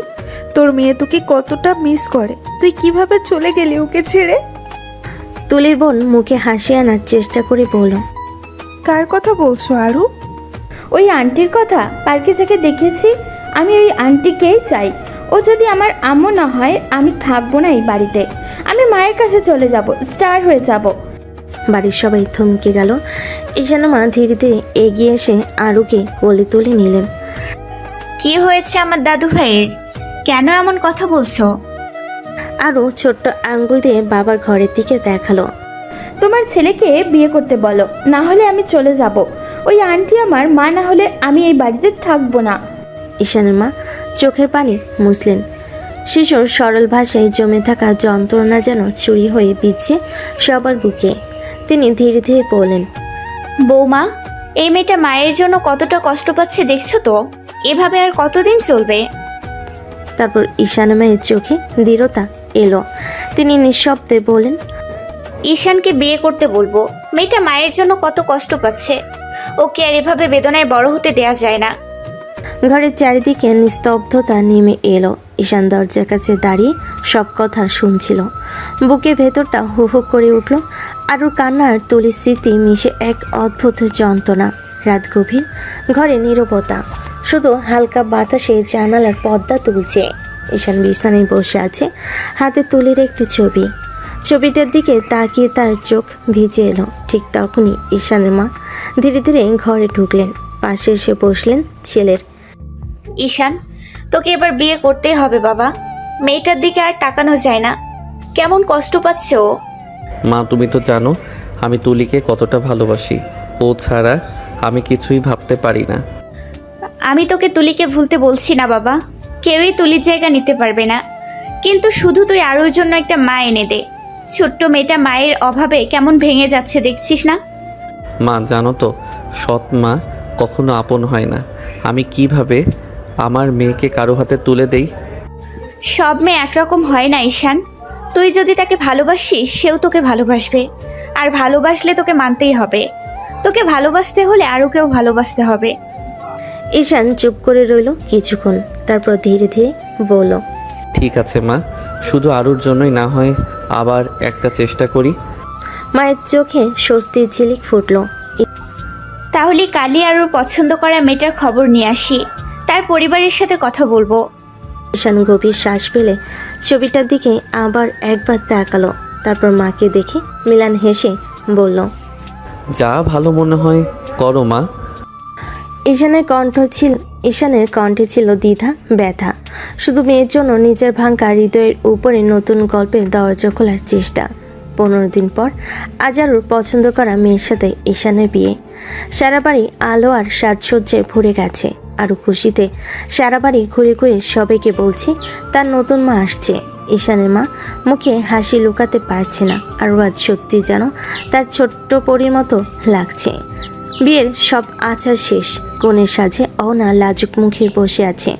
তোর মেয়ে তোকে কতটা মিস করে। তুই কিভাবে চলে গেলি ওকে ছেড়ে? তুলির বোন মুখে হাসি আনার চেষ্টা করে বলল, কার কথা বলছো আরু? ওই আন্টির কথা পার্কে যাকে দেখেছি, আমি ওই আন্টিকেই চাই। ও যদি আমার আম্মু না হয়, আমি থাকবো না এই বাড়িতে। আমি মায়ের কাছে চলে যাব, স্টার হয়ে যাব। বাড়ির সবাই থমকে গেল। ঈশানের মা ধীরে ধীরে এগিয়ে এসে আরুকে কোলে তুলে নিলেন। কি হয়েছে আমার দাদু ভাইয়ের? কেন এমন কথা বলছো? আরও ছোট্ট আঙ্গুল দিয়ে বাবার ঘরের দিকে দেখালো। তোমার ছেলেকে বিয়ে করতে বলো, না হলে আমি চলে যাব। ওই আন্টি আমার মা না হলে আমি এই বাড়িতে থাকবো না। ঈশানের মা চোখের পানি মুছলেন। শিশুর সরল ভাষায় জমে থাকা যন্ত্রণা যেন চুরি হয়ে বিচ্ছে সবার বুকে। তিনি ধীরে ধীরে বললেন, বৌমা, এই মেয়েটা মায়ের জন্য কতটা কষ্ট পাচ্ছে দেখছো তো? এভাবে আর কতদিন চলবে? তারপর ঈশানের মায়ের চোখে দৃঢ়তা এলো। তিনি নিঃশব্দে বলেন, ঈশানকে বিয়ে করতে বলবো। মেয়েটা মায়ের জন্য কত কষ্ট পাচ্ছে, ওকে আর এভাবে বেদনায় বড় হতে দেয়া যায় না। ঘরের চারিদিকে নিস্তব্ধতা নেমে এলো। ঈশান দরজার কাছে দাঁড়িয়ে সব কথা শুনছিল। বুকের ভেতরটা হু হু করে উঠল। আরও কান্নার তুলির স্মৃতি মিশে এক অদ্ভুত যন্ত্রণা। রাত গভীর, ঘরে নীরবতা, শুধু হালকা বাতাসে জানালার পর্দা তুলছে। ঈশান বিছানায় বসে আছে, হাতে তুলির একটি ছবি। ছবিটার দিকে তাকিয়ে তার চোখ ভিজে এলো। ঠিক তখনই ঈশানের মা ধীরে ধীরে ঘরে ঢুকলেন। পাশে এসে বসলেন ছেলের। ঈশান, তোকে এবার বিয়ে করতেই হবে বাবা। মেয়েটার দিকে আর তাকানো যায় না, কেমন কষ্ট পাচ্ছে ও। মা, তুমি তো জানো আমি তুলিকে কতটা ভালোবাসি। ও ছাড়া আমি কিছুই ভাবতে পারি না। আমি তোকে তুলিকে ভুলতে বলছি না বাবা, কেউই তুলির জায়গা নিতে পারবে না। কিন্তু শুধু তুই আরুর জন্য একটা মা এনে দে। ছোট্ট মেয়েটা মায়ের অভাবে কেমন ভেঙে যাচ্ছে দেখছিস না? মা, জানো তো সৎ মা কখনো আপন হয় না। আমি কিভাবে আমার মেয়েকে কারো হাতে তুলে দেই? সব মেয়ে একরকম হয় না ঈশান। তুই যদি তাকে ভালোবাসিস, সেও তোকে ভালোবাসবে। আর ভালোবাসলে তোকে মানতেই হবে। তোকে ভালোবাসতে হলে আরুকেও ভালোবাসতে হবে। ঈশান চুপ করে রইল কিছুক্ষণ, তারপর ধীরে ধীরে বলল, ঠিক আছে মা, শুধু আরুর জন্যই না হয় আবার একটা চেষ্টা করি। মায়ের চোখে স্বস্তির ঝিলিক ফুটল। তাহলে কালই আরুর পছন্দ করা মেয়েটার খবর নিয়ে আসি, তার পরিবারের সাথে কথা বলবো। ঈশান গভীর শ্বাস ফেলে ছবিটার দিকে আবার একবার তাকালো। তারপর মাকে দেখে মিলান হেসে বলল, যা ভালো মনে হয় করো মা। ঈশানের কণ্ঠে ছিল দ্বিধা, ব্যথা। শুধু মেয়ের জন্য নিজের ভাঙা হৃদয়ের উপরে নতুন গল্পের দরজা খোলার চেষ্টা। 15 দিন পর আজারুর পছন্দ করা মেয়ের সাথে ঈশানের বিয়ে। সারা বাড়ি আলো আর সাজসজ্জায় ভরে গেছে। আরও খুশিতে সারা বাড়ি ঘুরে ঘুরে সবাইকে বলছে তার নতুন মা আসছে। ঈশানের মা মুখে হাসি লুকাতে পারছে না। আরও আজ সত্যি যেন তার ছোট্ট পরীর মতো লাগছে। বিয়ের সব আচার শেষ। কনের সাজে অহনা লাজুক মুখে বসে আছে।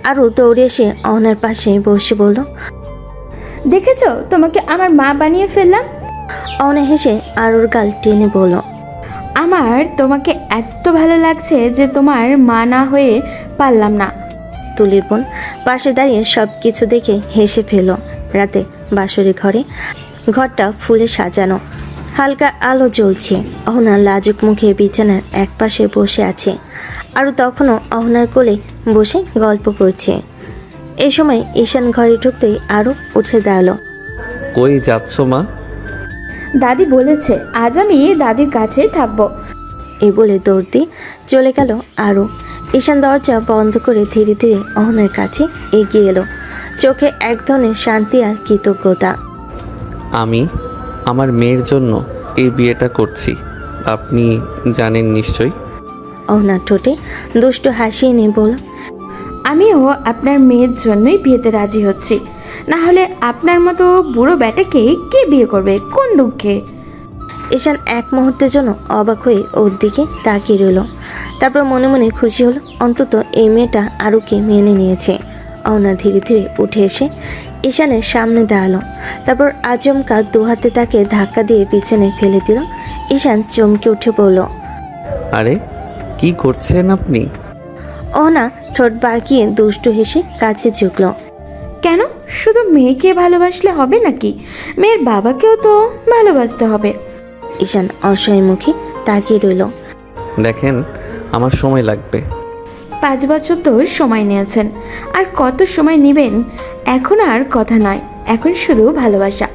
আরও দৌড়ে এসে অহনার পাশে বসে বলল, দেখেছো, তোমাকে আমার মা বানিয়ে ফেললাম। অহনা হেসে আরুর গাল টেনে বলল, আমার তোমাকে এত ভালো লাগছে যে তোমার মা না হয়ে পারলাম না। তুলির বোন পাশে দাঁড়িয়ে সব কিছু দেখে হেসে ফেল। রাতে বাসরে ঘরটা ফুলে সাজানো, হালকা আলো জ্বলছে। অহনা লাজুক মুখে বিছানার এক পাশে বসে আছে। আরও তখনও অহনার কোলে বসে গল্প করছে। এই সময় ঈশান ঘরে ঢুকতেই আরও উঠে দাঁড়ালো। কই যাচ্ছ মা? দাদি বলেছে আজ আমি দাদির কাছেই থাকবো। এই বলে দৌড় দিয়ে চলে গেল আরও। ঈশান দরজা বন্ধ করে ধীরে ধীরে অহনার কাছে এগিয়ে এলো। চোখে এক ধরনের শান্তি আর কৃতজ্ঞতা। আমি আমার মেয়ের জন্য এই বিয়েটা করছি, আপনি জানেন নিশ্চয়ই। অহনা ঠোঁটে দুষ্টু হাসি এনে বলল, আমিও আপনার মেয়ের জন্যই বিয়েতে রাজি হচ্ছি। না হলে আপনার মতো বুড়ো ব্যাটাকে কে বিয়ে করবে, কোন দুঃখে? ঈশান এক মুহূর্তের জন্য অবাক হয়ে ওর দিকে তাকিয়ে রইল। তারপর মনে মনে খুশি হলো, অন্তত এই মেয়েটা আরুকে মেনে নিয়েছে। অহনা ধীরে ধীরে উঠে এসে ঈশানের সামনে দাঁড়ালো। তারপর আচমকা দু হাতে তাকে ধাক্কা দিয়ে পিছনে ফেলে দিল। ঈশান চমকে উঠে বলল, আরে কি করছেন আপনি? অহনা ঠোঁট বাঁকিয়ে দুষ্টু হেসে কাছে ঝুঁকল। কেন, শুধু মেয়েকে ভালোবাসলে হবে নাকি? মেয়ের বাবাকেও তো ভালোবাসতে হবে। ঈশান অসহায় মুখে তাকিয়ে রইল। দেখেন, আমার সময় লাগবে। 5 বছর তো সময় নিয়েছেন, আর কত সময় নেবেন? এখন আর কথা নয়, এখন শুধু ভালোবাসা।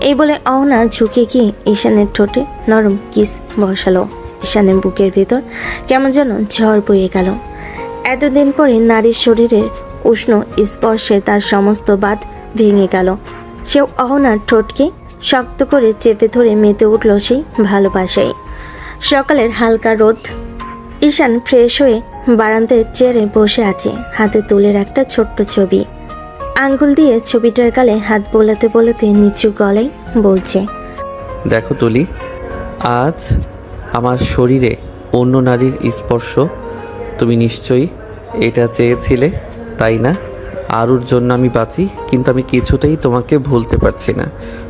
এই বলে অহনা ঝুঁকে গিয়ে ঈশানের ঠোঁটে নরম কিস বসালো। ঈশানের বুকের ভিতর কেমন যেন ঝড় বয়ে গেল। এতদিন পরে নারীর শরীরের উষ্ণ স্পর্শে তার সমস্ত বাঁধ ভেঙে গেল। সেও অহনার ঠোঁটকে শক্ত করে চেপে ধরে মেতে উঠল সেই ভালোবাসায়। সকালের হালকা রোদ। ঈশান ফ্রেশ হয়ে বারান্দায় চেয়ারে বসে আছে, হাতে তুলের একটা ছোট্ট ছবি। আঙ্গুল দিয়ে ছবিটার গালে হাত বোলাতে বোলাতে নিচু গলায় বলছে, দেখো তুলি, আজ আমার শরীরে অন্য নারীর স্পর্শ। তুমি নিশ্চয়ই এটা চেয়েছিলে, তাই না? আরুর জন্য আমি বাঁচি, কিন্তু আমি কিছুতেই তোমাকে ভুলতে পারছি না।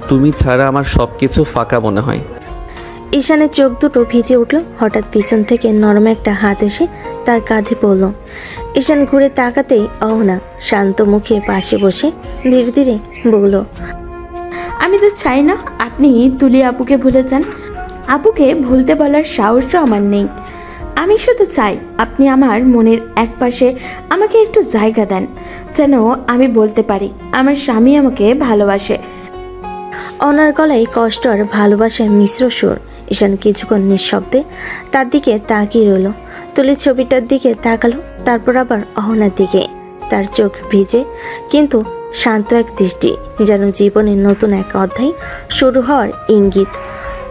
তুমি ছাড়া আমার সব কিছু ফাঁকা মনে হয়। ঈশানের চোখ দুটো ভিজে উঠল। হঠাৎ পিছন থেকে নরম একটা হাত এসে তার কাঁধে পড়ল। ঈশান ঘুরে তাকাতেই অহনা শান্ত মুখে পাশে বসে ধীরে ধীরে বলল, আমি তো চাই না আপনি তুলি আপুকে ভুলে যান। আপুকে ভুলতে বলার সাহসও আমার নেই। আমি শুধু চাই আপনি আমার মনের একপাশে আমাকে একটু জায়গা দেন, যেন আমি বলতে পারি আমার স্বামী আমাকে ভালোবাসে। অনার গলায় কষ্ট আর ভালোবাসার মিশ্র সুর। ঈশান কিছুক্ষণ নিঃশব্দে তার দিকে তাকিয়ে রইল। তুলির ছবিটার দিকে তাকালো, তারপর আবার অহনার দিকে। তার চোখ ভিজে কিন্তু শান্ত এক দৃষ্টি, যেন জীবনের নতুন এক অধ্যায় শুরু হওয়ার ইঙ্গিত।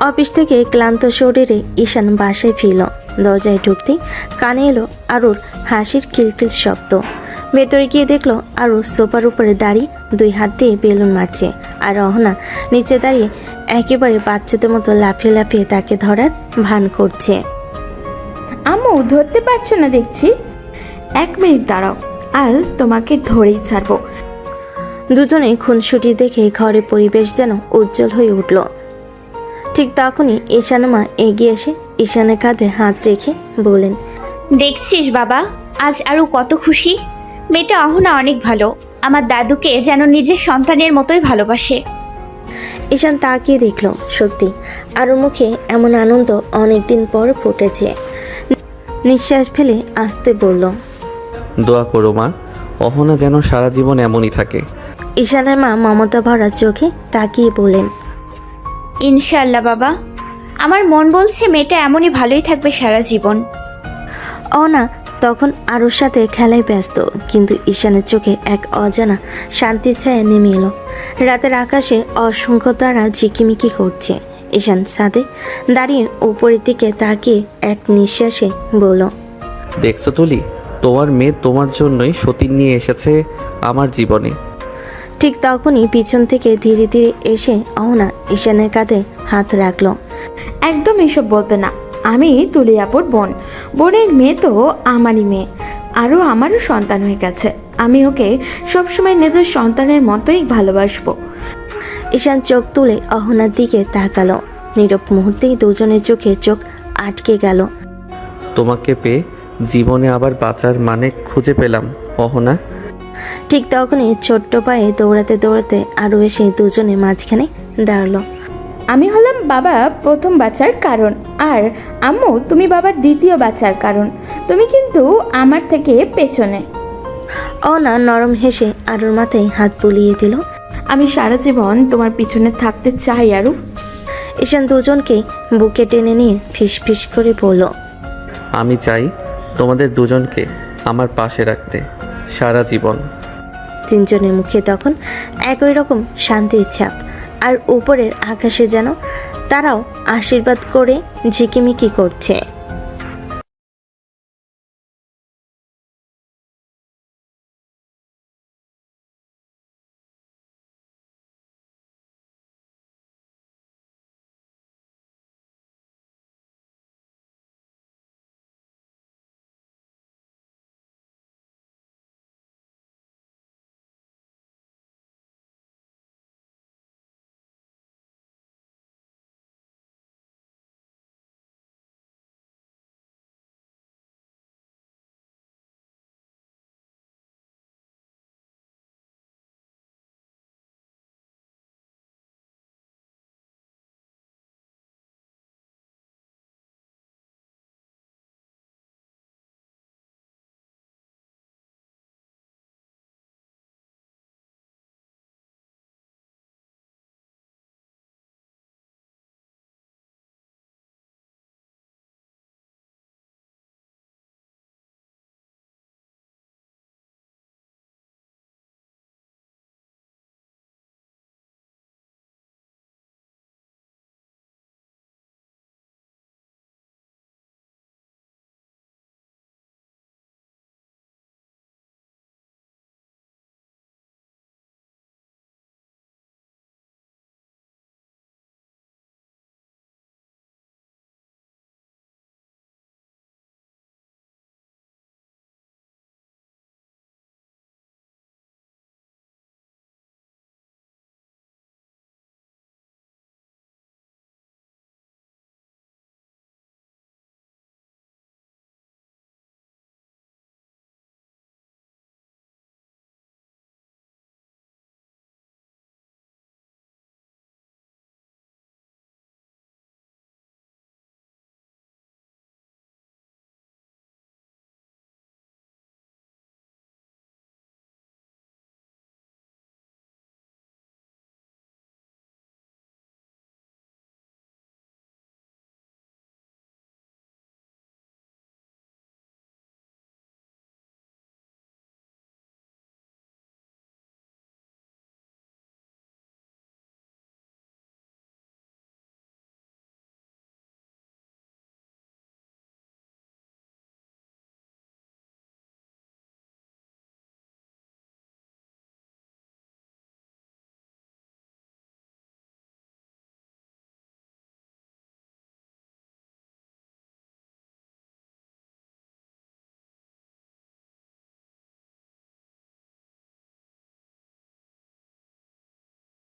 অফিস থেকে ক্লান্ত শরীরে ঈশান বাসায় ফিরল। দরজায় ঢুকতেই কানে এলো আরুর হাসির কিলকিল শব্দ। ভেতরে গিয়ে দেখলো আরু সোফার উপরে দাঁড়িয়ে 2 হাত দিয়ে বেলুন মারছে, আর অহনা নিচে দাঁড়িয়ে একেবারে বাচ্চাদের মতো লাফিয়ে লাফিয়ে তাকে ধরার ভান করছে। আম্মু ধরতে পারছো না দেখছি। 1 মিনিট দাঁড়াও, আজ তোমাকে ধরেই ছাড়বো। দুজনে খুনসুটি দেখে ঘরের পরিবেশ যেন উজ্জ্বল হয়ে উঠল। ঠিক তখনই ঈশানুমা এগিয়ে এসে ঈশানের কাঁধে হাত রেখে বলেন, দেখছিস বাবা, আজ আরও কত খুশি। মেয়েটা অহনা অনেক ভালো, আমার দাদুকে যেন নিজের সন্তানের মতোই ভালোবাসে। ঈশান তাকিয়ে দেখল, সত্যি আরুর মুখে এমন আনন্দ অনেকদিন পর ফুটেছে। নিঃশ্বাস ফেলে আসতে বলল, দোয়া করো মা, অহনা যেন সারা জীবন এমনই থাকে। ঈশানের মা মমতা ভরা চোখে তাকিয়ে বলেন, ইনশাআল্লাহ বাবা, আমার মন বলছে মেয়েটা এমনই ভালোই থাকবে সারা জীবন। অনা তখন আরুর সাথে খেলায় ব্যস্ত, কিন্তু ঈশানের চোখে এক অজানা শান্তির ছায়া নেমে এলো। রাতের আকাশে অসংখ্য তারা ঝিকিমিকি করছে। ঈশান ছাদে দাঁড়িয়ে উপরের দিকে তাকিয়ে এক নিঃশ্বাসে বলল, দেখছো তুলি, তোমার মেয়ে তোমার জন্যই সতীন নিয়ে এসেছে আমার জীবনে। ঠিক তখনই পিছন থেকে ধীরে ধীরে এসে অহনা ঈশানের কাঁধে হাত রাখলো। একদম এসব বলবে না। আমি তুলি আপুর বোন, বোনের মেয়ে তো আমারই মেয়ে, আরও আমারও সন্তান হয়ে গেছে। আমি ওকে সবসময় নিজের সন্তানের মতোই ভালোবাসবো। ঈশান চোখ তুলে অহনার দিকে তাকালো। নীরব মুহূর্তেই দুজনের চোখে চোখ আটকে গেল। তোমাকে পেয়ে জীবনে আবার বাঁচার মানে খুঁজে পেলাম অহনা। ঠিক তখনই ছোট্ট পায়ে দৌড়াতে দৌড়াতে আরও এসে দুজনে মাঝখানে দাঁড়ালো। আমি হলাম বাবা প্রথম বাচ্চার কারণ, আর আম্মু তুমি বাবার দ্বিতীয় বাচ্চার কারণ। তুমি কিন্তু আমার থেকে পেছনে। অহনা নরম হেসে আরুর মাথায় হাত বুলিয়ে দিল। আমি সারা জীবন তোমার পিছনে থাকতে চাই আরু। ঈশান দুজনকে বুকে টেনে নিয়ে ফিস ফিস করে বলল, আমি চাই তোমাদের দুজনকে আমার পাশে রাখতে সারা জীবন। তিনজনের মুখে তখন একই রকম শান্তির ছাপ, আর উপরের আকাশে যেন তারাও আশীর্বাদ করে ঝিকিমিকি করছে।